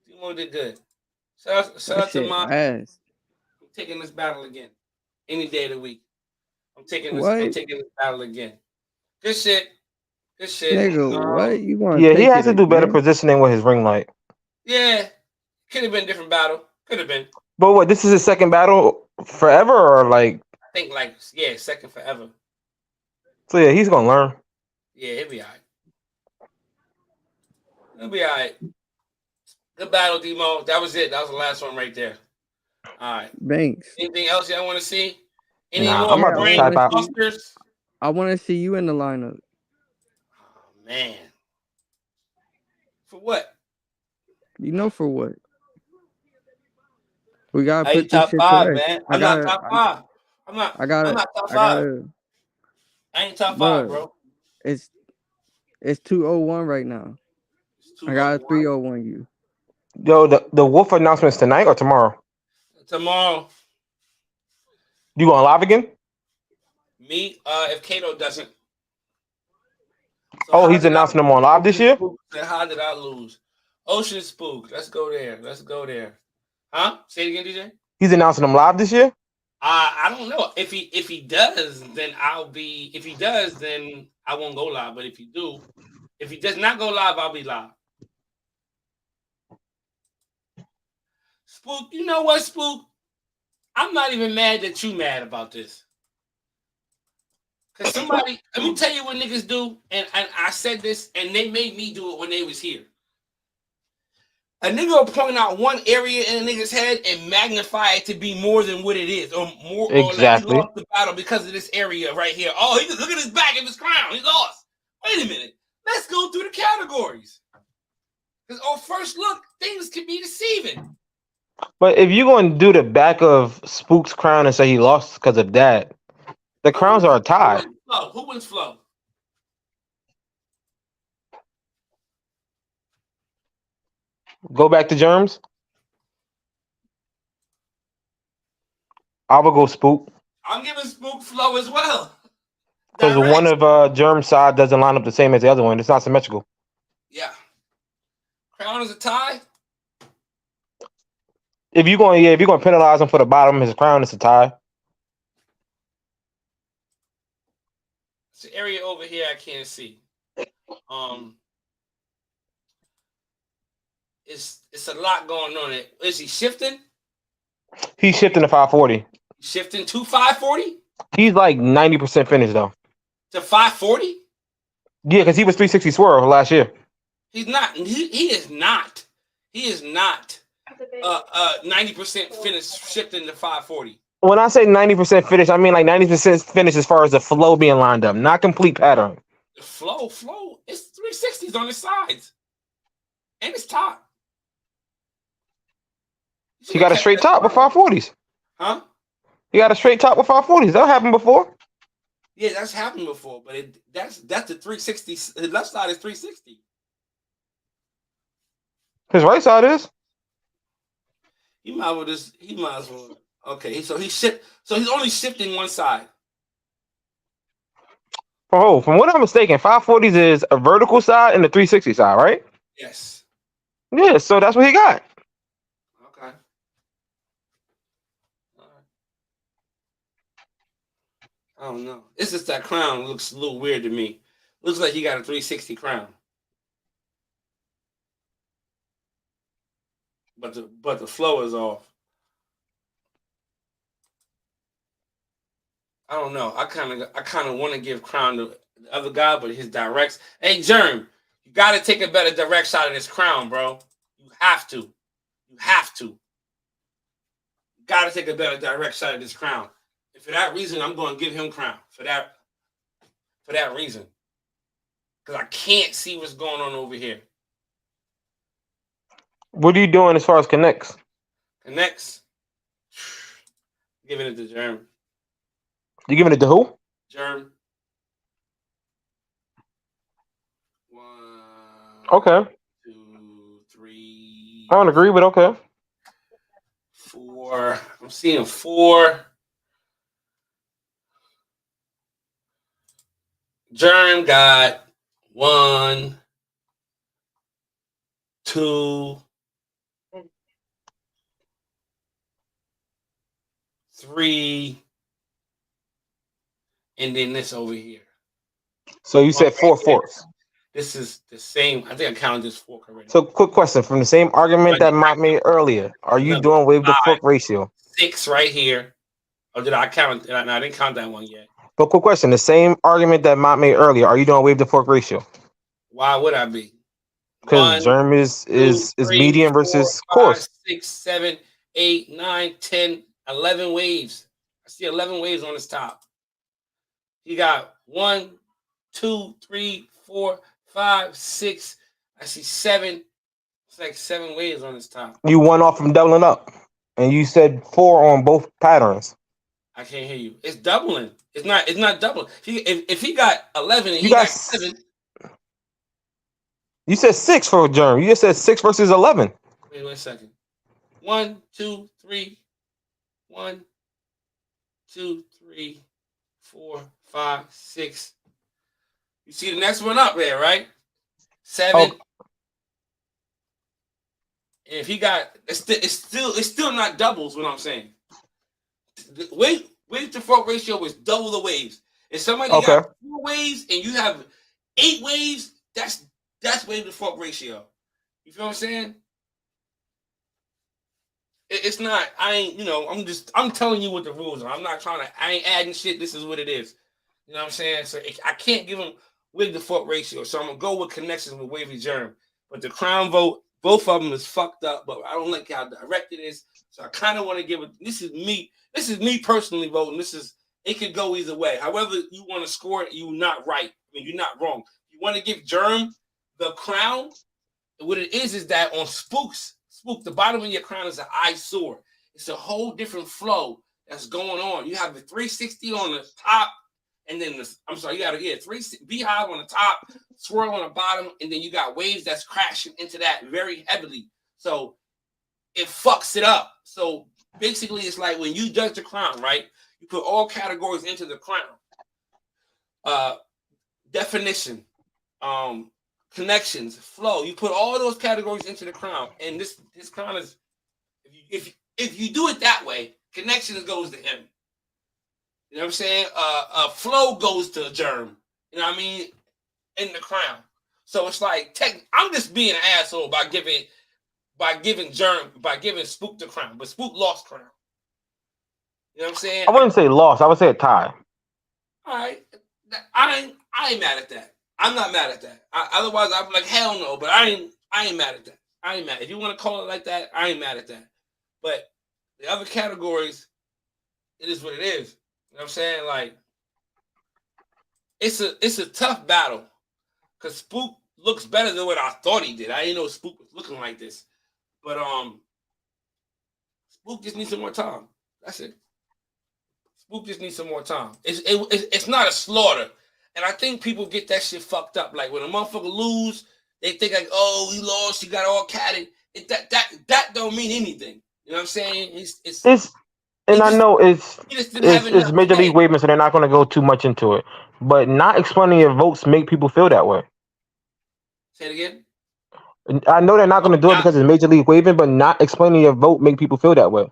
Demo did good. Shout That out to shit Mom. ass. I'm taking this battle again. Any day of the week. I'm taking What? this battle again. Good shit. Good shit. Nigga, what? You gonna Yeah, he take has it to do better again? positioning with his ring light. Yeah. Could have been a different battle. Could have been. But what? This is his second battle forever, or like? I think like, yeah, second forever. So yeah, he's gonna learn. Yeah, he'll be all right. He'll be all right. Good battle, Demo. That was it. That was the last one right there. All right. Banks. Anything else y'all want to see? Any Nah, more I'm about to brain type out. busters? I want to see you in the lineup. Oh, man. For what? You know for what? We gotta I put ain't this top shit five, today. man. I'm not top five. I'm not top five. I ain't top five, bro. It's 201 right now. I got a 301 you. Yo, the Wolf announcements tonight or tomorrow? Tomorrow. You going live again? Me, if Kato doesn't. Oh, he's announcing them on live this year? How did I lose? Ocean Spook. Let's go there. Huh? Say it again, DJ. He's announcing them live this year? I don't know. If he does, then I'll be. If he does, then I won't go live. But if he does not go live, I'll be live. Spook, you know what, Spook? I'm not even mad that you mad about this. Cause somebody, let me tell you what niggas do, and I said this, and they made me do it when they was here. A nigga will point out one area in a nigga's head and magnify it to be more than what it is, or more. Exactly. Or like he lost the battle because of this area right here. Oh, look at his back of his crown. He lost. Wait a minute. Let's go through the categories. Because on first look, things can be deceiving. But if you're going to do the back of Spook's crown and say he lost because of that, the crowns are a tie. Who wins Flow? Go back to Germs. I would go Spook. I'm giving Spook Flow as well. Because one of Germ's side doesn't line up the same as the other one. It's not symmetrical. Yeah. Crown is a tie. If you're going to penalize him for the bottom of his crown, it's a tie. It's an area over here I can't see. it's a lot going on. Is he shifting? He's shifting to 540. Shifting to 540? He's like 90% finished though. To 540? Yeah, because he was 360 swirl last year. He's not. He is not. He is not 90% finished shifting to 540. When I say 90% finish, I mean like 90% finish as far as the flow being lined up, not complete pattern. The flow. It's 360s on his sides. And his top. He got a straight top with 540s. Huh? He got a straight top with 540s. That happened before. Yeah, that's happened before, but that's the 360. The left side is 360. His right side is. He might as well. Okay, so he's only shifting one side. Oh, from what I'm mistaken, 540s is a vertical side and the 360 side, right? Yes. Yeah, so that's what he got. Okay. All right. I don't know. It's just that crown looks a little weird to me. Looks like he got a 360 crown. But the flow is off. I don't know. I kind of want to give crown to the other guy, but his directs. Hey, Germ, you got to take a better direct shot of this crown, bro. You have to. You have to. You got to take a better direct shot of this crown. And for that reason, I'm going to give him crown. For that reason. Because I can't see what's going on over here. What are you doing as far as connects? Connects. Giving it to Germ. You giving it to who? Germ. Okay. 2, 3. I don't agree, but okay. 4. I'm seeing 4. Germ got 1, 2, 3, and then this over here. So you said 4 forks. This is the same. I think I counted this fork already. So quick question from the same argument that Mott made earlier. Are you doing wave to fork ratio? 6 right here. Or did I count? No, I didn't count that one yet. But quick question, the same argument that Mott made earlier. Are you doing wave to fork ratio? Why would I be? Because Germ is medium versus coarse. 6, 7, 8, 9, 10, 11 waves. I see 11 waves on his top. He got 1, 2, 3, 4, 5, 6. I see 7. It's like 7 waves on his top. You won off from doubling up. And you said 4 on both patterns. I can't hear you. It's doubling. It's not doubling. If he got 11 and he got 7. You said 6 for Germ. You just said 6 versus 11. Wait 1 second. 1, 2, 3. 1, 2, 3, 4, 5, 6. You see the next one up there, right? 7. Oh. And if he got, it's still not doubles. What I'm saying. The wave to fork ratio is double the waves. If somebody got 4 waves and you have 8 waves, that's wave to fork ratio. You feel what I'm saying? It's not. I'm telling you what the rules are. I'm not trying to. I ain't adding shit. This is what it is. You know what I'm saying? So I can't give him wave to fork ratio. So I'm gonna go with connections with Wavy Germ. But the crown vote, both of them is fucked up. But I don't like how direct it is. So I kind of want to give it. This is me. This is me personally voting. It could go either way. However you want to score it, you're not right. I mean, you're not wrong. You want to give Germ the crown. What it is that on Spook, the bottom of your crown is an eyesore. It's a whole different flow that's going on. You have the 360 on the top, and then you got 3 beehive on the top, swirl on the bottom, and then you got waves that's crashing into that very heavily. So it fucks it up. So basically, it's like when you judge the crown, right? You put all categories into the crown. Definition, connections, flow. You put all those categories into the crown, and this crown is, if you do it that way, connections goes to him. You know what I'm saying? Flow goes to Germ. You know what I mean? In the crown. So it's like, I'm just being an asshole by giving by giving Spook the crown, but Spook lost crown. You know what I'm saying? I wouldn't say lost. I would say a tie. All right, I ain't mad at that. I'm not mad at that. Otherwise, I'd be like, hell no. But I ain't mad at that. I ain't mad. If you want to call it like that, I ain't mad at that. But the other categories, it is what it is. You know what I'm saying? Like, it's a tough battle because Spook looks better than what I thought he did. I didn't know Spook was looking like this. But Spook just needs some more time. That's it. Spook just needs some more time. It's not a slaughter. And I think people get that shit fucked up. Like when a motherfucker lose, they think like, oh, he lost, he got all catted. That don't mean anything. You know what I'm saying? I know it's Major League Waving, so they're not going to go too much into it. But not explaining your votes make people feel that way. Say it again. I know they're not going to do it because it's Major League Waving, but not explaining your vote make people feel that way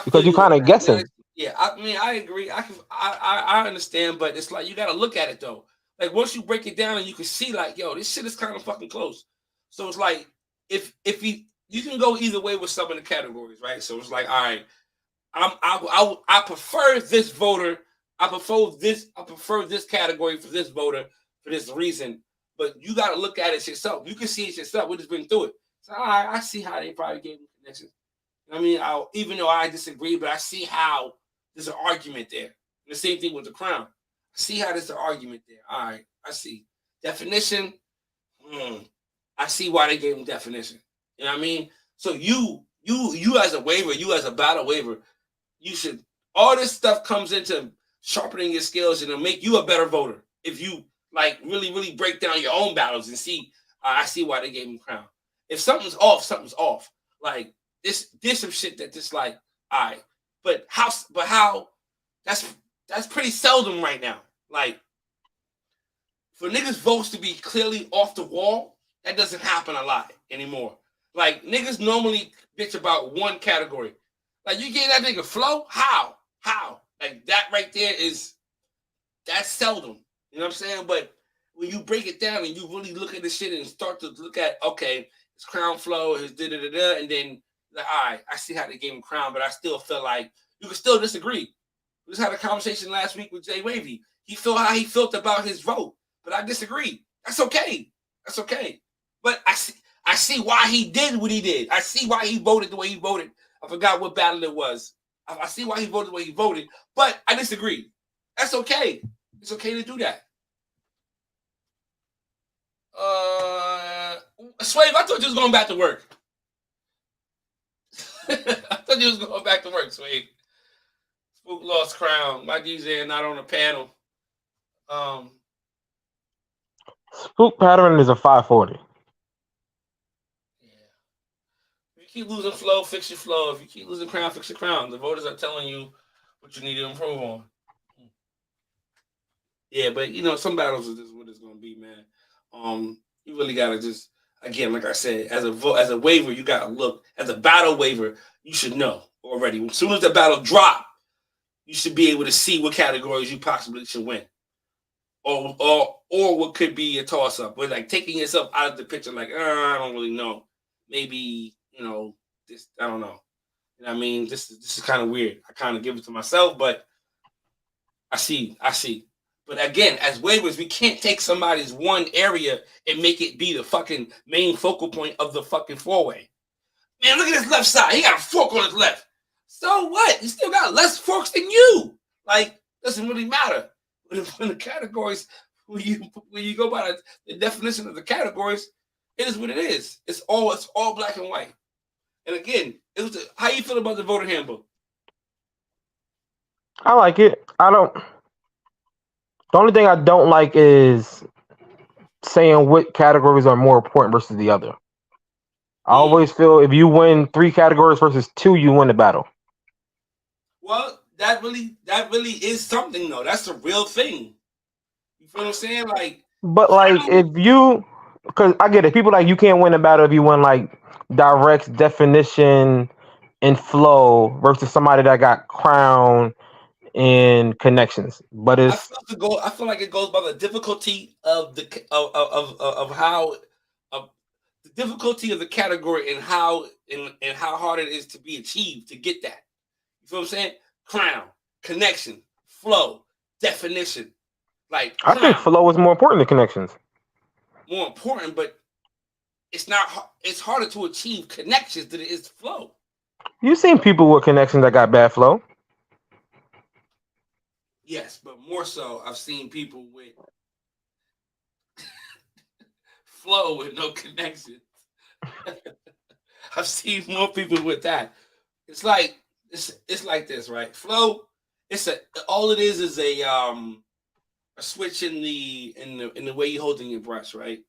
because you're kind of guessing. Yeah, I mean, I agree. I understand, but it's like you got to look at it though. Like once you break it down and you can see, like, yo, this shit is kind of fucking close. So it's like if you can go either way with some of the categories, right? So it's like, all right, I prefer this voter. I prefer this category for this voter for this reason. But you got to look at it yourself. You can see it yourself. We just been through it. So all right, I see how they probably gave him connections. I mean, even though I disagree, but I see how there's an argument there. And the same thing with the crown. I see how there's an argument there. All right, I see. Definition, I see why they gave him definition. You know what I mean? So you as a waiver, you as a battle waiver, you should, all this stuff comes into sharpening your skills and it'll make you a better voter. If you like really, really break down your own battles and see, I see why they gave him crown. If something's off, something's off. Like this some shit that just like, all right, but how that's pretty seldom right now. Like for niggas' votes to be clearly off the wall, that doesn't happen a lot anymore. Like niggas normally bitch about one category. Like you gave that nigga flow? How? Like that right there that's seldom. You know what I'm saying? But when you break it down and you really look at the shit and start to look at, okay, his crown flow, his da-da-da-da, and then like, all right, I see how they gave him crown, but I still feel like you can still disagree. We just had a conversation last week with Jay Wavy. He felt how he felt about his vote, but I disagree. That's okay. That's okay. But I see why he did what he did. I see why he voted the way he voted. I forgot what battle it was. I see why he voted the way he voted, but I disagree. That's okay. It's okay to do that. Swave, I thought you was going back to work. I thought you was going back to work, Swave. Spook lost crown. My DJ not on the panel. Spook pattern is a 540. Yeah. If you keep losing flow, fix your flow. If you keep losing crown, fix your crown. The voters are telling you what you need to improve on. Yeah, but you know, some battles is just what it's gonna be, man. You really gotta just, again, like I said, as a waiver, you gotta look. As a battle waiver, you should know already. As soon as the battle drop, you should be able to see what categories you possibly should win, or what could be a toss up. But like taking yourself out of the picture, like I don't really know. Maybe this. I don't know. You know what I mean? This is kind of weird. I kind of give it to myself, but I see. But again, as waivers, we can't take somebody's one area and make it be the fucking main focal point of the fucking four-way. Man, look at his left side. He got a fork on his left. So what? He still got less forks than you. Like, doesn't really matter. When the categories, when you go by the definition of the categories, it is what it is. It's all black and white. And again, how you feel about the voter handbook? I like it. The only thing I don't like is saying what categories are more important versus the other. I always feel if you win 3 categories versus 2, you win the battle. Well, that really is something though. That's a real thing. You feel what I'm saying? But because I get it. People like you can't win a battle if you win like direct definition and flow versus somebody that got crown and connections, but I feel like it goes by the difficulty of the difficulty of the category and how and how hard it is to be achieved to get that. You feel what I'm saying? Crown, connection, flow, definition. Like I think crown, flow is more important than connections. more important, but it's not. It's harder to achieve connections than it is flow. You've seen people with connections that got bad flow. Yes, but more so, I've seen people with flow with no connection. I've seen more people with that. It's like like this, right? Flow. All it is a switch in the way you're holding your brush, right?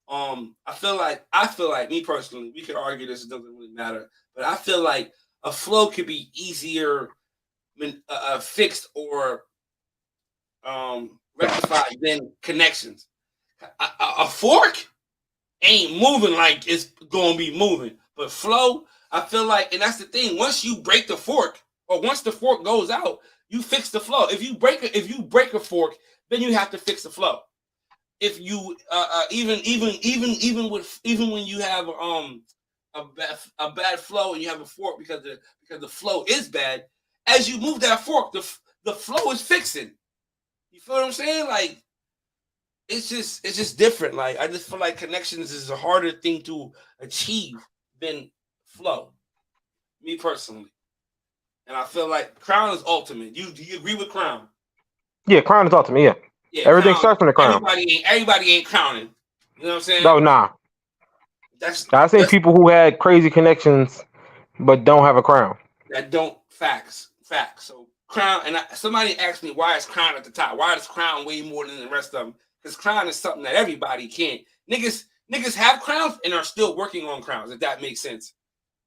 I feel like me personally, we could argue this, it doesn't really matter, but I feel like a flow could be easier fixed or rectified than connections. A fork ain't moving like it's gonna be moving, but flow, I feel like, and that's the thing. Once you break the fork, or once the fork goes out, you fix the flow. If you break a fork, then you have to fix the flow. If you even when you have a bad flow and you have a fork because the flow is bad, as you move that fork, the flow is fixing. You feel what I'm saying? Like it's just different. Like I just feel like connections is a harder thing to achieve than flow. Me personally, and I feel like Crown is ultimate. Do you agree with Crown? Yeah, crown is ultimate. Yeah, Yeah, everything Crown, starts from the crown. Everybody ain't crowning. You know what I'm saying? No, nah. I've seen people who had crazy connections but don't have a crown. That don't facts. So Crown, and somebody asked me why is Crown at the top? Why is Crown way more than the rest of them? Because Crown is something that everybody can't. Niggas have crowns and are still working on crowns. If that makes sense.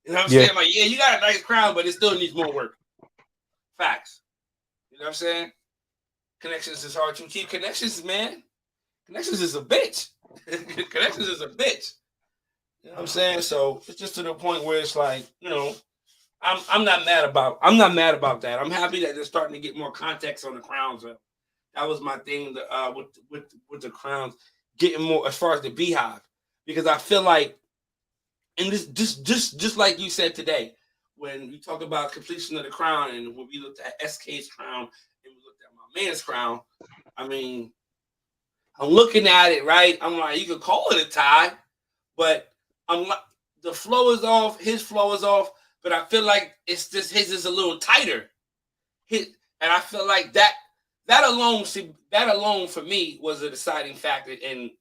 You know what I'm saying? Like, yeah, you got a nice crown, but it still needs more work. Facts. You know what I'm saying? Connections is hard to keep. Connections, man. Connections is a bitch. Connections is a bitch. You know what I'm saying? So it's just to the point where it's like, you know, I'm not mad about that. I'm happy that they're starting to get more context on the crowns. That was my thing with the crowns, getting more as far as the beehive, because I feel like, and this just like you said today, when we talked about completion of the crown, and when we looked at SK's crown and we looked at my man's crown, I mean, I'm looking at it, right? I'm like, you could call it a tie, but I'm like, the flow is off, his flow is off, but I feel like it's just his is a little tighter. And I feel like that alone for me was a deciding factor in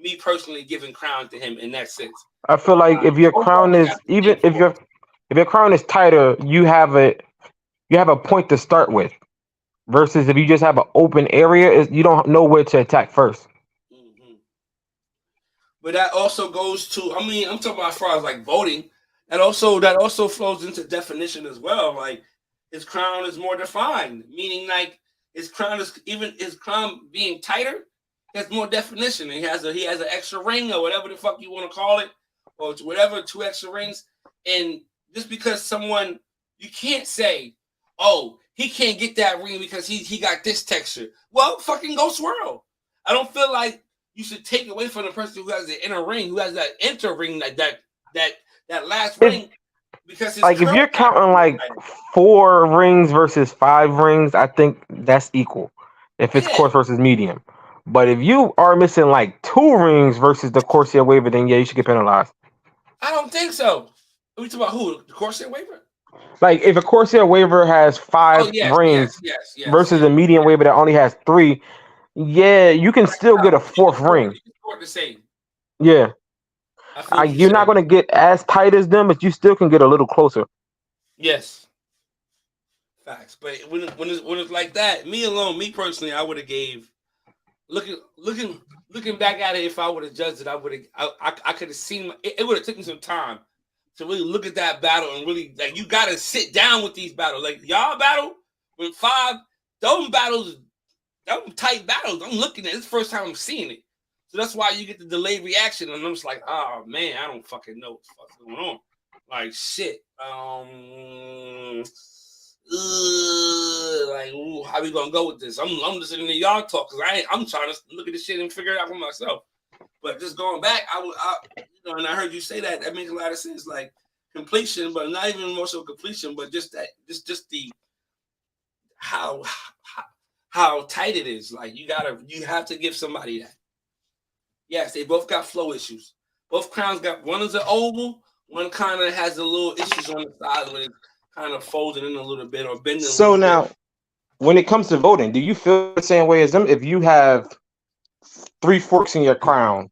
me personally giving crown to him in that sense. I feel like if your crown is if your crown is tighter, you have a point to start with, versus if you just have an open area, you don't know where to attack first. Mm-hmm. But that also goes to, I mean, I'm talking about as far as like voting. That also flows into definition as well. Like his crown is more defined, meaning like his crown being tighter has more definition. He has an extra ring or whatever the fuck you want to call it, or whatever, 2 extra rings. And just because someone, you can't say, oh, he can't get that ring because he got this texture. Well, fucking go swirl. I don't feel like you should take away from the person who has the inner ring, who has that inner ring, that last ring, because it's like if you're counting like 4 rings versus 5 rings, I think that's equal. If it's coarse versus medium. But if you are missing like 2 rings versus the Corsair Waver, then yeah, you should get penalized. I don't think so. Are we talking about who? The Corsair Waver? Like if a Corsair Waver has 5 rings versus a medium Waver that only has 3, yeah, you can still get a 4th ring. You can score the same. Yeah. You're not going to get as tight as them, but you still can get a little closer. Yes. Facts. But when it's like that, me personally, I would have gave, looking back at it, if I would have judged it, I could have seen, it would have taken some time to really look at that battle and really, like, you got to sit down with these battles. Like, y'all battle with 5, those tight battles, I'm looking at it. It's the first time I'm seeing it. So that's why you get the delayed reaction, and I'm just like, oh man, I don't fucking know what the fuck's going on. Like shit. Like, ooh, how we gonna go with this? I'm listening to y'all talk because I'm trying to look at this shit and figure it out for myself. But just going back, and I heard you say that makes a lot of sense. Like completion, but not even more so completion, but just the how tight it is. Like you have to give somebody that. Yes, they both got flow issues. Both crowns got, one is an oval, one kind of has a little issues on the side where it's kind of folded in a little bit or bending. So now, when it comes to voting, do you feel the same way as them? If you have 3 forks in your crown,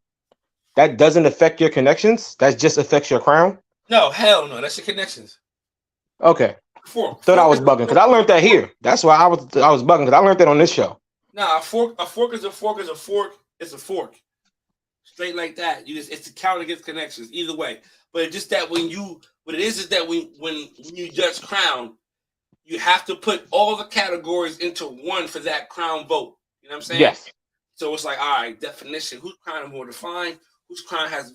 that doesn't affect your connections? That just affects your crown? No, hell no. That's your connections. Okay. Fork. Thought I was bugging because I learned that here. That's why I was bugging because I learned that on this show. Nah, a fork is a fork is a fork. It's a fork. Straight like that. It's to count against connections. Either way. But it's just that when you judge crown, you have to put all the categories into one for that crown vote. You know what I'm saying? Yes. So it's like, all right, definition. Whose crown is more defined? Whose crown has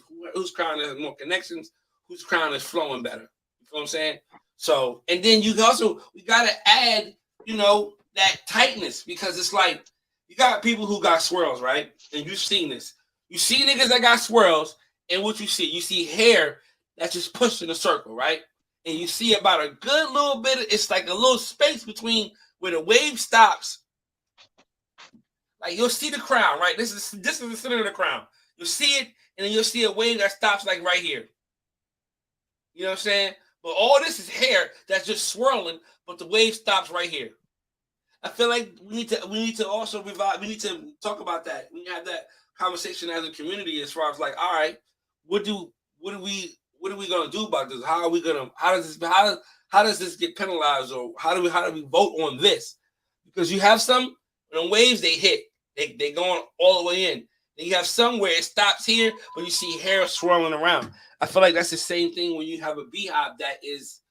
more connections? Whose crown is flowing better? You feel what I'm saying? So, and then we got to add, that tightness, because it's like you got people who got swirls, right? And you've seen this. You see niggas that got swirls, and what you see hair that's just pushed in a circle, right? And you see about a good little bit, it's like a little space between where the wave stops. Like you'll see the crown, right? This is the center of the crown. You'll see it, and then you'll see a wave that stops like right here. You know what I'm saying? But all this is hair that's just swirling, but the wave stops right here. I feel like we need to also revive. We need to talk about that. We have that conversation as a community, as far as like, all right, what are we gonna do about this? How does this get penalized, or how do we vote on this? Because you have some waves they hit, they going all the way in. Then you have some where it stops here, but you see hair swirling around. I feel like that's the same thing when you have a beehive that is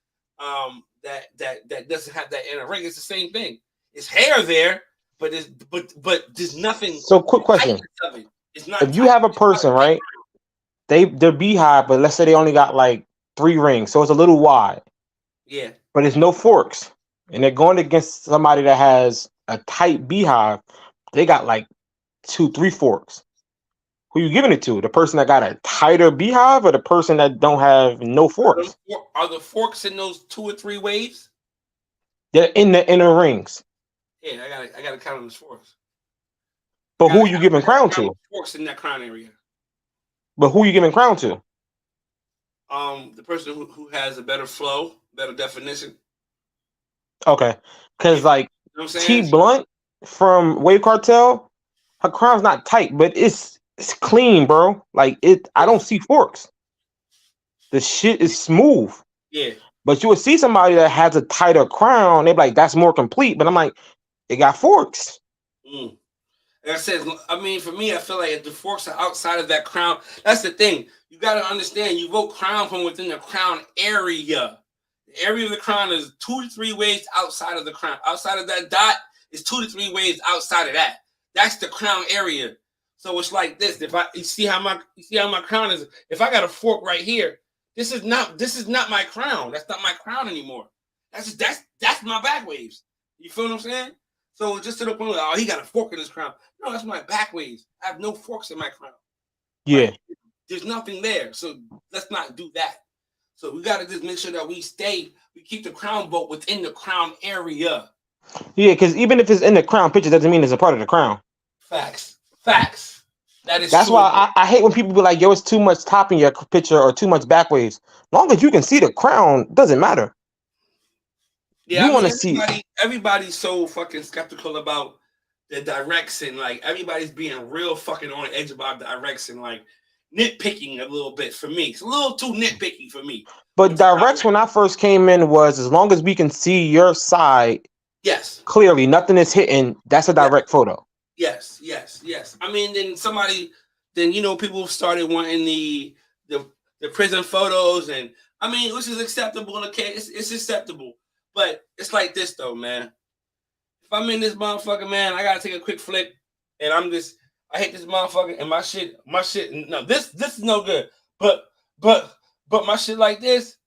that doesn't have that inner ring. It's the same thing. It's hair there, but there's nothing. So quick question. It's not if you have a person, right? They're beehive, but let's say they only got like 3 rings, so it's a little wide. Yeah. But it's no forks. And they're going against somebody that has a tight beehive. They got like 2-3 forks. Who you giving it to? The person that got a tighter beehive, or the person that don't have no forks? Are the forks in those 2 or 3 waves? They're in the inner rings. Yeah, I gotta count them as forks. But who you giving crown to? Forks in that crown area. But who you giving crown to? The person who has a better flow, better definition. Okay, because like You know what I'm T saying? Blunt from Wave Cartel, her crown's not tight, but it's clean, bro. Like I don't see forks. The shit is smooth. Yeah. But you would see somebody that has a tighter crown, they'd be like, that's more complete. But I'm like, it got forks. Like I said, I mean, for me, I feel like if the forks are outside of that crown, that's the thing. You got to understand, you vote crown from within the crown area. The area of the crown is 2 to 3 waves outside of the crown. Outside of that dot is 2 to 3 waves outside of that. That's the crown area. So it's like this. You see how my crown is. If I got a fork right here, this is not my crown. That's not my crown anymore. That's my back waves. You feel what I'm saying? So just to the point where, he got a fork in his crown. No, that's my back waves. I have no forks in my crown. Yeah. Like, there's nothing there. So let's not do that. So we got to just make sure that we keep the crown vote within the crown area. Yeah, because even if it's in the crown picture, doesn't mean it's a part of the crown. Facts. That's true. Why I hate when people be like, yo, it's too much top in your picture or too much back waves. Long as you can see the crown, doesn't matter. Yeah, you want to see. Everybody's so fucking skeptical about the direction. Like, everybody's being real fucking on the edge about direction. Like, nitpicking a little bit for me. It's a little too nitpicky for me. But directs when I first came in was, as long as we can see your side, yes, clearly, nothing is hitting, that's a direct photo. Yes. I mean, then people started wanting the prison photos, and I mean, which is acceptable in the case. It's acceptable, but it's like this though, man. If I'm in this motherfucker, man, I gotta take a quick flick, and I hate this motherfucker, and my shit. No, this is no good. But my shit like this,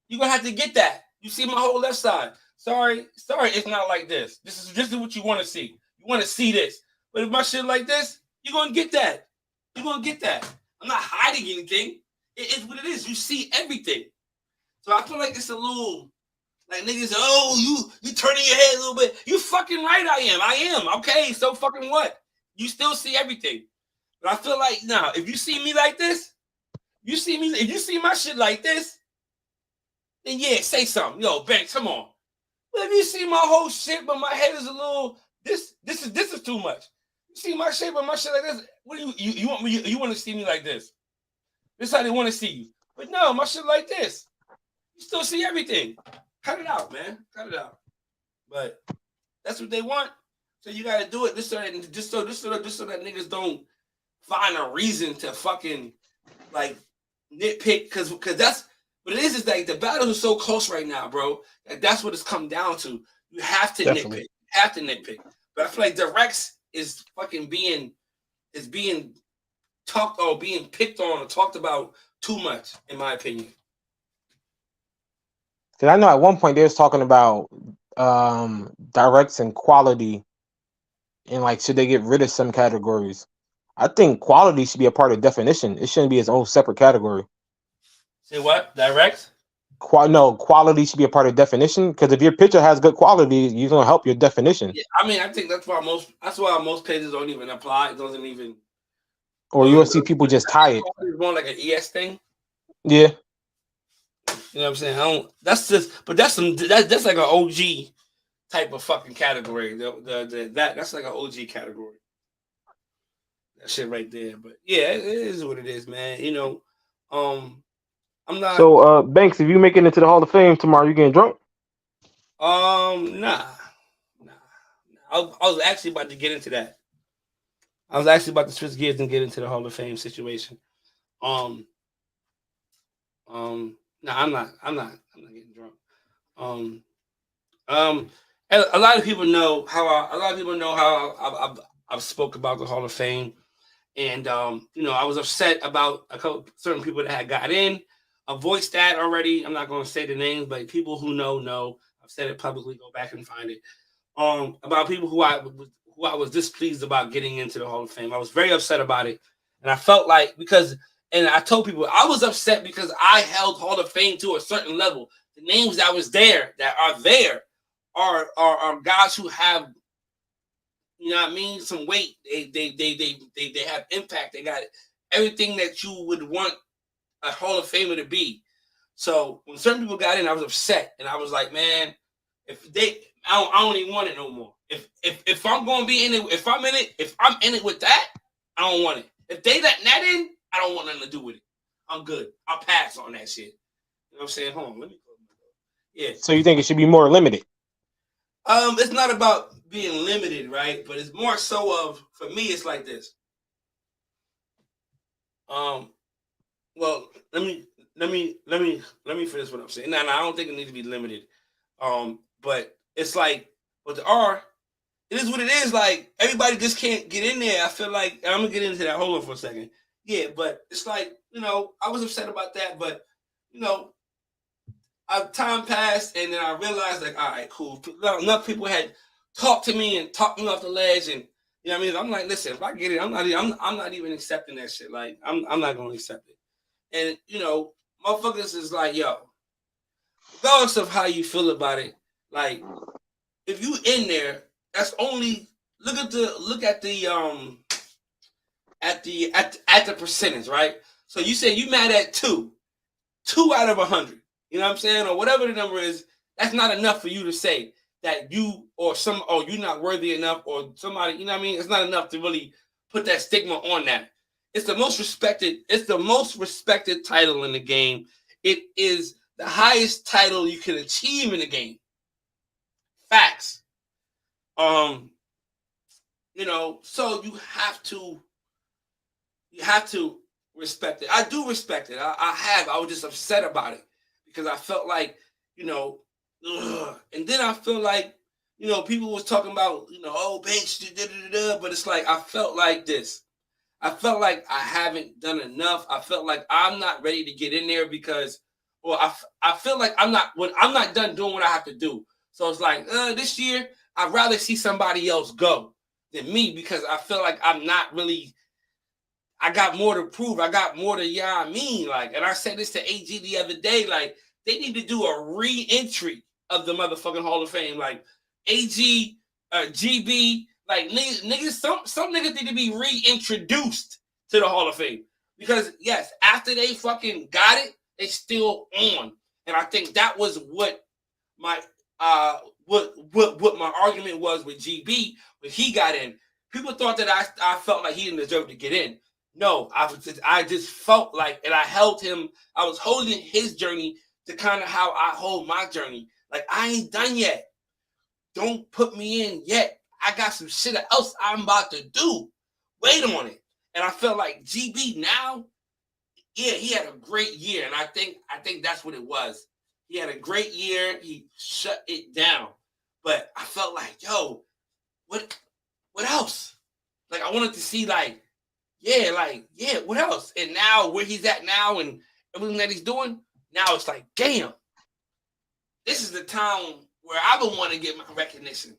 you gonna have to get that. You see my whole left side. Sorry, it's not like this. This is what you want to see. You want to see this. But if my shit like this, you're going to get that. I'm not hiding anything. It is what it is. You see everything. So I feel like it's a little like niggas. Oh, you turning your head a little bit. You fucking right. I am. Okay. So fucking what? You still see everything. But I feel like if you see me like this, if you see my shit like this, then yeah, say something. Yo, Banks, come on. But if you see my whole shit, but my head is a little this is too much. You see my shape, but my shit like this. What do you want me? You want to see me like this? This is how they want to see you. But no, my shit like this. You still see everything. Cut it out, man. Cut it out. But that's what they want. So you gotta do it just so that niggas don't find a reason to fucking like nitpick because that's what it is like the battles are so close right now, bro. That's what it's come down to. You have to nitpick. You have to nitpick. But I feel like Directs is fucking being talked or being picked on or talked about too much, in my opinion. Cause I know at one point they was talking about Directs and quality, and like should they get rid of some categories? I think quality should be a part of definition. It shouldn't be its own separate category. Say what? Directs? No, quality should be a part of definition because if your picture has good quality, you're gonna help your definition. Yeah, I mean, I think that's why most pages don't even apply. It doesn't even. Or you'll see people just tie it. It's more like an ES thing. Yeah. You know what I'm saying? That's like an OG type of fucking category. That's like an OG category. That shit right there. But yeah, it is what it is, man. You know, I'm not. So Banks, if you make it into the Hall of Fame tomorrow, you getting drunk? Nah. I was actually about to get into that. I was actually about to switch gears and get into the Hall of Fame situation. No, I'm not getting drunk. A lot of people know how I've spoke about the Hall of Fame, and you know, I was upset about a couple certain people that had got in. I voiced that already. I'm not going to say the names, but people who know. I've said it publicly. Go back and find it. About people who I was displeased about getting into the Hall of Fame. I was very upset about it, and I felt like and I told people I was upset because I held Hall of Fame to a certain level. The names that are guys who have, you know what I mean, some weight. They have impact. They got everything that you would want a Hall of Famer to be. So when certain people got in, I was upset, and I was like, man, I don't even want it no more. If I'm gonna be in it, if I'm in it with that, I don't want it. If they let that in, I don't want nothing to do with it. I'm good. I'll pass on that shit. You know what I'm saying? Hold on, let me go. Yeah. So you think it should be more limited? It's not about being limited, right? But it's more so of, for me, it's like this. Well, let me finish what I'm saying. No, I don't think it needs to be limited. But it's like with the R, it is what it is. Like everybody just can't get in there. I feel like, and I'm gonna get into that. Hold on for a second. Yeah, but it's like, you know, I was upset about that, but you know, time passed, and then I realized, like, all right, cool. Enough people had talked to me and talked me off the ledge, and you know what I mean. I'm like, listen, if I get it, I'm not even accepting that shit. Like, I'm not gonna accept it. And you know, motherfuckers is like, yo, regardless of how you feel about it, like, if you in there, that's only look at the percentage, right? So you say you mad at 2 out of 100. You know what I'm saying? Or whatever the number is, that's not enough for you to say that you or you're not worthy enough or somebody, you know what I mean? It's not enough to really put that stigma on that. It's the most respected title in the game. It is the highest title you can achieve in the game. Facts. You know, so you have to respect it. I do respect it. I was just upset about it because I felt like, you know, and then I feel like, you know, people was talking about, you know, oh, Banks, but it's like, I felt like this. I felt like I haven't done enough. I felt like I'm not ready to get in there because, well, I feel like I'm not done doing what I have to do. So it's like, this year, I'd rather see somebody else go than me because I feel like I'm not really I got more to prove. I got more to, I mean, like, and I said this to AG the other day, like, they need to do a re-entry of the motherfucking Hall of Fame. Like, AG, GB, like, niggas, some niggas need to be reintroduced to the Hall of Fame. Because, yes, after they fucking got it, they still on. And I think that was what my what my argument was with GB when he got in. People thought that I felt like he didn't deserve to get in. No, I just felt like, and I held him, I was holding his journey to kind of how I hold my journey. Like, I ain't done yet. Don't put me in yet. I got some shit else I'm about to do. Wait on it. And I felt like GB now, yeah, he had a great year. And I think that's what it was. He had a great year. He shut it down. But I felt like, yo, what else? Like, I wanted to see, like, what else? And now where he's at now and everything that he's doing, now it's like, damn, this is the time where I would want to get my recognition.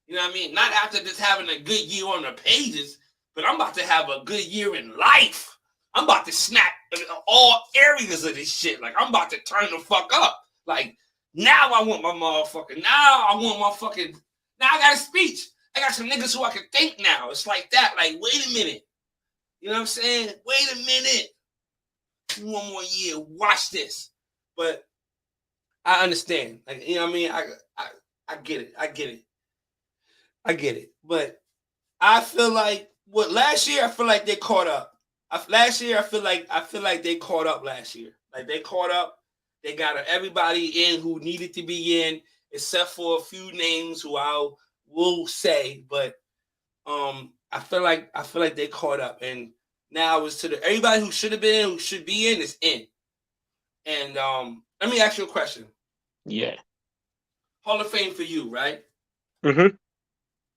You know what I mean? Not after just having a good year on the pages, but I'm about to have a good year in life. I'm about to snap in all areas of this shit. Like, I'm about to turn the fuck up. Like, now I want my motherfucking, now I got a speech. I got some niggas who I can thank now. It's like that. Like, wait a minute. You know what I'm saying? Wait a minute. One more year. Watch this. But I understand. Like, you know what I mean? I get it. I get it. But I feel like last year, I feel like they caught up. I feel like they caught up last year. Like, they caught up. They got everybody in who needed to be in, except for a few names who I will say. But I feel like they caught up, and now it's to everybody who should have been in, who should be in, is in. And let me ask you a question. Yeah. Hall of Fame for you, right? Mm-hmm.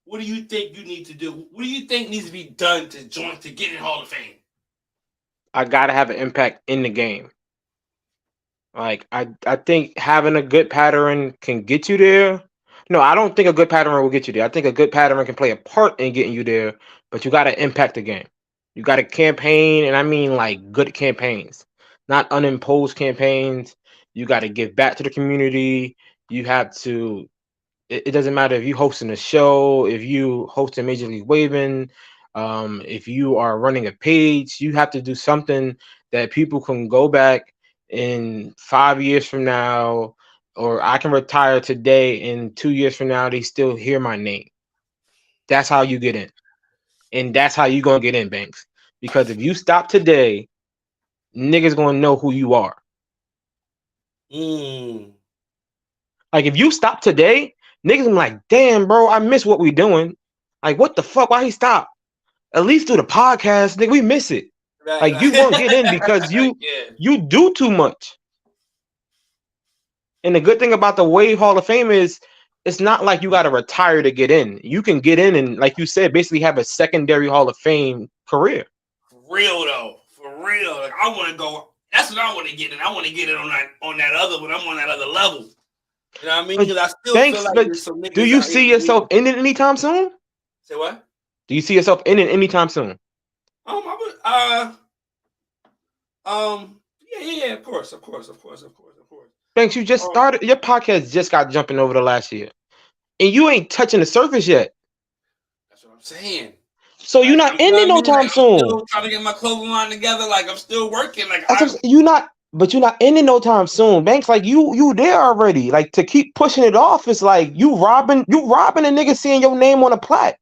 What do you think you need to do? What do you think needs to be done to get in Hall of Fame? I gotta have an impact in the game. Like, I think having a good pattern can get you there. No, I don't think a good pattern will get you there. I think a good pattern can play a part in getting you there, but you gotta impact the game. You gotta campaign, and I mean like good campaigns, not unimposed campaigns. You gotta give back to the community. You have to. It doesn't matter if you hosting a show, if you hosting Major League Waving, if you are running a page, you have to do something that people can go back in 5 years from now, or I can retire today and 2 years from now, they still hear my name. That's how you get in. And that's how you going to get in, Banks. Because if you stop today, niggas going to know who you are. Like, if you stop today, niggas be like, damn, bro, I miss what we doing. Like, what the fuck? Why he stop? At least do the podcast, nigga. We miss it. Right, like, you gonna get in because you do too much. And the good thing about the Wave Hall of Fame is it's not like you got to retire to get in. You can get in and, like you said, basically have a secondary Hall of Fame career. For real, though. For real. Like, I want to go. That's what I want to get in. I want to get in on that other one. I'm on that other level. You know what I mean? Because I still feel like there's some niggas. Do you see yourself in it anytime soon? Say what? Do you see yourself in it anytime soon? Yeah, of course. Banks, you just started your podcast, just got jumping over the last year, and you ain't touching the surface yet. That's what I'm saying. So you're not ending no time soon. I'm still trying to get my clothing line together. Like, I'm still working. Like, you're not ending no time soon, Banks. Like, you there already. Like, to keep pushing it off, it's like you robbing a nigga seeing your name on a plaque.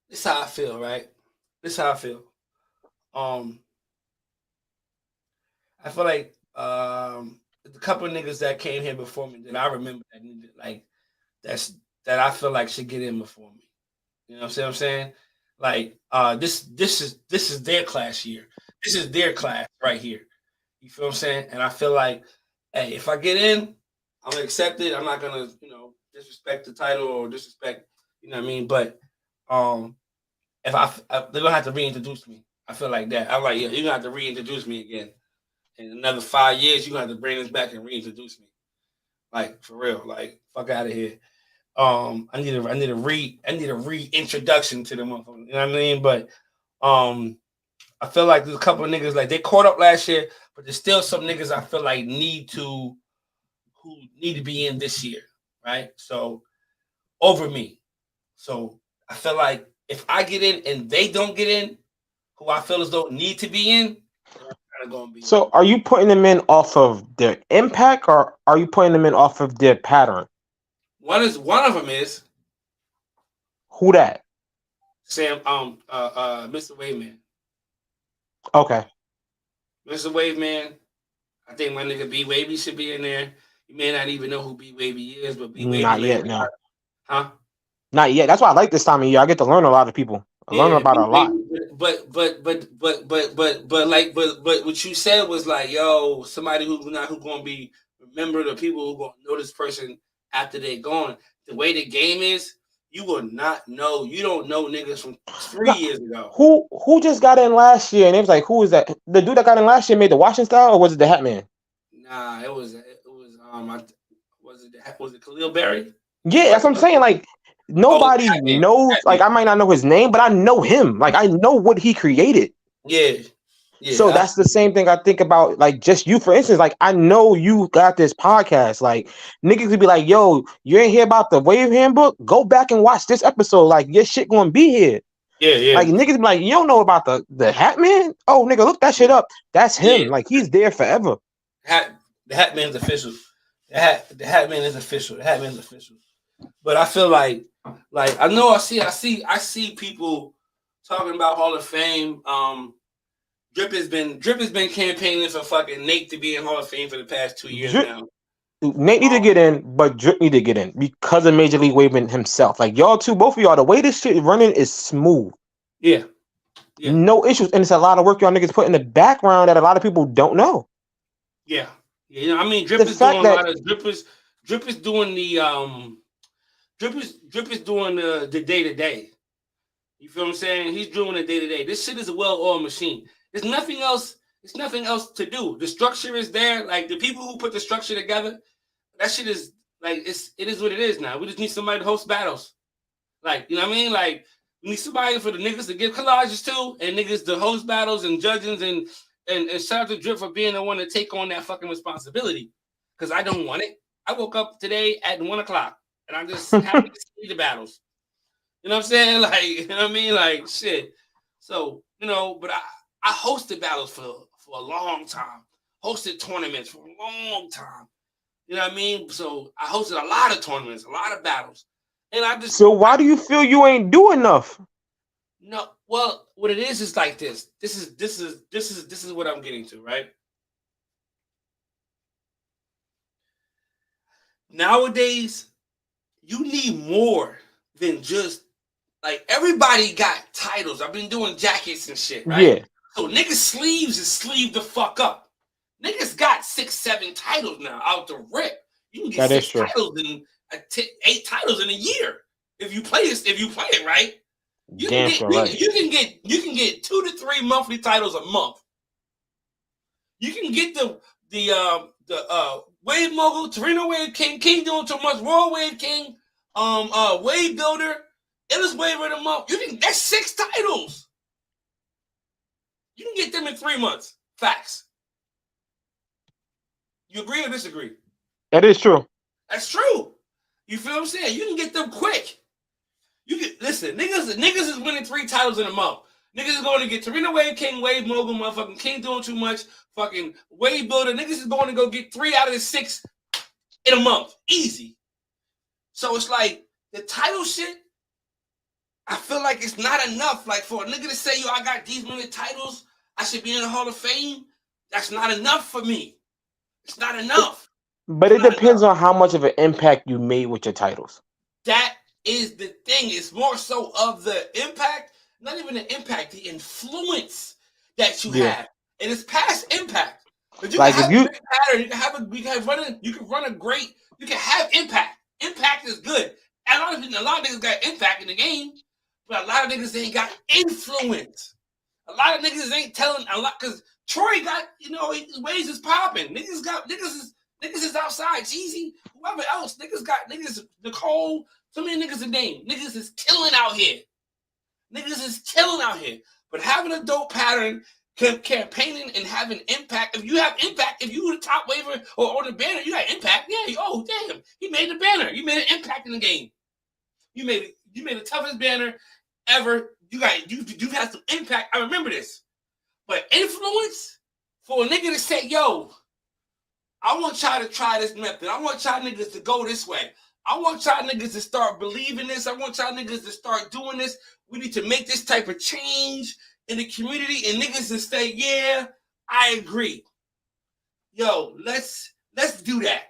This is how I feel, right? This is how I feel. I feel like a couple of niggas that came here before me that I remember that needed, like, that I feel like should get in before me. You know what I'm saying? Like, this is their class year. This is their class right here. You feel what I'm saying? And I feel like, hey, if I get in, I'm gonna accept it. I'm not gonna, disrespect the title or disrespect, you know what I mean? But if they're gonna have to reintroduce me. I feel like that. I'm like, yeah, you're gonna have to reintroduce me again. In another 5 years, you're gonna have to bring us back and reintroduce me. Like, for real. Like, fuck out of here. I need a reintroduction to the motherfucker. You know what I mean? But I feel like there's a couple of niggas like they caught up last year, but there's still some niggas I feel like need to be in this year, right? So over me. So I feel like if I get in and they don't get in, who I feel as though need to be in, they're kind of gonna be. So are you putting them in off of their impact, or are you putting them in off of their pattern? One of them is who that? Sam, Mr. Waveman. Okay. Mr. Waveman. I think my nigga B Wavy should be in there. You may not even know who B Wavy is, but B Wavy. Not yet, no. Huh? Not yet. That's why I like this time of year. I get to learn a lot of people. I learn about a lot. But what you said was like, yo, somebody who's gonna be remembered, or people who gonna know this person after they're gone. The way the game is, you will not know. You don't know niggas from 3 years ago. Who just got in last year? And it was like, who is that? The dude that got in last year made the Washington style, or was it the Hat Man? Nah, it was was it Khalil Berry? Yeah, that's what I'm saying. Like nobody knows. Like I might not know his name, but I know him. Like I know what he created. Yeah. So that's the same thing I think about, like just you, for instance. Like I know you got this podcast. Like niggas could be like, "Yo, you ain't hear about the Wave Handbook? Go back and watch this episode. Like your shit gonna be here." Yeah. Like niggas be like, "You don't know about the Hat Man? Oh, nigga, look that shit up. That's him. Like he's there forever." The Hat Man's official. The Hat Man is official. The Hat Man's official. But I feel like I know I see people talking about Hall of Fame. Drip has been campaigning for fucking Nate to be in Hall of Fame for the past 2 years now. Nate need to get in, but Drip need to get in because of Major League Waving himself. Like y'all two, both of y'all, the way this shit is running is smooth. Yeah. No issues, and it's a lot of work y'all niggas put in the background that a lot of people don't know. Yeah. You know, I mean, Drip is doing a lot of Drip is doing the Drip is doing the day-to-day. You feel what I'm saying? He's doing the day-to-day. This shit is a well-oiled machine. There's nothing else to do. The structure is there. Like the people who put the structure together, that shit is like it is what it is now. We just need somebody to host battles. Like, you know what I mean? Like we need somebody for the niggas to give collages to, and niggas to host battles and judgings, and shout out to Drip for being the one to take on that fucking responsibility. Because I don't want it. I woke up today at 1:00 and I'm just happy to see the battles. You know what I'm saying? Like, you know what I mean? Like shit. So, you know, but I hosted battles for a long time. Hosted tournaments for a long time. You know what I mean? So I hosted a lot of tournaments, a lot of battles. And I just. So why do you feel you ain't do enough? No, well, what it is like this. This is what I'm getting to, right? Nowadays, you need more than just like everybody got titles. I've been doing jackets and shit, right? Yeah. So niggas sleeves is sleeved the fuck up. Niggas got 6-7 titles now out the rip. You can get that 6 titles in 8 titles in a year if you play it right. You can get 2 to 3 monthly titles a month. You can get the Wave Mogul, Torino Wave King, King doing too much, Royal Wave King, Wave Builder, Illest Waver of the Month. That's 6 titles. You can get them in 3 months. Facts. You agree or disagree? That is true. That's true. You feel what I'm saying? You can get them quick. You can listen, niggas is winning 3 titles in a month. Niggas is going to get Torino Wave King, Wave Mogul, motherfucking King doing too much, fucking Wave Builder. Niggas is going to go get 3 out of the 6 in a month. Easy. So it's like the title shit, I feel like it's not enough. Like for a nigga to say, yo, I got these many titles, I should be in the Hall of Fame. That's not enough for me. It's not enough. But it depends on how much of an impact you made with your titles. That is the thing. It's more so of the impact, not even the impact, the influence that you have. And it's past impact. But you like can if have you a great pattern, you can have impact. Impact is good. And a lot of niggas got impact in the game, but a lot of niggas ain't got influence. A lot of niggas ain't telling a lot because Troy got, his ways is popping. Niggas is outside. Cheesy, whoever else. Niggas, Nicole, So many niggas to name. Niggas is killing out here. Niggas is killing out here. But having a dope pattern, campaigning and having impact. If you have impact, if you were the top waiver or on the banner, you got impact. Yeah, oh damn, he made the banner. You made an impact in the game. You made the toughest banner ever. You had some impact. I remember this. But influence for a nigga to say, yo, I want y'all to try this method. I want y'all niggas to go this way. I want y'all niggas to start believing this. I want y'all niggas to start doing this. We need to make this type of change in the community, and niggas to say, yeah, I agree. Yo, let's do that.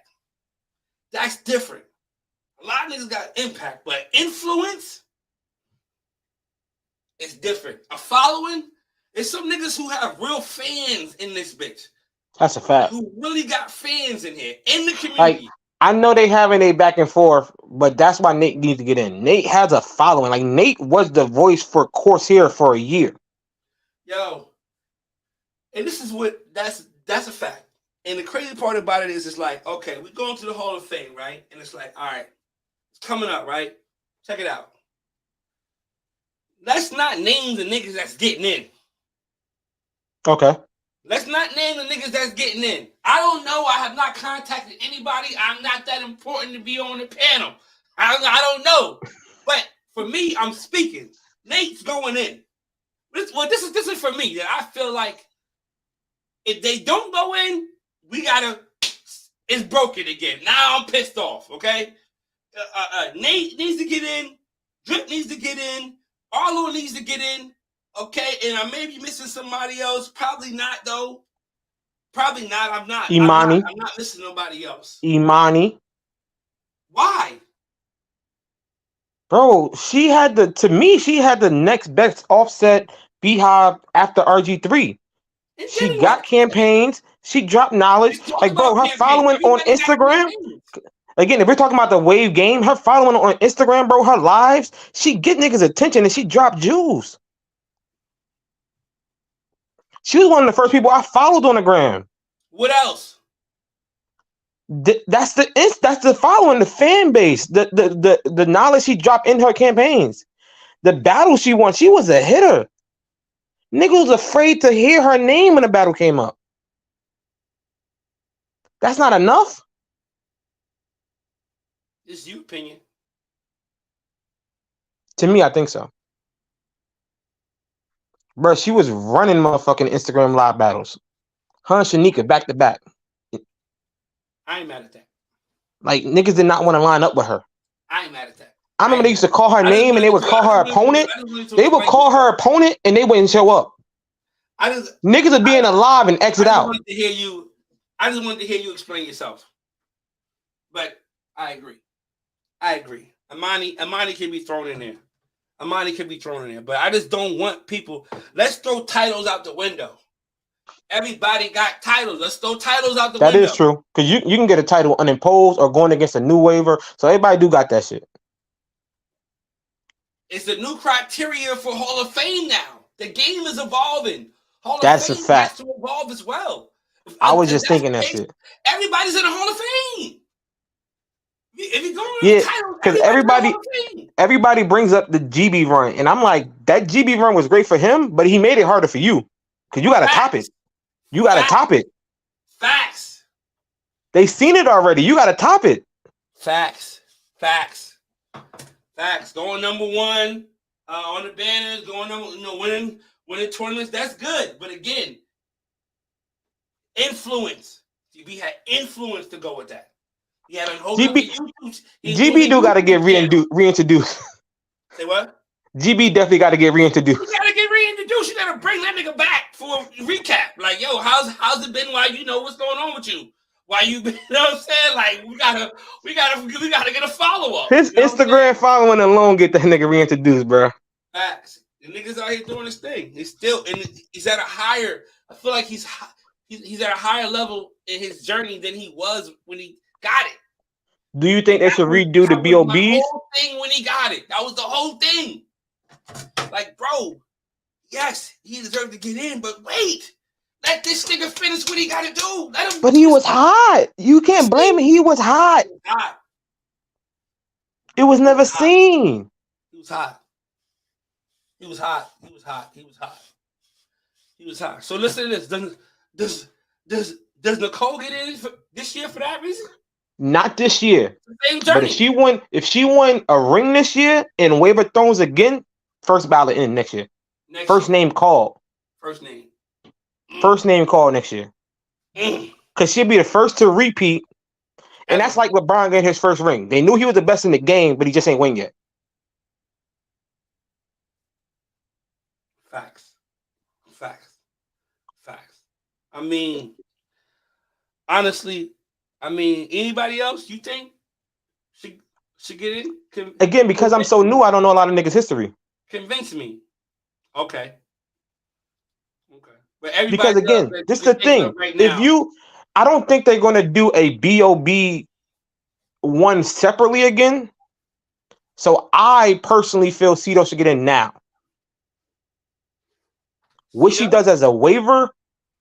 That's different. A lot of niggas got impact, but influence is different. A following is some niggas who have real fans in this bitch. That's a fact. Who really got fans in here, in the community. Like, I know they having a back and forth, but that's why Nate needs to get in. Nate has a following. Like, Nate was the voice for Corsair for a year. Yo, and this is what that's a fact. And the crazy part about it is, it's like, okay, we're going to the Hall of Fame, right? And it's like, all right, it's coming up, right? Check it out. Let's not name the niggas that's getting in. Okay. Let's not name the niggas that's getting in. I don't know. I have not contacted anybody. I'm not that important to be on the panel. I don't know. But for me, I'm speaking. Nate's going in. This is for me. That I feel like if they don't go in, it's broken again. Now I'm pissed off, okay? Nate needs to get in. Drip needs to get in. Arlo needs to get in. Okay, and I may be missing somebody else. Probably not, though. Probably not. I'm not. Imani. I'm not missing nobody else. Imani. Why? Bro, she had the next best Offset Beehive after RG3. She got campaigns. She dropped knowledge. Like, bro, her following on Instagram. Again, if we're talking about the wave game, her following on Instagram, bro, her lives, she get niggas' attention and she dropped jewels. She was one of the first people I followed on the gram. What else? That's the following, the fan base, the knowledge she dropped in her campaigns, the battle she won. She was a hitter. Nigga was afraid to hear her name when the battle came up. That's not enough. This is your opinion. To me, I think so. Bro, she was running motherfucking Instagram live battles. Her and Shanika back to back. I ain't mad at that. Like, niggas did not want to line up with her. I ain't mad at that. I remember they used to call her name and they would call her opponent. They would call her opponent and they wouldn't show up. Niggas would be in alive and exit out. I just wanted to hear you explain yourself. But I agree. Amani can be thrown in there. But I just don't want people. Let's throw titles out the window. Everybody got titles. Let's throw titles out the window. That is true. Because you can get a title unimposed or going against a new waiver. So everybody do got that shit. It's the new criteria for Hall of Fame now. The game is evolving. Hall That's of Fame a fact. has to evolve as well. I was just thinking that shit. Everybody's in the Hall of Fame. If you go because everybody brings up the GB run, and I'm like, that GB run was great for him, but he made it harder for you because you got to top it. You got to top it. Facts. They seen it already. You got to top it. Facts. Going number one on the banners. Going number, winning tournaments. That's good. But again, influence. We had influence to go with that. Yeah, GB do got to get reintroduced. Say what? GB definitely got to get reintroduced. You got to get reintroduced. You got to bring that nigga back for a recap. Like, yo, how's it been? Why you know what's going on with you? Why you been? You know what I'm saying? Like, we gotta get a follow up. His Instagram following alone get that nigga reintroduced, bro. Facts. The niggas out here doing his thing. He's at a higher. I feel like he's at a higher level in his journey than he was when he got it. Do you think they should redo the BOBs? The whole thing when he got it. That was the whole thing. Like, bro, yes, he deserved to get in, but wait. Let this nigga finish what he got to do. Let him. But he was hot. You can't blame him. He was hot. It was never seen. He was hot. He was hot. He was hot. He was hot. He was hot. So listen to this. Does Nicole get in this year for that reason? Not this year. Same journey. But if she won a ring this year and waiver thrones again, first ballot in next year. First name called. First name. First name called next year. Because she'll be the first to repeat. And that's like LeBron getting his first ring. They knew he was the best in the game, but he just ain't win yet. Facts. I mean, honestly, anybody else you think should get in? Again, because I'm so new, I don't know a lot of niggas' history. Convince me. Okay. But Because again, this is the thing. Right I don't think they're going to do a BOB one separately again. So I personally feel Cito should get in now. What she does as a waiver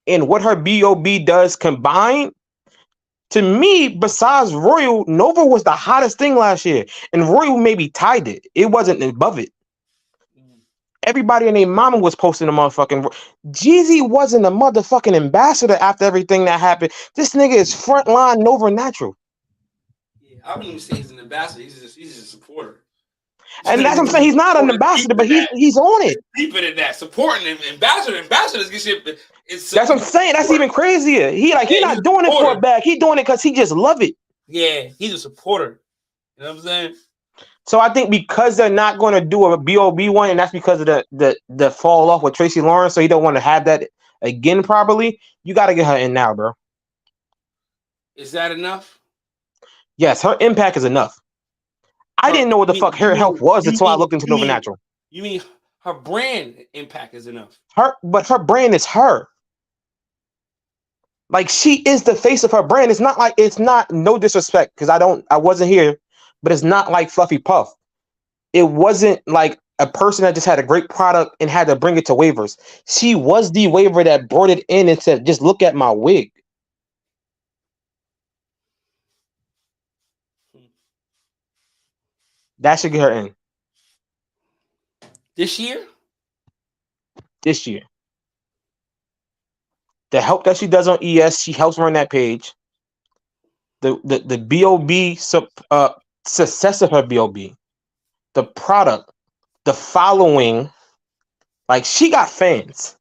and what her BOB does combined, to me, besides Royal, Nova was the hottest thing last year. And Royal maybe tied it. It wasn't above it. Everybody and their mama was posting a motherfucking. Jeezy wasn't a motherfucking ambassador after everything that happened. This nigga is frontline Nova natural. Yeah, I wouldn't even say he's an ambassador. He's just a supporter. And that's what I'm saying. He's not an ambassador, but he's on it. Deeper than that, supporting him. Ambassadors get shit. That's what I'm saying. That's even crazier. He not doing it for a bag. He doing it because he just love it. Yeah, he's a supporter. You know what I'm saying? So I think because they're not going to do a BOB one, and that's because of the fall off with Tracy Lawrence, so he don't want to have that again probably, you got to get her in now, bro. Is that enough? Yes, her impact is enough. I didn't know what the fuck hair health was until I looked into Nova Natural. You mean her brand impact is enough? But her brand is her. Like, she is the face of her brand. It's not no disrespect, because I wasn't here, but it's not like Fluffy Puff. It wasn't like a person that just had a great product and had to bring it to waivers. She was the waiver that brought it in and said, just look at my wig. That should get her in. This year? This year. The help that she does on ES, she helps run that page. The BOB success of her BOB, the product, the following, like, she got fans.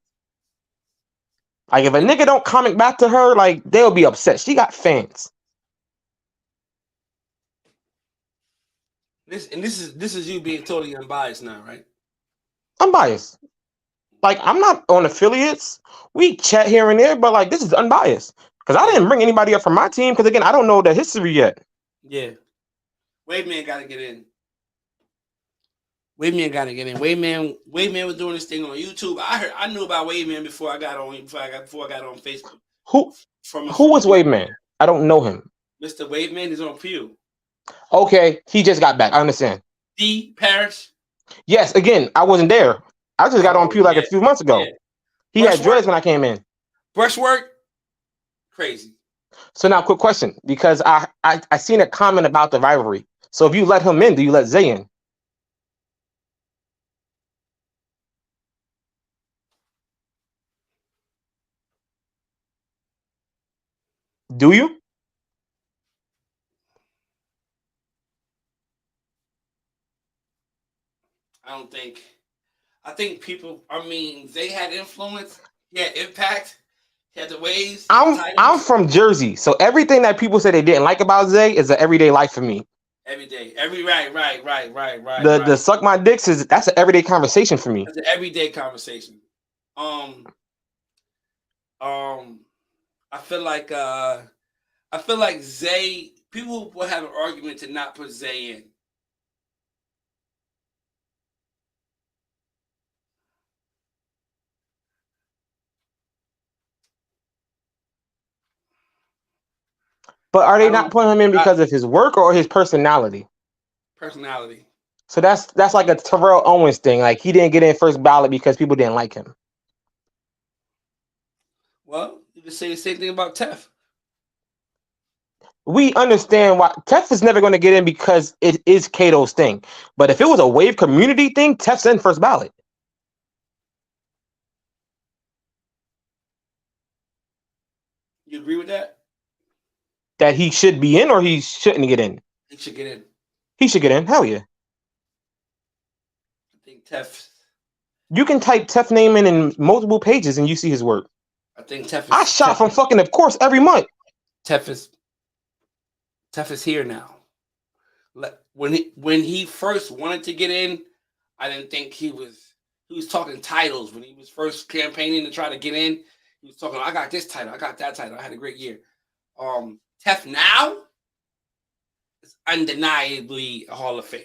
Like, if a nigga don't comment back to her, like, they'll be upset. She got fans. This is you being totally unbiased now, right? I'm biased. Like, I'm not on affiliates. We chat here and there, but like, this is unbiased. Because I didn't bring anybody up from my team, because again, I don't know the history yet. Yeah. Wave Man got to get in. Wave Man got to get in. Wave Man was doing this thing on YouTube. I knew about Wave Man before I got on Facebook. Who was Wave Man? I don't know him. Mr. Wave Man is on Pew. Okay, he just got back. I understand. D. Parrish. Yes, again, I wasn't there. I just got on Pew like a few months ago. Yeah. He had dreads when I came in. Brushwork, crazy. So now, quick question, because I seen a comment about the rivalry. So if you let him in, do you let Zay in? Do you? I think people, they had influence, impact, had the ways. I'm from Jersey, so everything that people say they didn't like about Zay is an everyday life for me. Every day. Right. The suck my dicks that's an everyday conversation for me. That's an everyday conversation. I feel like Zay, people will have an argument to not put Zay in. But are they not putting him in because of his work or his personality? Personality. So that's like a Terrell Owens thing. Like, he didn't get in first ballot because people didn't like him. Well, you can say the same thing about Tef. we understand why Tef is never going to get in because it is Kato's thing. But if it was a Wave community thing, Tef's in first ballot. You agree with that? That he should be in or he shouldn't get in? He should get in. He should get in. Hell yeah. I think Tef. You can type Tef name in multiple pages and you see his work. I think Tef is. I shot from fucking Of Course every month. Tef is here now. When he first wanted to get in, I didn't think he was talking titles when he was first campaigning to try to get in. He was talking, I got this title, I got that title, I had a great year. Tef now is undeniably a Hall of Fame.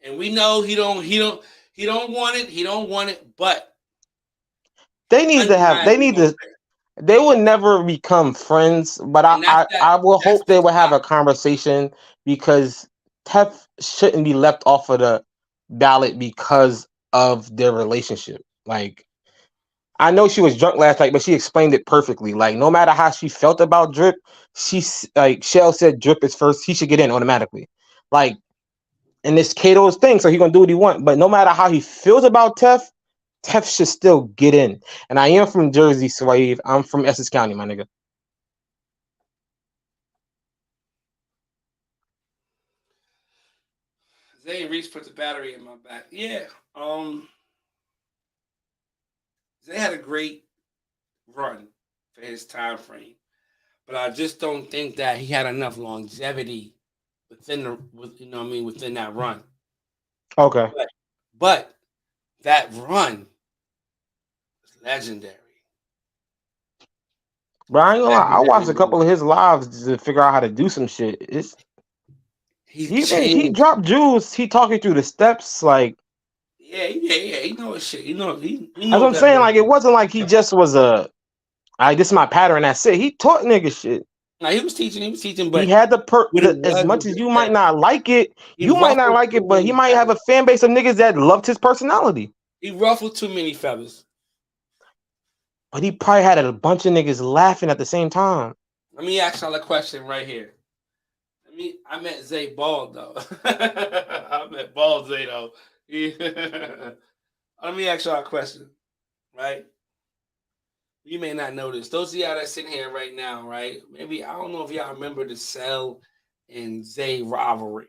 And we know he don't want it, but they will never become friends, but I will hope they will have a conversation because Tef shouldn't be left off of the ballot because of their relationship. Like, I know she was drunk last night, but she explained it perfectly. Like, no matter how she felt about Drip, Shell said Drip is first, he should get in automatically. Like, and this Kato's thing, so he gonna do what he want. But no matter how he feels about Tef should still get in. And I am from Jersey, Swave. I'm from Essex County, my nigga. Zay Reese put the battery in my back. Yeah. Zay had a great run for his time frame. But I just don't think that he had enough longevity within that run. Okay. But that run was legendary. But I ain't gonna lie, I watched a couple of his lives to figure out how to do some shit. He dropped jewels. He talking through the steps, like yeah. He knows his shit. He knows. That's what I'm saying. Like, it wasn't like he just was this is my pattern. That's it. He taught niggas shit. No, he was teaching, but he had as much as you might not like it, but he might have a fan base of niggas that loved his personality. He ruffled too many feathers. But he probably had a bunch of niggas laughing at the same time. Let me ask y'all a question right here. I met Zay bald though. I met bald Zay though. Let me ask y'all a question, right? You may not know this. Those of y'all that's sitting here right now, right? Maybe I don't know if y'all remember the Cell and Zay rivalry.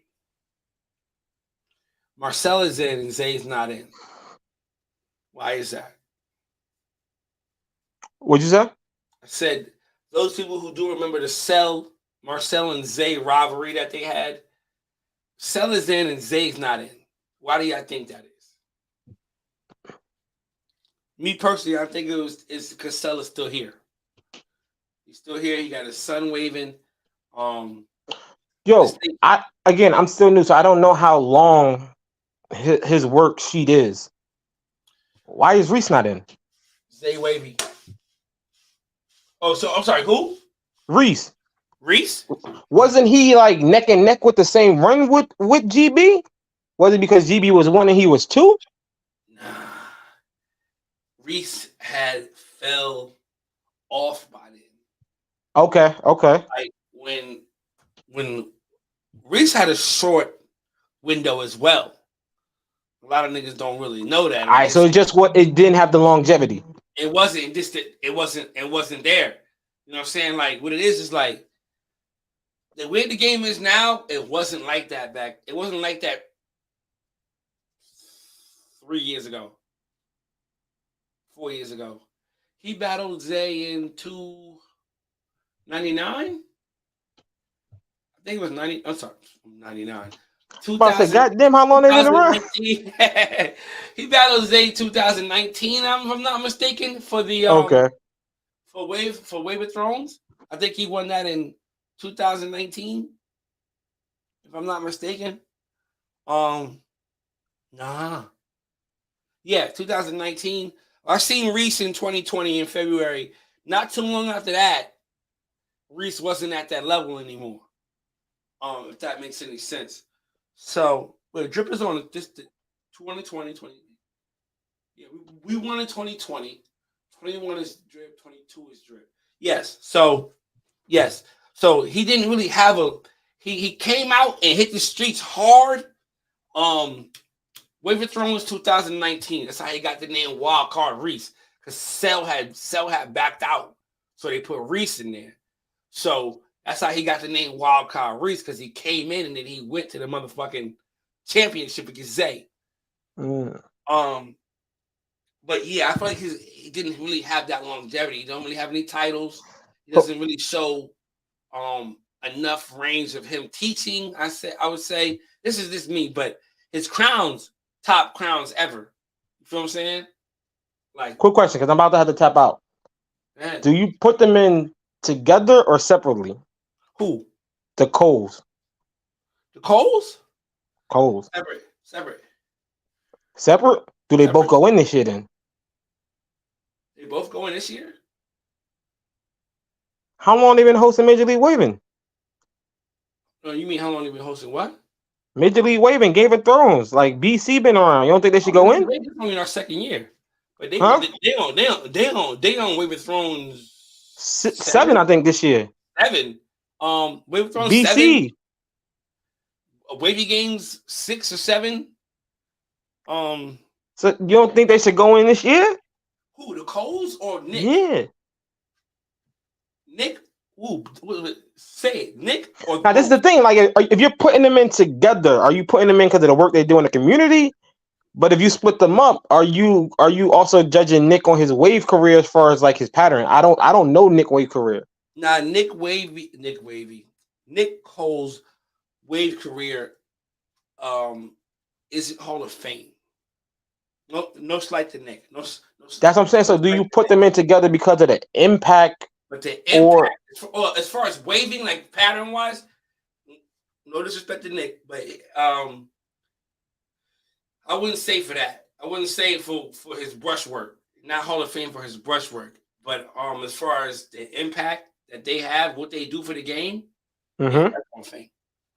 Marcel is in and Zay's not in. Why is that? What'd you say? I said those people who do remember the Marcel and Zay rivalry that they had. Cell is in and Zay's not in. Why do y'all think that is? Me personally, I think it's because Cell is still here. He's still here. He got his son waving. I'm still new, so I don't know how long his work sheet is. Why is Reese not in? Zay wavy. Oh, so I'm sorry. Who? Reese. Wasn't he like neck and neck with the same run with GB? Was it because GB was 1 and he was 2? Nah. Reese had fell off by then. Okay. Like when Reese had a short window as well. A lot of niggas don't really know that. All right, so it didn't have the longevity. It wasn't there. You know what I'm saying? Like what it is like the way the game is now, it wasn't like that back. It wasn't like that 3 years ago. 4 years ago. He battled Zay in 299? I think it was 90. I'm sorry, 99. Goddamn, how long they been around? He battled Zay 2019, if I'm not mistaken, for the for Wave of Thrones. I think he won that in 2019, if I'm not mistaken. Yeah, 2019. I seen Reese in 2020 in February. Not too long after that, Reese wasn't at that level anymore. If that makes any sense. So, Drip is on this 2020. Yeah, we won in 2020. 21 is Drip. 22 is Drip. Yes. So, yes. So he didn't really have a. He came out and hit the streets hard. Wave of Thrones 2019. That's how he got the name Wild Card Reese, because Cell had backed out, so they put Reese in there. So that's how he got the name Wild Card Reese, because he came in and then he went to the motherfucking championship against Zay. But yeah, I feel like he didn't really have that longevity. He don't really have any titles. He doesn't really show enough range of him teaching. I would say this is just me, but his crowns, top crowns ever. You feel what I'm saying? Like, quick question, because I'm about to have to tap out. man, Do you put them in together or separately? who? The Coles. The Coles? Coles. Separate. Separate? Do they both Separate. go in this year then? They both going this year? How long they been hosting Major League Waving? No, you mean how long they been hosting what? Major League Waving, Game of Thrones. Like BC been around. You don't think they should go in? They're only in our second year. But they Huh? they on Wave of Thrones 7, I think, this year. 7. Wave of Thrones BC. 7. Wavy Games 6 or 7. So you don't think they should go in this year? Who, the Coles or Nick? Yeah. Nick? Ooh, say it. Nick or Now this is the thing. Like, if you're putting them in together, are you putting them in because of the work they do in the community? But if you split them up, are you also judging Nick on his wave career as far as like his pattern? I don't know Nick wave career. Nah, Nick Cole's wave career is Hall of Fame. No slight to Nick. No That's what I'm saying. So do you put them in together because of the impact? But the impact, as far as waving, like pattern wise, no disrespect to Nick, but I wouldn't say for that. I wouldn't say for his brushwork. Not Hall of Fame for his brushwork, but as far as the impact that they have, what they do for the game, yeah, that's Hall of Fame.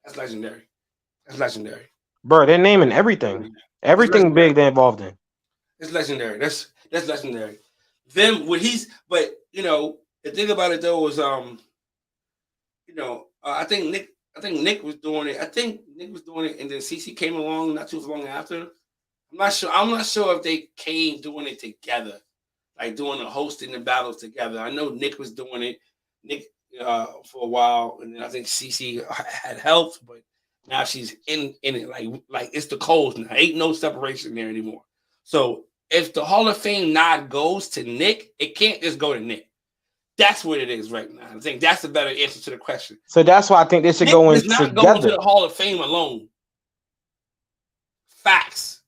That's legendary. That's legendary. Bro, they're naming everything. Everything big they're involved in. It's legendary. That's legendary. But the thing about it though was I think Nick was doing it. I think Nick was doing it, and then CC came along not too long after. I'm not sure if they came doing it together, like doing the hosting the battles together. I know Nick was doing it, for a while, and then I think CC had helped, but now she's in it. Like it's the Coles now. Ain't no separation there anymore. So if the Hall of Fame nod goes to Nick, it can't just go to Nick. That's what it is right now. I think that's a better answer to the question. So that's why I think they should go in not together. Go to the Hall of Fame alone. Facts.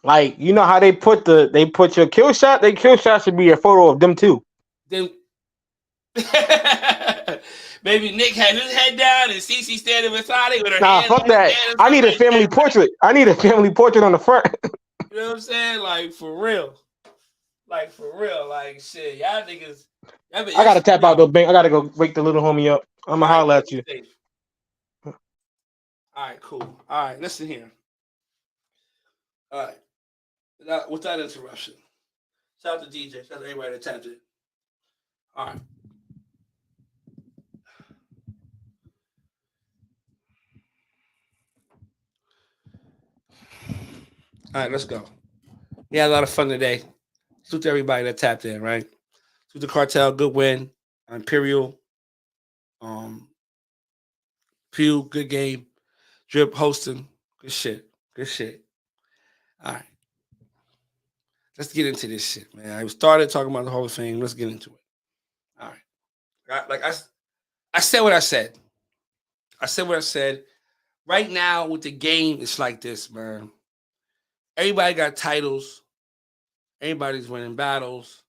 Like, you know how they put your kill shot? Their kill shot should be a photo of them too. Then maybe Nick had his head down and CC standing beside it with her hands. Fuck that. I need a family portrait. I need a family portrait on the front. You know what I'm saying? Like for real. Like shit. Y'all niggas. I gotta tap out the bank. I gotta go wake the little homie up. I'ma holler at you. All right, cool. All right, listen here. All right. Without interruption. Shout out to DJ. Shout out to everybody that tapped in. All right. All right, let's go. We had a lot of fun today. Salute to everybody that tapped in, right? Salute the Cartel, good win. Imperial, Pew, good game. Drip hosting, good shit. All right. Let's get into this shit, man. I started talking about the Hall of Fame. Let's get into it. All right. Like I said what I said. Right now with the game, it's like this, man. Everybody got titles. Everybody's winning battles.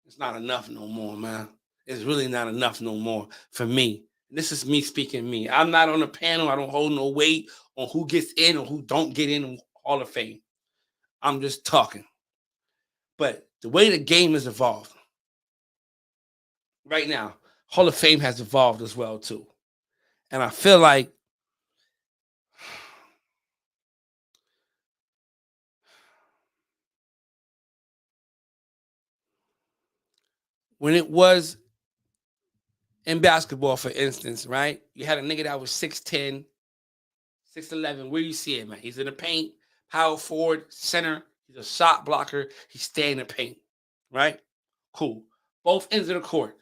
It's not enough no more, man. It's really not enough no more for me. This is me speaking me. I'm not on the panel. I don't hold no weight on who gets in or who don't get in Hall of Fame. I'm just talking. But the way the game has evolved right now, Hall of Fame has evolved as well, too. And I feel like when it was in basketball, for instance, right? You had a nigga that was 6'10", 6'11". Where you see it, man? He's in the paint, power forward, center. He's a shot blocker. He stay in the paint, right? Cool. Both ends of the court.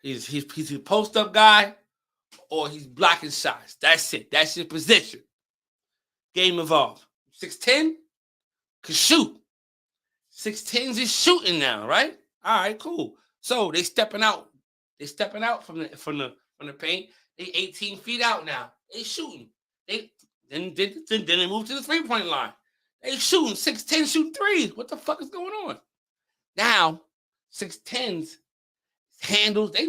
He's a post-up guy or he's blocking shots. That's it. That's your position. Game evolved. 6'10", can shoot. 6'10s is shooting now, right? All right, cool. So they stepping out. They stepping out from the paint. They 18 feet out now. They shooting. Then they move to the 3-point line. They shooting 6'10 shoot threes. What the fuck is going on? Now 6'10s handles. They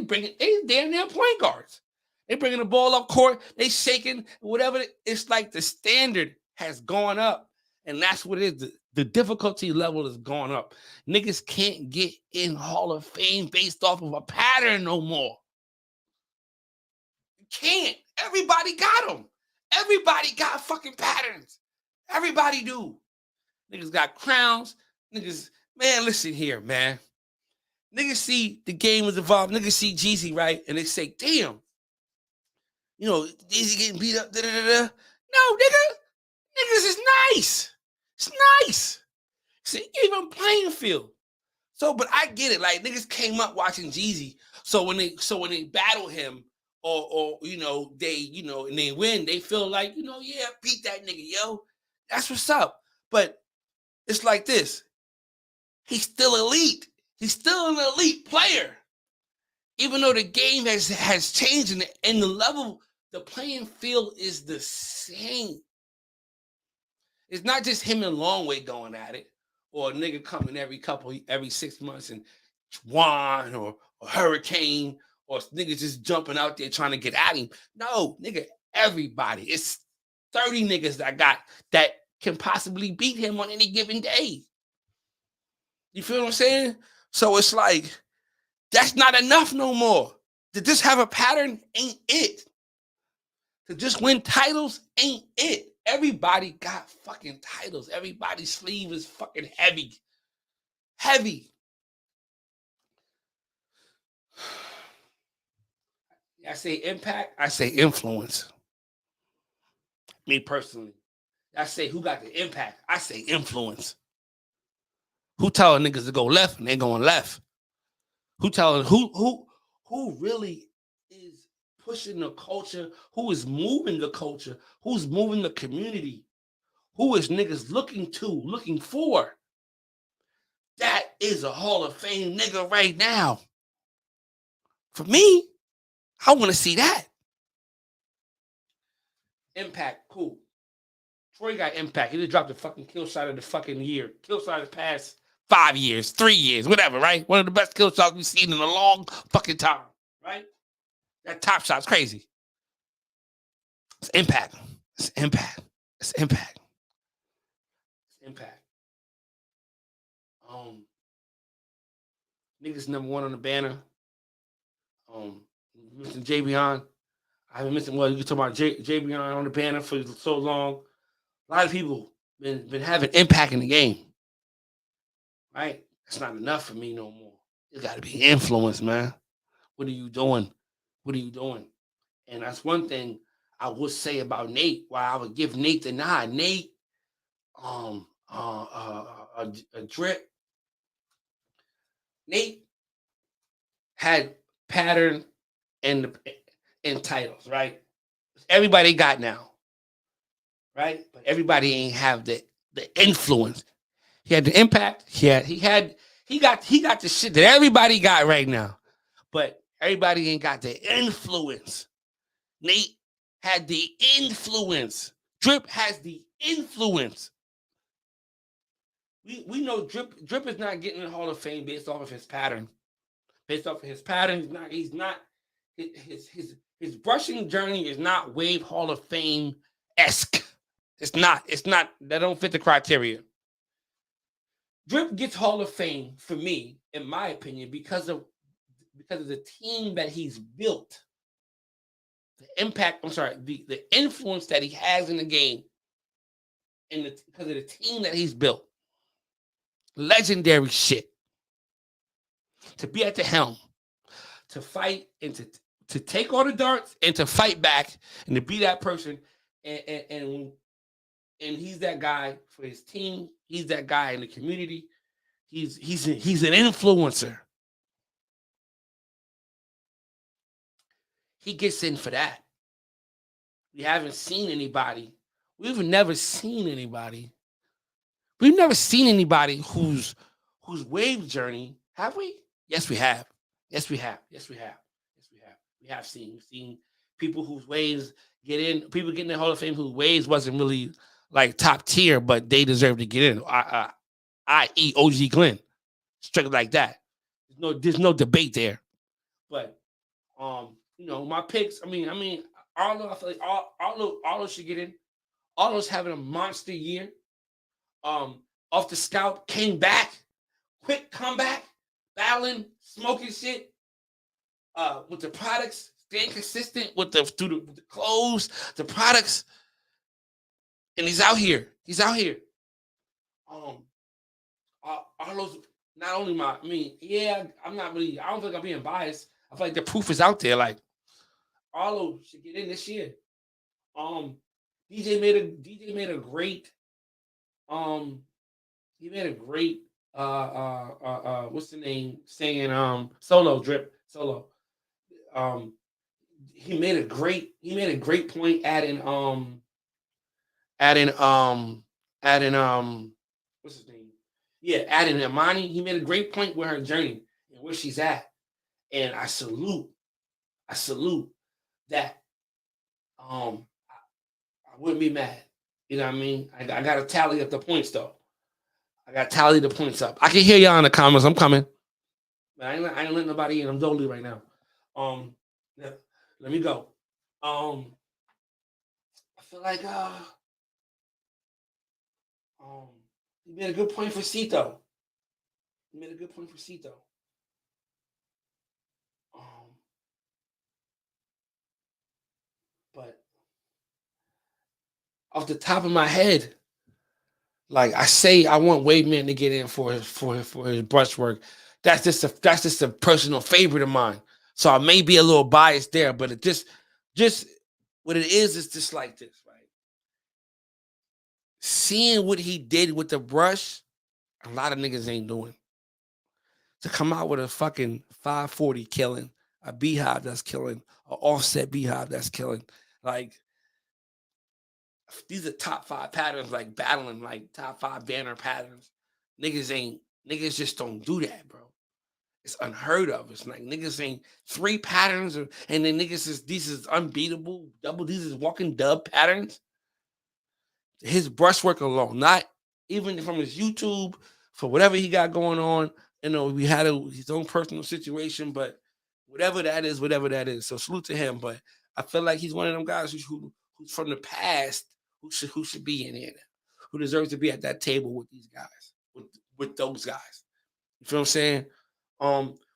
damn near point guards. They bringing the ball up court. They shaking whatever. It's like the standard has gone up, and that's what it is. The difficulty level has gone up. Niggas can't get in Hall of Fame based off of a pattern no more. You can't. Everybody got them. Everybody got fucking patterns. Everybody do. Niggas got crowns. Niggas, man, listen here, man. Niggas see the game was evolved. Niggas see Jeezy, right? And they say, damn, you know, Jeezy getting beat up. No, nigga. Niggas is nice. It's nice. It's an even playing field. So, but I get it. Like, niggas came up watching Jeezy. So when they battle him, or you know, and they win, they feel like, you know, yeah, beat that nigga, yo. That's what's up. But it's like this. He's still elite. He's still an elite player. Even though the game has changed and the level, the playing field is the same. It's not just him and Longway going at it, or a nigga coming every 6 months and Juan or Hurricane, or niggas just jumping out there trying to get at him. No, nigga, everybody. It's 30 niggas that can possibly beat him on any given day. You feel what I'm saying? So it's like, that's not enough no more. To just have a pattern ain't it. To just win titles ain't it. Everybody got fucking titles. Everybody's sleeve is fucking heavy. Heavy. I say impact, I say influence. Me personally. I say who got the impact, I say influence. Who telling niggas to go left and they going left? Who telling who really is pushing the culture? Who is moving the culture? Who's moving the community? Who is niggas looking for? That is a Hall of Fame nigga right now. For me, I want to see that. Impact, cool. Troy got impact. He just dropped the fucking kill shot of the fucking year. Kill shot of the past 5 years, 3 years, whatever, right? One of the best kill shots we've seen in a long fucking time, right? That top shot's crazy. It's impact. It's impact. It's impact. It's impact. Niggas number one on the banner. Mr. Javion. I've been missing. Well, you can talk about Javion on the banner for so long. A lot of people been having impact in the game. Right? That's not enough for me no more. It got to be influence, man. What are you doing? What are you doing? And that's one thing I would say about Nate. Why I would give Nate the nod. Nate, a drip. Nate had pattern in titles, right? Everybody got now, right? But everybody ain't have the influence. He had the impact. He got the shit that everybody got right now, but everybody ain't got the influence. Nate had the influence. Drip has the influence. We know Drip is not getting in the Hall of Fame based off of his pattern. Based off of his pattern, he's not his brushing journey is not Wave Hall of Fame-esque. It's not. That don't fit the criteria. Drip gets Hall of Fame for me, in my opinion, because of the team that he's built. The impact, the influence that he has in the game, because of the team that he's built. Legendary shit. To be at the helm, to fight and to take all the darts and to fight back and to be that person. And he's that guy for his team. He's that guy in the community. He's an influencer. He gets in for that. We haven't seen anybody. We've never seen anybody. We've never seen anybody whose wave journey, have we? Yes, we have. Yes, we have. Yes, we have. Yes, we have. We have seen. We've seen people whose waves get in. People getting in the Hall of Fame whose waves wasn't really like top tier, but they deserve to get in. I.e. OG Glenn, straight like that. There's no debate there. But my picks. I mean, Arlo. I feel like Arlo should get in. Arlo's having a monster year. Off the scout, came back, quick comeback, battling, smoking shit. With the products, staying consistent with the clothes, the products, and he's out here. Arlo's not only I'm not really. I don't think I'm being biased. I feel like the proof is out there. Like Arlo should get in this year. DJ made a great. He made a great. What's the name? Saying solo. He made a great point adding what's his name? Yeah, adding Imani. He made a great point with her journey and where she's at. And I salute that. I wouldn't be mad. You know what I mean? I gotta tally up the points though. I gotta tally the points up. I can hear y'all in the comments. I'm coming. But I ain't letting nobody in. I'm dolly right now. Let me go. I feel like he made a good point for Cito. But off the top of my head, like I say, I want Wave Man to get in for his brushwork. That's just a personal favorite of mine. So I may be a little biased there, but it just what it is just like this, right? Seeing what he did with the brush, a lot of niggas ain't doing. To come out with a fucking 540 killing, a Beehive that's killing, an Offset Beehive that's killing, like these are top 5 patterns, like battling, like top 5 banner patterns. Niggas just don't do that, bro. It's unheard of. It's like niggas ain't 3 patterns, and then these is unbeatable. These is walking dub patterns. His brushwork alone, not even from his YouTube, for whatever he got going on. We had his own personal situation, but whatever that is. So salute to him. But I feel like he's one of them guys who's from the past who should be in here, who deserves to be at that table with these guys, with those guys. You feel what I'm saying?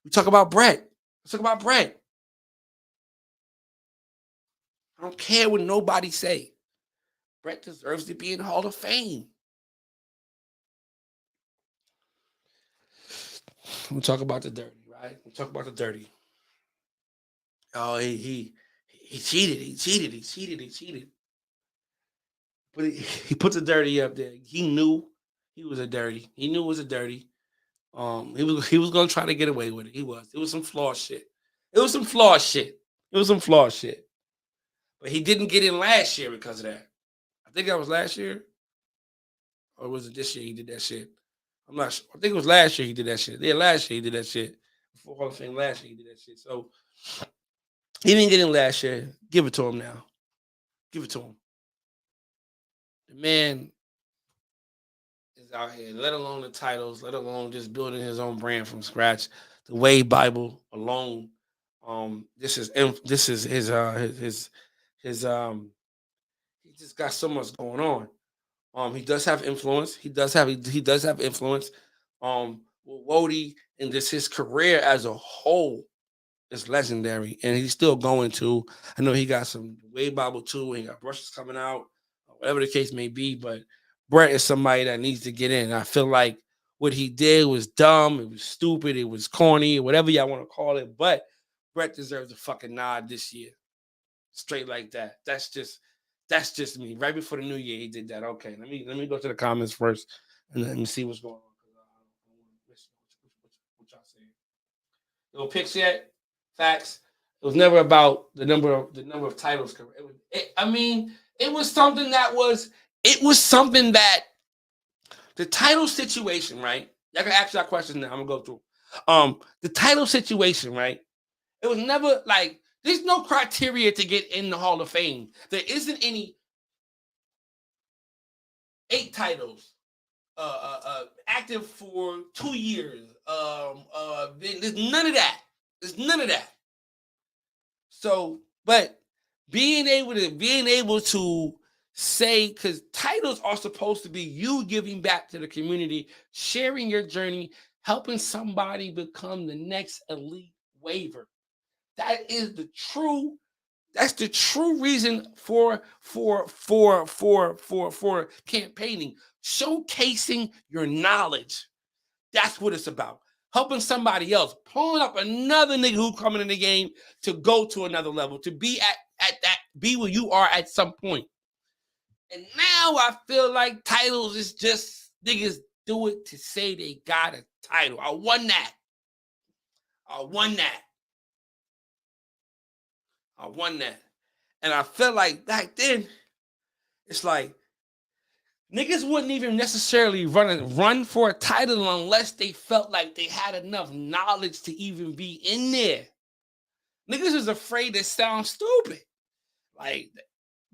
We talk about Brett. Let's talk about Brett. I don't care what nobody say. Brett deserves to be in the Hall of Fame. We talk about the dirty, right? We talk about the dirty. Oh, he cheated. But he put the dirty up there. He knew he was a dirty. He knew it was a dirty. He was gonna try to get away with it. It was some flawed shit. But he didn't get in last year because of that. I think that was last year. Or was it this year he did that shit? I'm not sure. I think it was last year he did that shit. Yeah, last year he did that shit. Before Hall of Fame last year he did that shit. So he didn't get in last year. Give it to him now. Give it to him. The man is out here, let alone the titles, let alone just building his own brand from scratch. The Wave Bible alone. This is his he just got so much going on. He does have influence. He does have influence. With Wody and just his career as a whole is legendary, and he's still going to. I know he got some Wave Bible too. He got brushes coming out, whatever the case may be. But Brett is somebody that needs to get in. I feel like what he did was dumb. It was stupid. It was corny. Whatever y'all want to call it. But Brett deserves a fucking nod this year. Straight like that. That's just me. Right before the new year, he did that. Okay, let me go to the comments first and let me see what's going on. What y'all saying? No picks yet? Facts. It was never about the number of titles. It was something that the title situation, right? I can ask that question now. I'm gonna go through. The title situation, right? It was never like there's no criteria to get in the Hall of Fame. There isn't any 8 titles, active for 2 years. There's none of that. There's none of that. So, but being able to say, because titles are supposed to be you giving back to the community, sharing your journey, helping somebody become the next elite waiver. That's the true reason for campaigning, showcasing your knowledge. That's what it's about. Helping somebody else, pulling up another nigga who coming in the game to go to another level, to be be where you are at some point. And now I feel like titles is just niggas do it to say they got a title. I won that. And I feel like back then, it's like niggas wouldn't even necessarily run for a title unless they felt like they had enough knowledge to even be in there. Niggas is afraid to sound stupid. Like,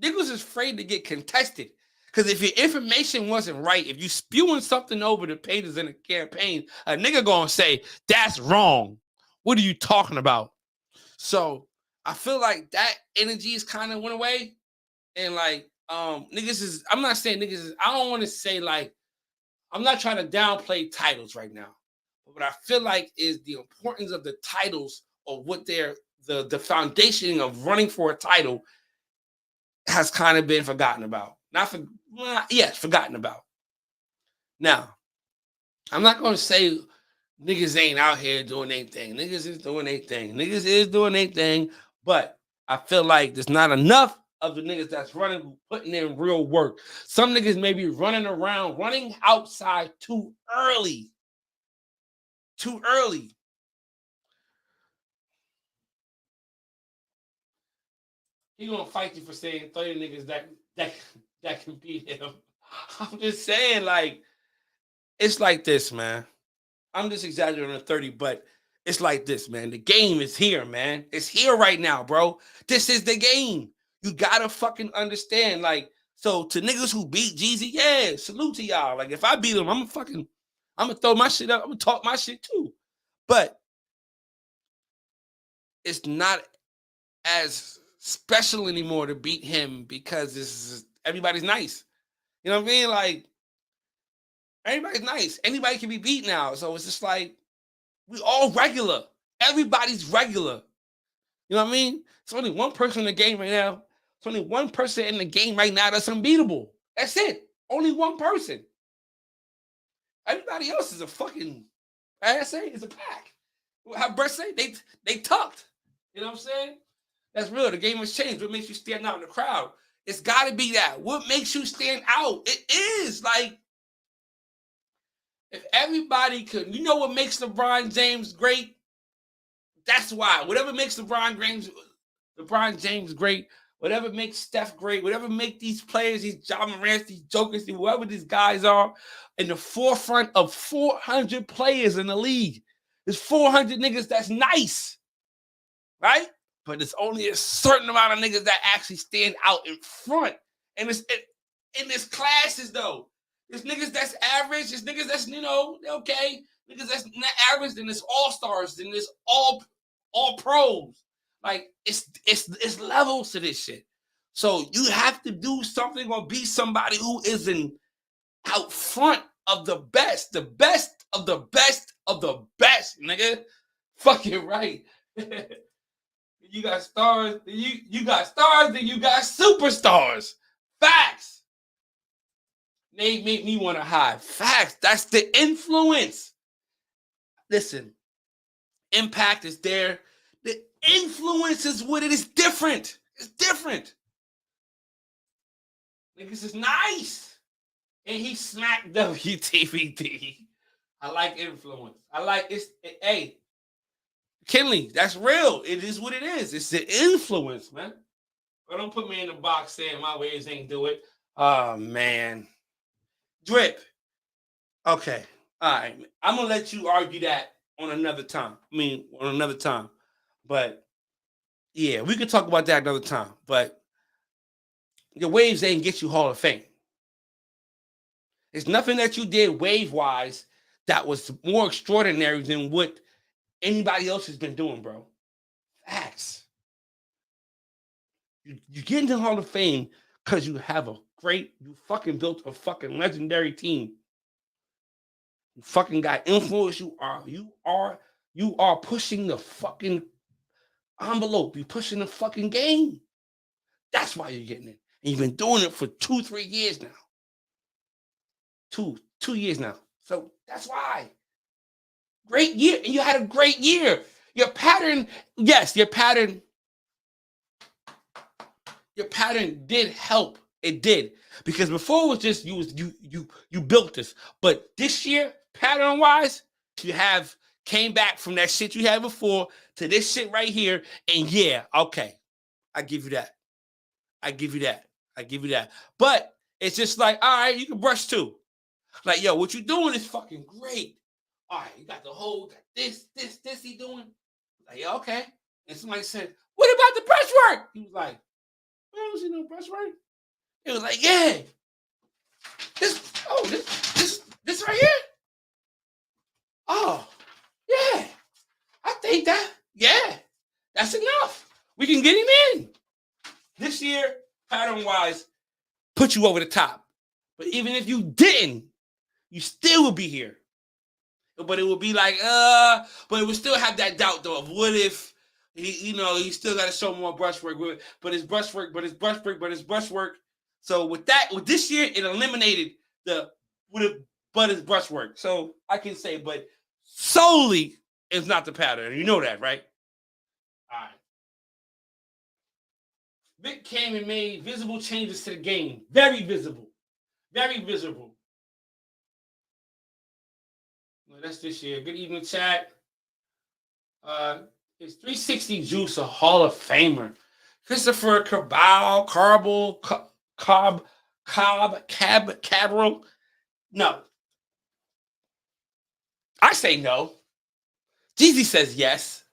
niggas is afraid to get contested. Because if your information wasn't right, if you spewing something over the pages in a campaign, a nigga gonna say, that's wrong. What are you talking about? So I feel like that energy is kind of went away. And like, niggas is, I'm not saying niggas is, I don't want to say like, I'm not trying to downplay titles right now. But what I feel like is the importance of the titles or what they're, the foundation of running for a title has kind of been forgotten about. Forgotten about. Now, I'm not going to say niggas ain't out here doing anything. Niggas is doing anything. But I feel like there's not enough of the niggas that's running, putting in real work. Some niggas may be running around, running outside too early. He gonna fight you for saying 30 niggas that can beat him. I'm just saying, like, it's like this, man. I'm just exaggerating on 30, but it's like this, man. The game is here, man. It's here right now, bro. This is the game. You gotta fucking understand. Like, so to niggas who beat Jeezy, yeah, salute to y'all. Like, if I beat him, I'm gonna throw my shit up. I'm gonna talk my shit too. But it's not as special anymore to beat him because everybody's nice. You know what I mean? Like, everybody's nice. Anybody can be beat now. So it's just like, we all regular. Everybody's regular. You know what I mean? It's only one person in the game right now. It's only one person in the game right now that's unbeatable. That's it. Only one person. Everybody else is a fucking, I say, it's a pack. How Brett say? They tucked. You know what I'm saying? That's real. The game has changed. What makes you stand out in the crowd? It's got to be that. What makes you stand out? It is. Like, if everybody could, you know what makes LeBron James great? That's why. Whatever makes LeBron James great, whatever makes Steph great, whatever make these players, these Ja Morants, these jokers, whoever these guys are, in the forefront of 400 players in the league. There's 400 niggas that's nice, right? But there's only a certain amount of niggas that actually stand out in front. And it's in this classes, though. There's niggas that's average. There's niggas that's, okay. Niggas that's not average. Then there's all-stars. Then there's all pros. Like, it's levels to this shit. So you have to do something or be somebody who is out front of the best of the best of the best, nigga. Fucking right. You got stars, you got stars, then you got superstars. Facts. They make me want to hide. Facts. That's the influence. Listen, impact is there. Influence is what it is. Different. It's different. Niggas is nice. And he smacked WTVD. I like influence. I like it's hey, Kinley, that's real. It is what it is. It's the influence, man. But don't put me in the box saying my ways ain't do it. Oh man. Drip. Okay. All right. I'm gonna let you argue that on another time. But yeah, we could talk about that another time. But your waves ain't get you Hall of Fame. There's nothing that you did wave-wise that was more extraordinary than what anybody else has been doing, bro. Facts. You get into the Hall of Fame because you fucking built a fucking legendary team. You fucking got influence. You are pushing the fucking envelope. You're pushing the fucking game. That's why you're getting it. And you've been doing it for 2-3 years now. Two years now. So that's why. Great year. And you had a great year. Your pattern did help. It did. Because before it was just you built this. But this year, pattern-wise, you have came back from that shit you had before to this shit right here. And yeah, okay. I give you that. But it's just like, all right, you can brush too. Like, yo, what you doing is fucking great. All right, you got the whole this he doing. Like, yeah, okay. And somebody said, what about the brushwork? He was like, I don't see no brushwork. It was like, yeah. This right here. Oh, yeah. I think that's enough. We can get him in. This year, pattern-wise, put you over the top. But even if you didn't, you still would be here. But it would be like, but it would still have that doubt though of what if he still got to show more brushwork. But it's brushwork. So with this year, it eliminated but it's brushwork. So I can say, but solely is not the pattern. You know that, right? All right. Vic came and made visible changes to the game. Very visible. Very visible. Well, that's this year. Good evening, chat. Is 360 Juice a Hall of Famer? Christopher Cabral? No. I say no. Jeezy says yes.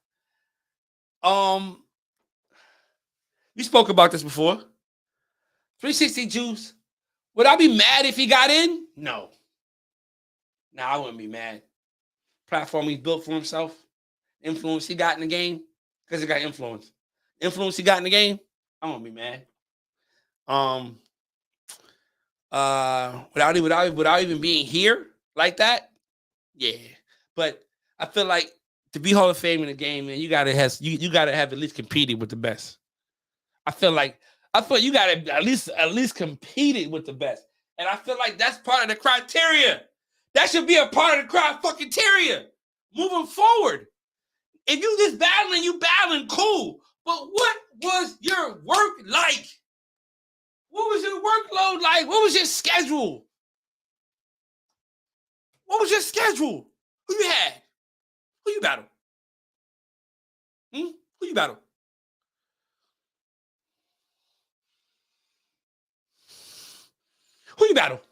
We spoke about this before. 360 Juice. Would I be mad if he got in? No. Nah, I wouldn't be mad. Platform he built for himself. Influence he got in the game. Because he got influence. Influence he got in the game. I won't be mad. Without even being here like that, yeah. But I feel like to be Hall of Fame in the game, man, you gotta have at least competed with the best. I feel you gotta at least competed with the best, and I feel like that's part of the criteria. That should be a part of the criteria moving forward. If you just battling, you battling, cool. But what was your work like? What was your workload like? What was your schedule? Who you had? Who you battle? Who you battle? Who you battle?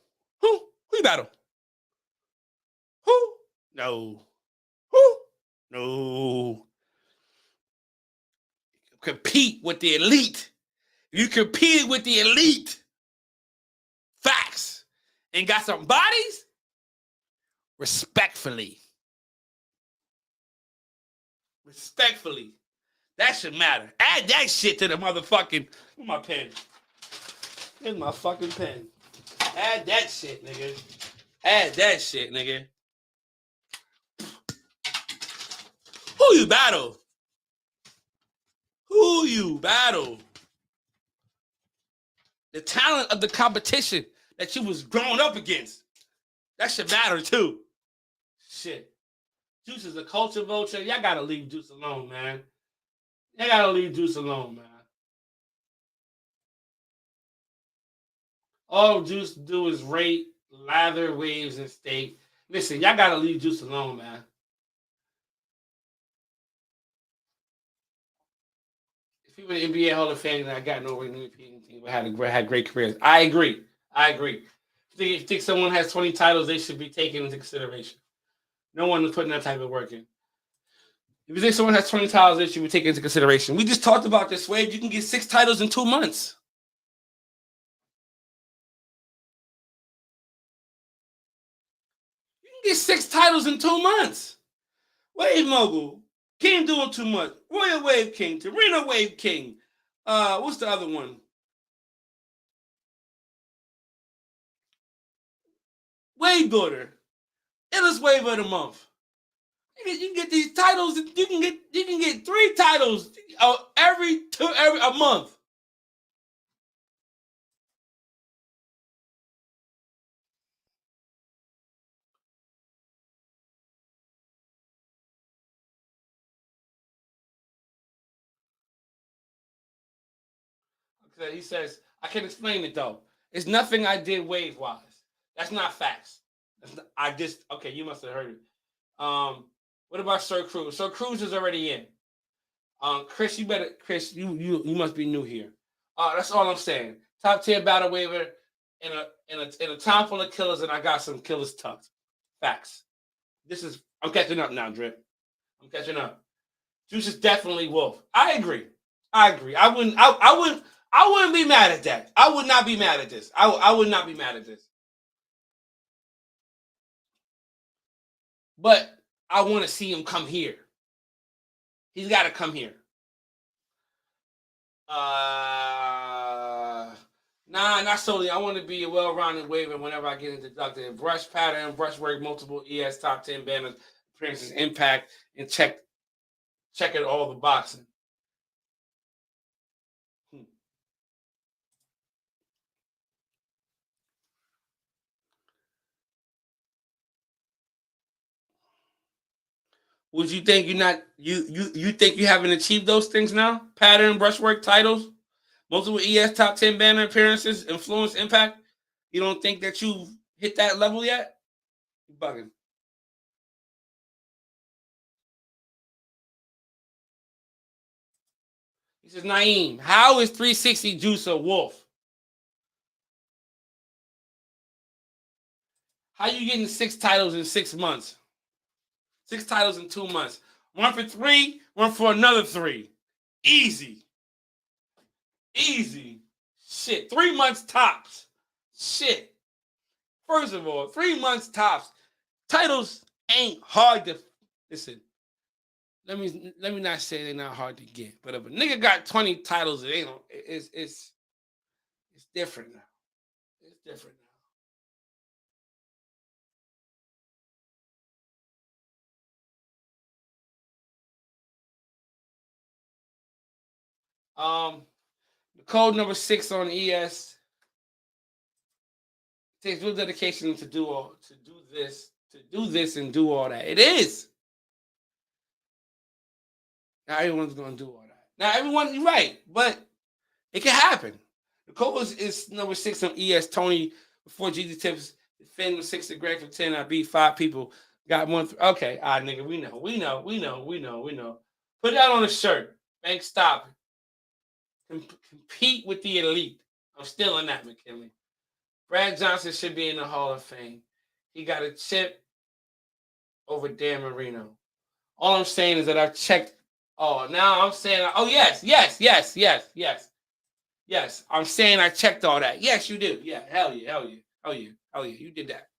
Who you battle? Who? No. Who? No. Compete with the elite. You competed with the elite. Facts. And got some bodies? Respectfully. That should matter. Add that shit to the motherfucking... Where's my pen? Here's my fucking pen. Add that shit, nigga. Who you battle? The talent of the competition that you was growing up against. That should matter too. Shit. Juice is a culture vulture. Y'all gotta leave Juice alone, man. Y'all gotta leave Juice alone, man. All Juice do is rate, lather, waves, and steak. Listen, y'all gotta leave Juice alone, man. If he were the NBA Hall of Fame, I got no anything, but had great careers. I agree. If you think someone has 20 titles, they should be taken into consideration. No one is putting that type of work in. If you think someone has 20 titles, they should be taken into consideration. We just talked about this, Wade. You can get 6 titles in 2 months. You can get 6 titles in 2 months. Wave Mogul. King doing too much. Royal Wave King. Torino Wave King. What's the other one? Wave Builder. Illest Wave of the Month. You can get these titles. You can get 3 titles every a month. He says, I can explain it though. It's nothing I did wave wise. That's not facts. Okay, you must have heard it. What about Sir Cruz? Sir Cruz is already in. Chris, you must be new here. That's all I'm saying. Top 10 battle waiver in a time full of killers, and I got some killers tucked. Facts. I'm catching up now, Drip. I'm catching up. Juice is definitely Wolf. I agree. I wouldn't be mad at that. I would not be mad at this. I would not be mad at this. But I want to see him come here. He's got to come here. Not solely. I want to be a well-rounded waiver whenever I get inducted. Brush pattern, brush work, multiple ES top 10 banners, appearances, impact, and check it all the boxing. Would you think you think you haven't achieved those things now? Pattern, brushwork, titles, multiple ES top 10 banner appearances, influence, impact. You don't think that you've hit that level yet? You're bugging. He says, Naeem, how is 360 Juice a wolf? How you getting 6 titles in 6 months? 6 titles in 2 months. 1 for 3, 1 for another 3. Easy. Shit. 3 months tops. Shit. First of all, 3 months tops. Titles ain't hard to listen. Let me not say they're not hard to get, but if a nigga got 20 titles, it's different now. It's different now. The code number 6 on ES takes real dedication to do this and do all that. It is. Not everyone's gonna do all that. Now everyone, you're right, but it can happen. The code is number 6 on ES. Tony before GG Tips. Finn was 6 to Greg for 10. I beat 5 people. Got 1. Okay, nigga, we know. Put that on a shirt. Bank stop. Compete with the elite. I'm still in that, McKinley. Brad Johnson should be in the Hall of Fame. He got a chip over Dan Marino. All I'm saying is that I've checked. Oh, now I'm saying, yes. Yes, I'm saying I checked all that. Yes, you do. Yeah, hell yeah. You did that.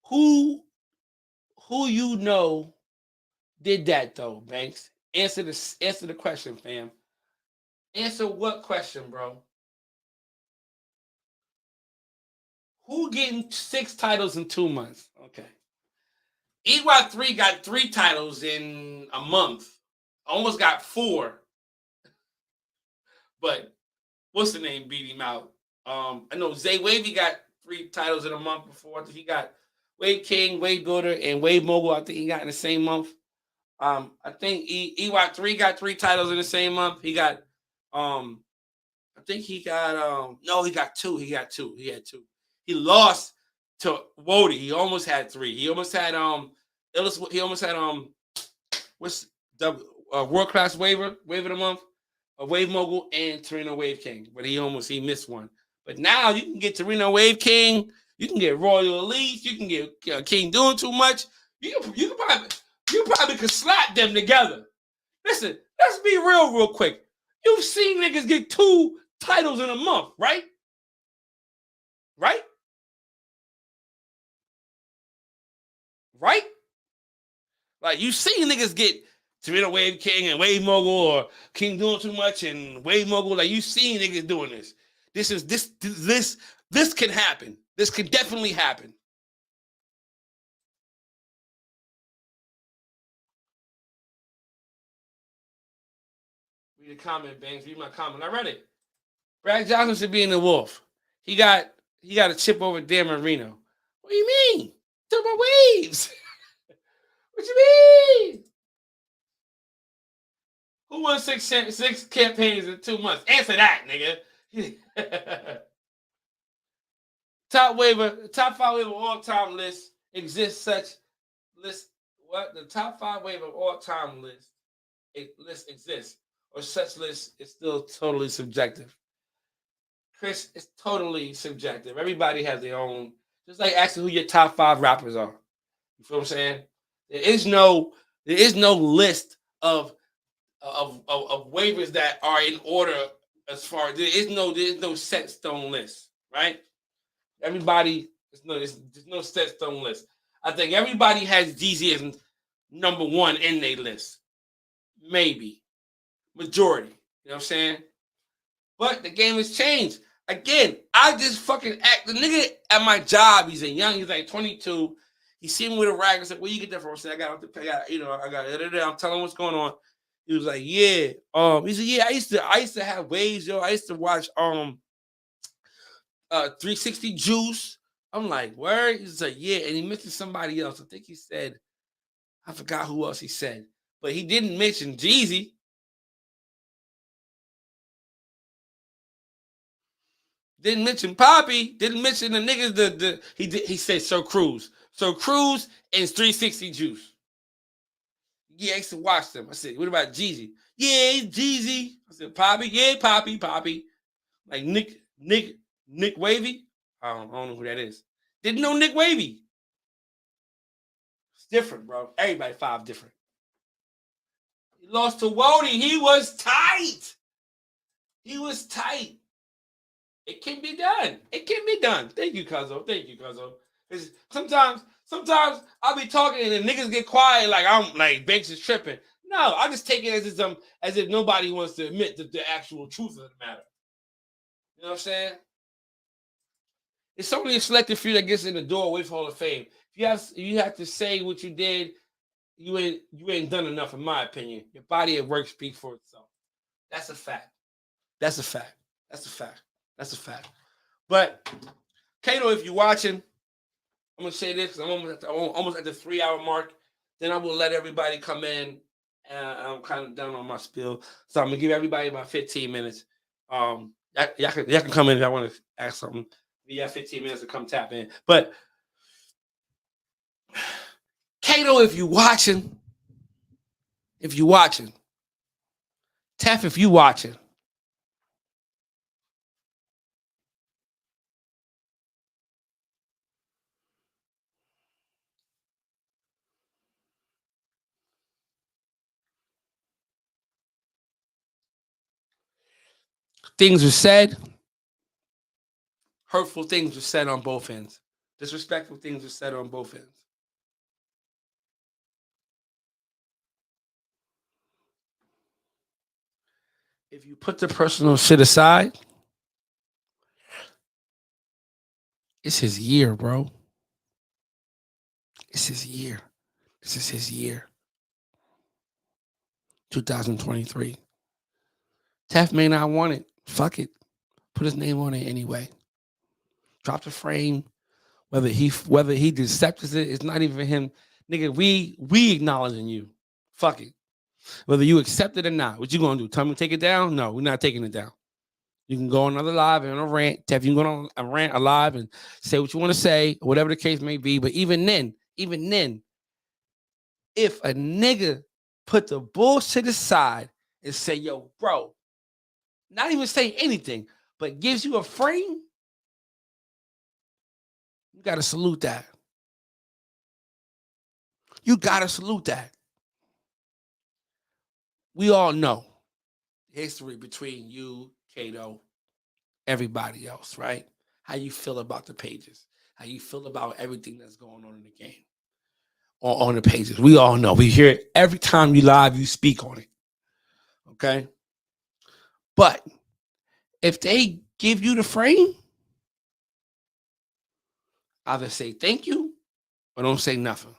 Who you know did that though, Banks? Answer the question, fam. Answer what question, bro? Who getting 6 titles in 2 months? Okay. EY3 got 3 titles in a month. Almost got 4. But what's the name beat him out? I know Zay Wavy got 3 titles in a month before. I think he got Wade King, Wade Builder, and Wade Mogul. I think he got in the same month. I think EY3 got 3 titles in the same month. He got I think he got no, he got 2. He had 2. He lost to Wody. He almost had 3. He almost had what's the World Class Wave of the Month, a Wave Mogul, and Torino Wave King. But he missed one. But now you can get Torino Wave King, you can get Royal Elite, you can get King Doing Too Much. You probably could slap them together. Listen, let's be real quick. You've seen niggas get 2 titles in a month, right? Right? Like you seen niggas get Torino Wave King and Wave Mogul, or King Doing Too Much and Wave Mogul. Like you seen niggas doing this. This can happen. This can definitely happen. Read the comment, Banks. Read my comment. I read it. Brad Johnson should be in the Wolf. He got a chip over Dan Marino. What do you mean? Talk about waves. What you mean? Who won 6 campaigns in 2 months? Answer that, nigga. Top 5 waiver all-time list exists. Such list. What? The top 5 waiver all-time list exists, or such list is still totally subjective. Chris, it's totally subjective. Everybody has their own. Just like asking who your top 5 rappers are. You feel what I'm saying? There is no list of waivers that are in order as far as there's no set stone list, right? Everybody, there's no set stone list. I think everybody has Jeezy as number 1 in their list. Maybe. Majority. You know what I'm saying? But the game has changed. Again, I just fucking act. The nigga at my job, he's like 22. He seen me with a rag and said, "Where you get that from?" I said, I got it. I'm telling him what's going on. He was like, "Yeah." He said, "Yeah, I used to have waves, yo. I used to watch 360 Juice." I'm like, "Word?" He's like, "Yeah." And he mentioned somebody else. I think he said, I forgot who else he said, but he didn't mention Jeezy. Didn't mention Poppy. Didn't mention the niggas. He said Sir Cruz. So Cruz and 360 Juice. Yeah, I used to watch them. I said, "What about Jeezy?" "Yeah, Jeezy." I said, "Poppy." "Yeah, Poppy." Like Nick Wavy. I don't know who that is. Didn't know Nick Wavy. It's different, bro. Everybody 5 different. He lost to Wody. He was tight. It can be done. Thank you, Cuzzo. Sometimes I'll be talking and the niggas get quiet like I'm like Banks is tripping. No, I just take it as if nobody wants to admit the actual truth of the matter. You know what I'm saying? It's only a selected few that gets in the door with Hall of Fame. If you have to say what you did, you ain't done enough, in my opinion. Your body of work speaks for itself. That's a fact. But Kato, if you're watching, I'm gonna say this because I'm almost at the 3-hour mark. Then I will let everybody come in, and I'm kind of done on my spiel. So I'm gonna give everybody about 15 minutes. Y'all can come in if I want to ask something. You have 15 minutes to come tap in. But Kato, if you're watching, Tef, if you watching. Things were said. Hurtful things were said on both ends. Disrespectful things were said on both ends. If you put the personal shit aside, it's his year, bro. It's his year. This is his year. 2023. Tef may not want it. Fuck it. Put his name on it anyway. Drop the frame. Whether he accepts it, it's not even him. Nigga, we acknowledging you. Fuck it. Whether you accept it or not, what you gonna do? Tell me to take it down? No, we're not taking it down. You can go on another live and on a rant. Tef, you can go on a rant, a live, and say what you want to say, whatever the case may be. But even then, if a nigga put the bullshit aside and say, yo, bro, not even say anything, but gives you a frame, you gotta salute that. You gotta salute that. We all know the history between you, Kato, everybody else, right? How you feel about the pages, how you feel about everything that's going on in the game, or on the pages. We all know. We hear it every time you live, you speak on it. Okay? But if they give you the frame, either say thank you or don't say nothing.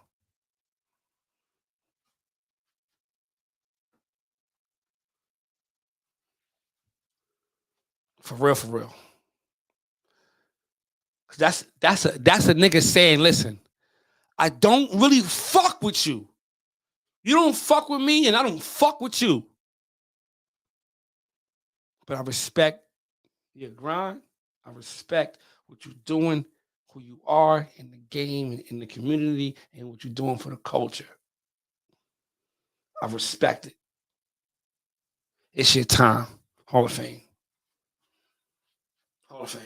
For real, for real. That's a nigga saying, listen, I don't really fuck with you. You don't fuck with me, and I don't fuck with you. But I respect your grind. I respect what you're doing, who you are in the game, in the community, and what you're doing for the culture. I respect it. It's your time. Hall of Fame. Hall of Fame.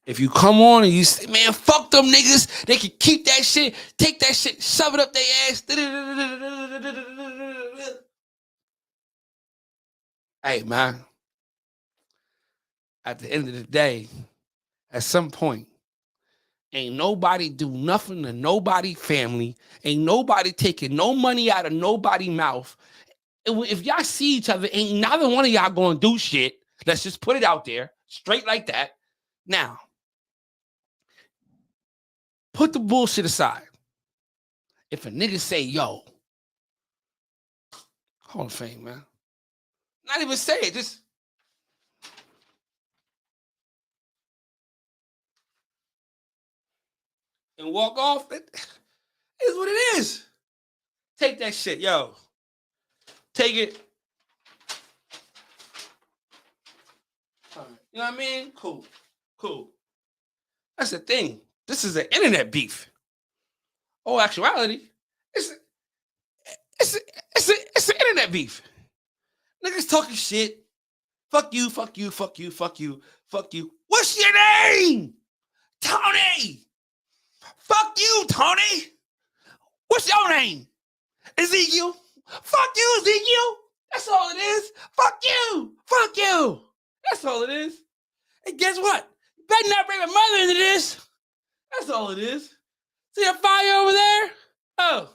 If you come on and you say, man, fuck them niggas, they can keep that shit, take that shit, shove it up their ass. Hey, man. At the end of the day, at some point, ain't nobody do nothing to nobody family. Ain't nobody taking no money out of nobody's mouth. If y'all see each other, ain't neither one of y'all gonna do shit. Let's just put it out there, straight like that. Now, put the bullshit aside. If a nigga say, yo, Hall of Fame, man. Not even say it, just and walk off. It is what it is. Take that shit, yo. Take it. All right. You know what I mean? Cool. That's the thing. This is an internet beef. Oh, actuality, it's an internet beef. Niggas talking shit. Fuck you. What's your name? Tony. Fuck you, Tony. What's your name? Ezekiel. Fuck you, Ezekiel. That's all it is. Fuck you. That's all it is. And guess what? You better not bring my mother into this. That's all it is. See a fire over there? Oh.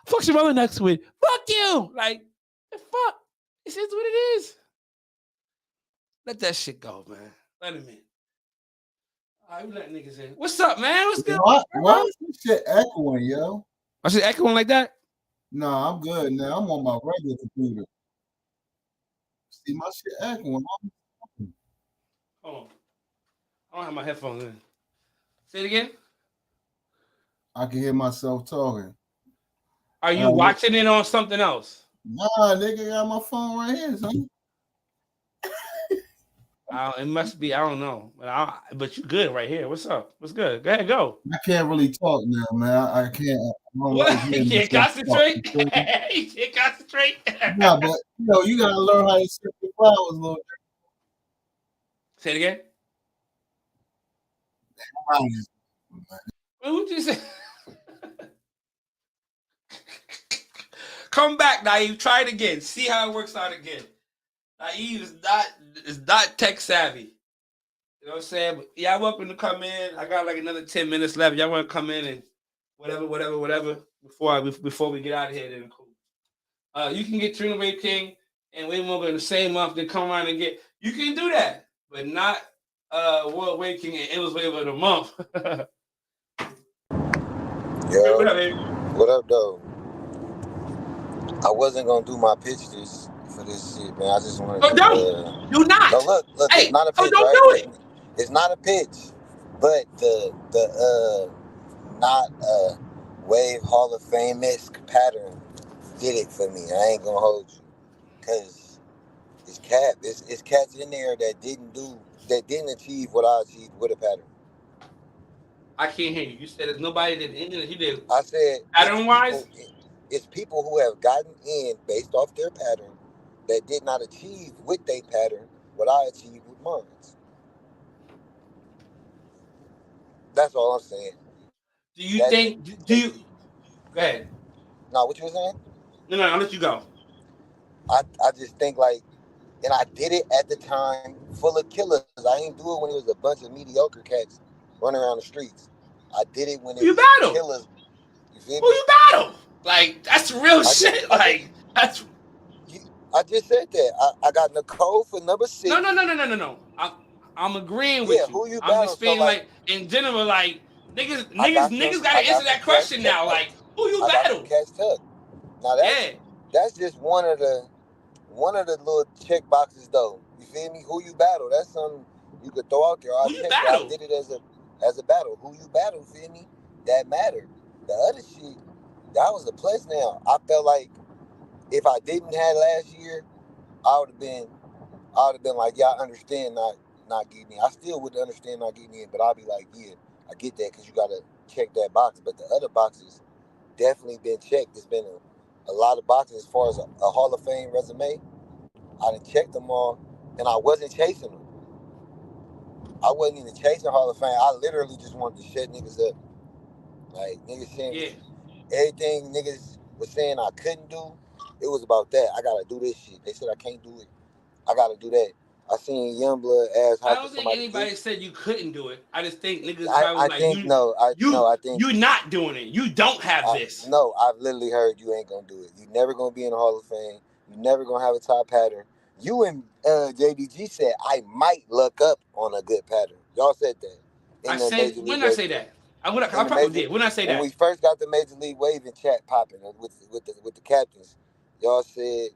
Fuck your mother next week. Fuck you. Like, fuck. It's just what it is. Let that shit go, man. Let him in. All right, we let niggas in. What's up, man? What's good? Why is this shit echoing, yo? I shit echoing like that? No, I'm good now. I'm on my regular computer. See my shit echoing. Hold on. I don't have my headphones in. Say it again. I can hear myself talking. Are you watching it on something else? Nah, nigga, got my phone right here, son. It must be, I don't know. But you good right here. What's up? What's good? Go ahead, go. I can't really talk now, man. I can't. What? You can't concentrate? You can't concentrate? Nah, but you gotta learn how to set the flowers a little bit. Say it again. What you say? Come back, Naive. Try it again. See how it works out again. Naive is not tech savvy. You know what I'm saying? But y'all welcome to come in. I got like another 10 minutes left. Y'all want to come in and whatever before we get out of here, then cool. You can get Trina Ray King and Wade Monger in the same month, then come around and get. You can do that, but not World Wade King and Endless Wave of the month. Yo, What up, baby? what up, though? I wasn't gonna do my pitch for this shit, man. I just wanted to. Don't. Do not. No, look, Hey, it's not a pitch, don't right? do it. It's not a pitch, but the not a Wave Hall of Fame-esque pattern did it for me. I ain't gonna hold you. Cause it's cap. It's cats in there that didn't achieve what I achieved with a pattern. I can't hear you. You said there's nobody that ended it. You did. I said Pattern wise? It's people who have gotten in based off their pattern that did not achieve with their pattern what I achieved with mine. That's all I'm saying. Do you think? Do you? Go ahead. No, what you were saying? No, I'll let you go. I just think like, and I did it at the time full of killers. I didn't do it when it was a bunch of mediocre cats running around the streets. I did it when it was battle. killers. You feel me? Who you battle? Like that's real shit. That's. I just said that. I got Nicole for number 6. No. I'm agreeing with you. Who you I'm battle? just feeling So, like in general, like niggas I gotta answer got that question now. Like who you battle? Catch Tuck. Now that's just one of the little check boxes though. You feel me? Who you battle? That's something you could throw out there. I did it as a battle. Who you battle? Feel me? That mattered. The other shit, that was the plus. Now I felt like if I didn't have last year, I would have been like, yeah, I understand not getting in. I still would understand not getting in, but I'll be like, yeah, I get that because you gotta check that box. But the other boxes definitely been checked. There's been a lot of boxes as far as a Hall of Fame resume. I done checked them all, and I wasn't chasing them. I wasn't even chasing Hall of Fame. I literally just wanted to shut niggas up. Like niggas saying everything niggas was saying I couldn't do. It was about that. I gotta do this shit. They said I can't do it. I gotta do that. I seen Youngblood ask how I don't think anybody said you couldn't do it. I just think niggas I think you're not doing it. You don't have this. No, I've literally heard you ain't gonna do it. You never gonna be in the Hall of Fame. You never gonna have a top pattern. You and JDG said I might luck up on a good pattern. Y'all said that. When I say that? I probably did. When I say that? When we first got the Major League Wave and chat popping with the captains, y'all said,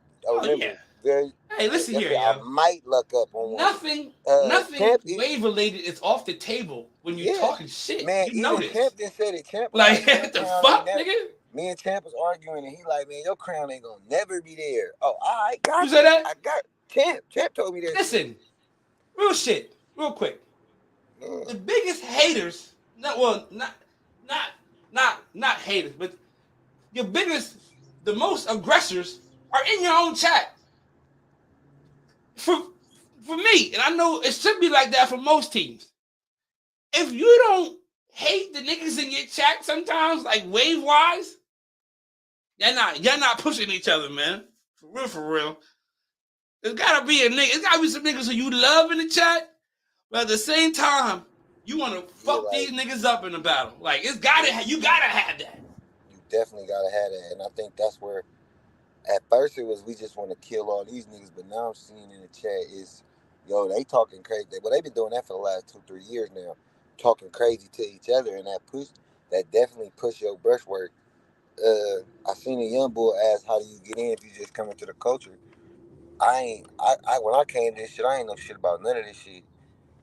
Hey, listen here, yo. I might luck up on one. Nothing wave related is off the table when you're talking shit. Man, you know even this. Champion said it. Champ like what the fuck, nigga? Me and Champ was arguing, and he like, man, your crown ain't gonna never be there. Oh, all right, got you. Said that? I got Champ. Champ told me that. Listen, real shit, real quick. The biggest haters, not haters, but the most aggressors are in your own chat. For me, and I know it should be like that for most teams. If you don't hate the niggas in your chat sometimes, like wave wise, you're not pushing each other, man. For real. There's gotta be it's gotta be some niggas who you love in the chat, but at the same time, you wanna fuck these niggas up in the battle. Like you gotta have that. You definitely gotta have that, and I think that's where. At first, it was we just want to kill all these niggas, but now I'm seeing in the chat is, yo, they talking crazy. Well, they've been doing that for the last 2-3 years now, talking crazy to each other, and that definitely push your brushwork. I seen a young boy ask, how do you get in if you just come into the culture? When I came to this shit, I ain't know shit about none of this shit.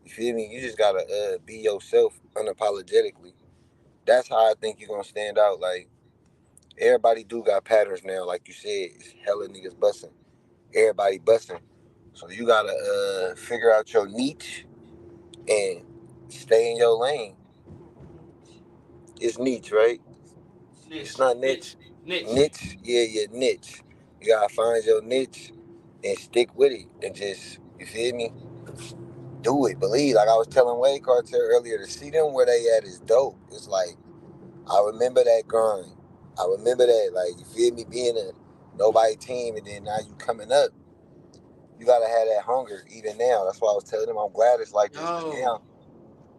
You feel me? You just gotta be yourself unapologetically. That's how I think you're gonna stand out. Like, everybody do got patterns now, like you said. It's hella niggas busting. Everybody busting. So you gotta figure out your niche and stay in your lane. It's niche, right? It's not niche. Niche. Yeah, niche. You gotta find your niche and stick with it and just, you feel me? Do it. Believe. Like I was telling Wade Carter earlier, to see them where they at is dope. It's like, I remember that grind. I remember that, like, you feel me, being a nobody team, and then now you coming up. You gotta have that hunger even now. That's why I was telling them I'm glad it's like this. Now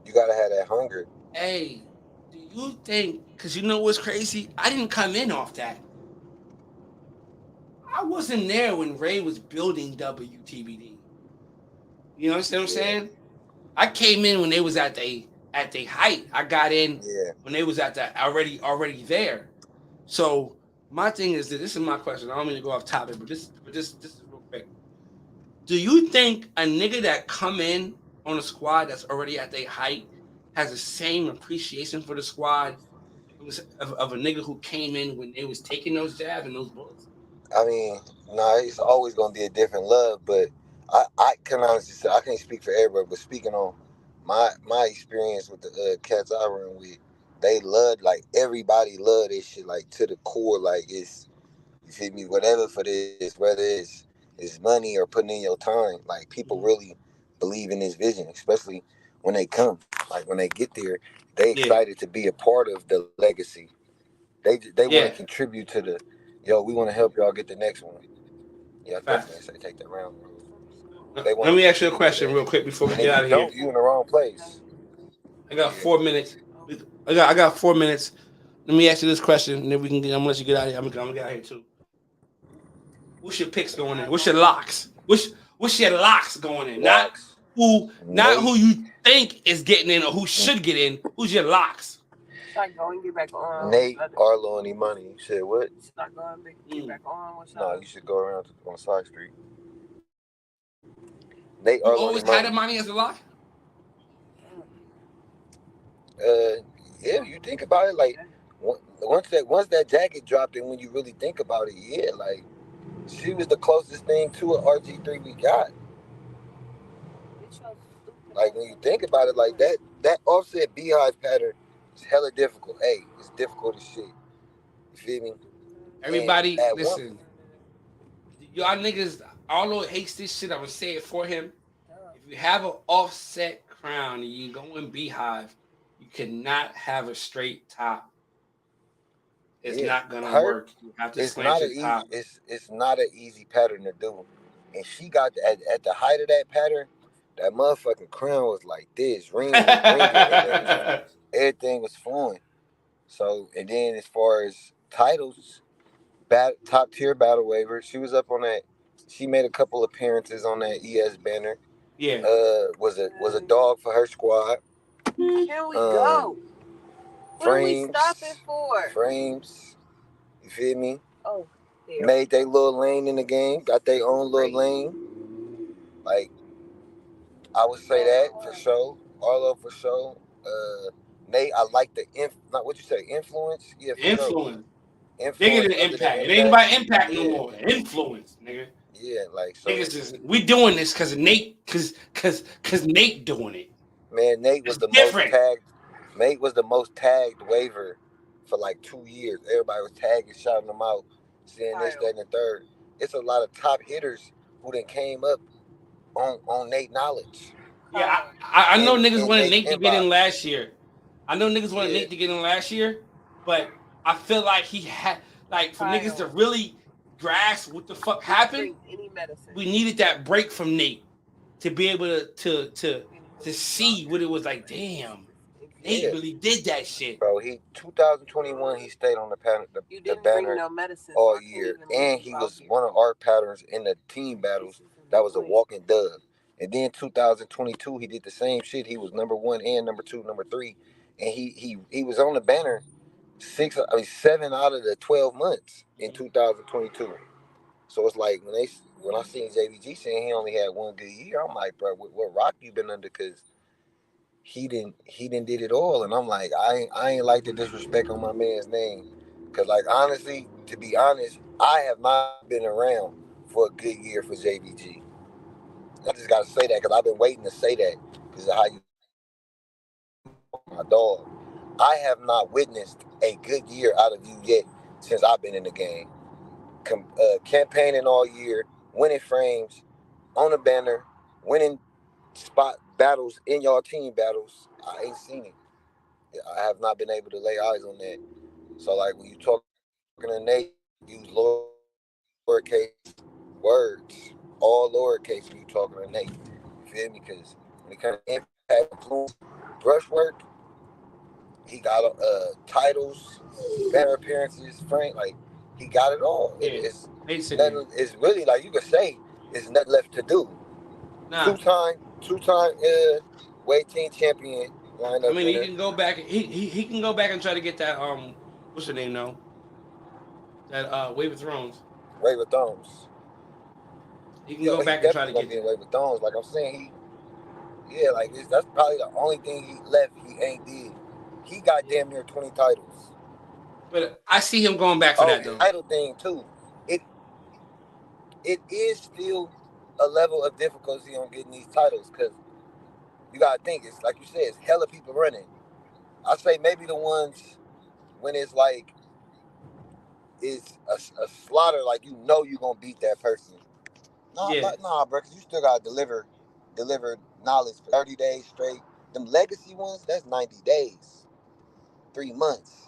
you gotta have that hunger. Hey, do you think? Because you know what's crazy? I didn't come in off that. I wasn't there when Ray was building WTBD. You know what I'm saying? I came in when they was at their height. I got in when they was at that already there. So my thing is that this is my question. I don't mean to go off topic, but this is real quick. Do you think a nigga that come in on a squad that's already at their height has the same appreciation for the squad of a nigga who came in when they was taking those jabs and those bullets? I mean, nah, it's always gonna be a different love, but I can honestly say I can't speak for everybody, but speaking on my experience with the cats I run with, they loved, like, everybody loved this shit, like, to the core. Like, it's, you feel me, whatever for this, whether it's money or putting in your time. Like, people really believe in this vision, especially when they come. Like, when they get there, they Yeah, excited to be a part of the legacy. They want to yeah. contribute to the, yo, we want to help y'all get the next one. Yeah, I Facts. definitely say take that round. Let me ask you a question real quick before we And get if out you of here. don't, you in the wrong place. I got 4 minutes. I got 4 minutes. Let me ask you this question, and then we can get. I'm gonna let you get out of here. I'm gonna get out of here too. What's your picks going in? What's your locks? What's your locks going in? Not who you think is getting in or who should get in. Who's your locks? Start going, get back on. Nate, Arlo, and Imani. You said what? Start going, get back on. What's No, you should go around on side street. Nate, You Arlo, always and had Imani. Imani as a lock? Yeah, you think about it, like, once that jacket dropped, and when you really think about it, yeah, like, she was the closest thing to an RG3 we got. Like, when you think about it like that offset beehive pattern is hella difficult. Hey, it's difficult as shit. You feel me? Everybody, listen. Y'all niggas, Arlo hates this shit. I'm gonna say it for him. If you have an offset crown and you go in beehive, you cannot have a straight top. It's not gonna work. You have to It's slant not your an top. it's not an easy pattern to do. And she got at the height of that pattern, that motherfucking crown was like this, ringing, and everything was flowing. So, and then as far as titles, top tier battle waiver, she was up on that. She made a couple appearances on that ES banner. Yeah. Was a dog for her squad. Can we go? What are we stopping for? Frames. You feel me? Oh, there. Made their little lane in the game. Got their own little lane. Like, I would say that for sure. Arlo for sure. Nate, I like the not what you say, influence. Yeah, for Influence. Sure. Bigger than impact. It ain't about impact no more. Influence, nigga. Yeah, like, so. Niggas is, we doing this because Nate, cause Nate doing it. Man, Nate was Nate was the most tagged waiver for like 2 years. Everybody was tagging, shouting them out, saying this, that, and the third. It's a lot of top hitters who then came up on Nate knowledge. Yeah, I know niggas wanted Nate to get in last year. Nate to get in last year, but I feel like he had, like, for niggas to really grasp what the fuck happened, we needed that break from Nate to be able to see what it was like. Damn, Nate really did that shit, bro. 2021, he stayed on the banner all year, and he was one of our patterns in the team battles. That was a walking dub. And then 2022, he did the same shit. He was number 1 and number 2, number 3, and he was on the banner 7 out of the 12 months in 2022. So it's like when I seen JVG saying he only had 1 good year, I'm like, bro, what rock you been under? Because he didn't did it all, and I'm like, I ain't like the disrespect on my man's name, because, like, honestly, to be honest, I have not been around for a good year for JVG. I just gotta say that because I've been waiting to say that because of how you, my dog. I have not witnessed a good year out of you yet since I've been in the game. Campaigning all year, winning frames, on the banner, winning spot battles in y'all team battles. I ain't seen it. I have not been able to lay eyes on that. So, like, when you talking to Nate, use lowercase words, all lowercase when you talking to Nate. You feel me? Because when it comes to impact, influence, brushwork, he got titles, banner appearances, Frank, like, he got it all. Yeah, It's really, like, you could say there's nothing left to do. Nah. Two-time weight team champion lineup. I mean, he can go back. He can go back and try to get that what's her name now? That Wave of Thrones. Wave of Thrones. He can go back and try to get Wave of Thrones. Like I'm saying, that's probably the only thing he left he ain't did. He got damn near 20 titles. But I see him going back for that though. Title thing too. It is still a level of difficulty on getting these titles because you gotta think it's like you said, it's hella people running. I say maybe the ones when it's like it's a slaughter, like you know you're gonna beat that person. Nah, bro, cause you still gotta deliver knowledge for 30 days straight. Them legacy ones, that's 90 days, 3 months.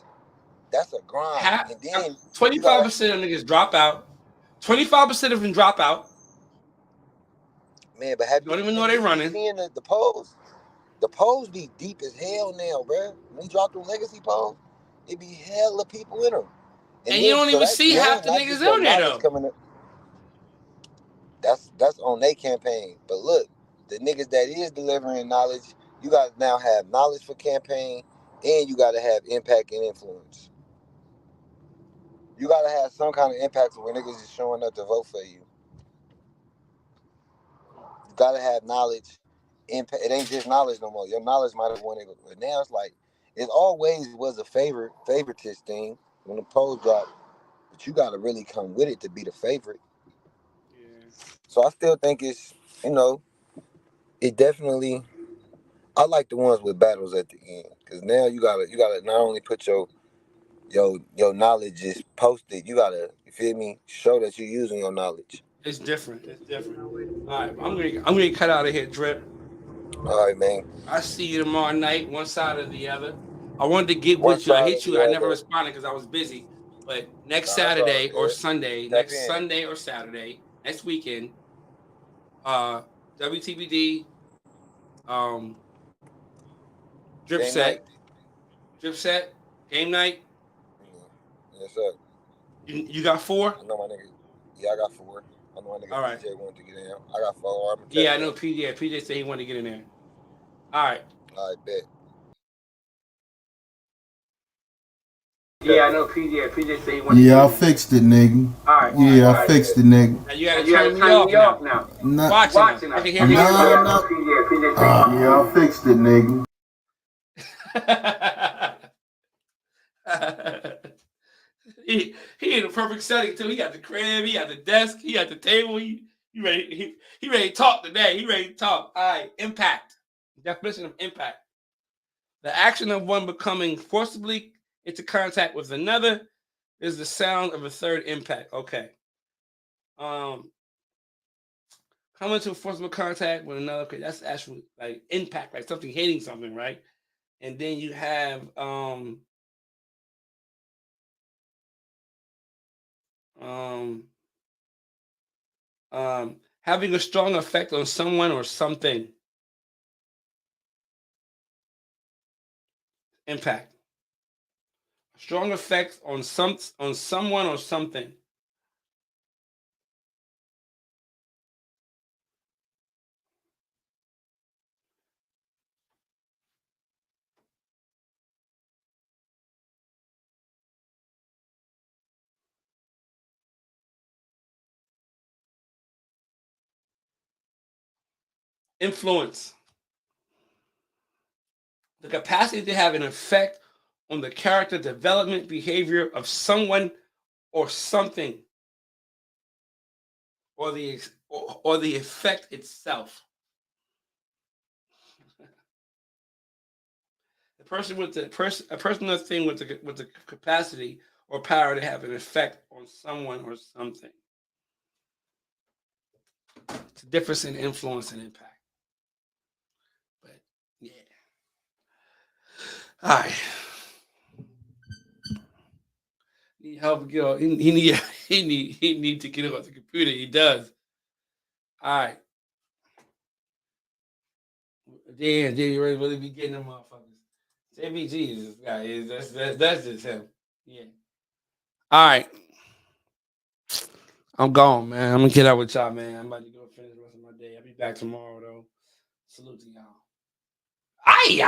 That's a grind. And then 25% of niggas drop out. 25% of them drop out. Man, but have don't even know they running. Seeing the polls? The polls be deep as hell now, bro. When we drop them legacy polls, it be hella people in them. And you don't even see half the niggas on there though. Coming up. That's on their campaign. But look, the niggas that is delivering knowledge, you got to now have knowledge for campaign, and you got to have impact and influence. You got to have some kind of impact where niggas is showing up to vote for you. You got to have knowledge. Impact. It ain't just knowledge no more. Your knowledge might have won it, but now it's like it always was a favoritist thing when the polls drop. But you got to really come with it to be the favorite. Yeah. So I still think it's, it definitely. I like the ones with battles at the end because now you gotta not only put your knowledge is posted. You gotta, you feel me, show that you're using your knowledge. It's different. All right, I'm gonna cut out of here, Drip. All right, man. I see you tomorrow night, one side or the other. I wanted to get with you. I hit you. I never responded because I was busy. But next Saturday or Sunday, Sunday or Saturday, next weekend, WTBD, Drip set, game night. Yes, sir. You got 4? I know my nigga. Yeah, I got 4. I know my nigga. All right. PJ wanted to get in. I got 4. Yeah, I know PJ. PJ said he wanted to get in there. All right. All right, bet. Yeah, I know PJ. PJ said he wanted to Yeah, I fixed it, nigga. All right. Yeah, I fixed it, nigga. Now you gotta turn me off now. Watching. I can hear you. Yeah, I fixed it, nigga. he in the perfect setting too. He got the crib, he got the desk, he got the table. He ready to talk today. He ready to talk. All right, impact. Definition of impact. The action of one becoming forcibly into contact with another is the sound of a third impact. Okay. Coming into forcible contact with another. Okay, that's actually like impact, like something hitting something, right? And then you have having a strong effect on someone or something. Impact. Strong effect on someone or something. Influence. The capacity to have an effect on the character development behavior of someone or something, or the effect itself. A person or thing with the capacity or power to have an effect on someone or something. It's a difference in influence and impact. But yeah. All right. Need help get off. He need to get off the computer. He does. All right. Damn, you really be getting them motherfuckers. JBG is this guy. That's just him. Yeah. All right. I'm gone, man. I'm gonna get out with y'all, man. I'm about to go finish the rest of my day. I'll be back tomorrow though. Salute to y'all. Aye.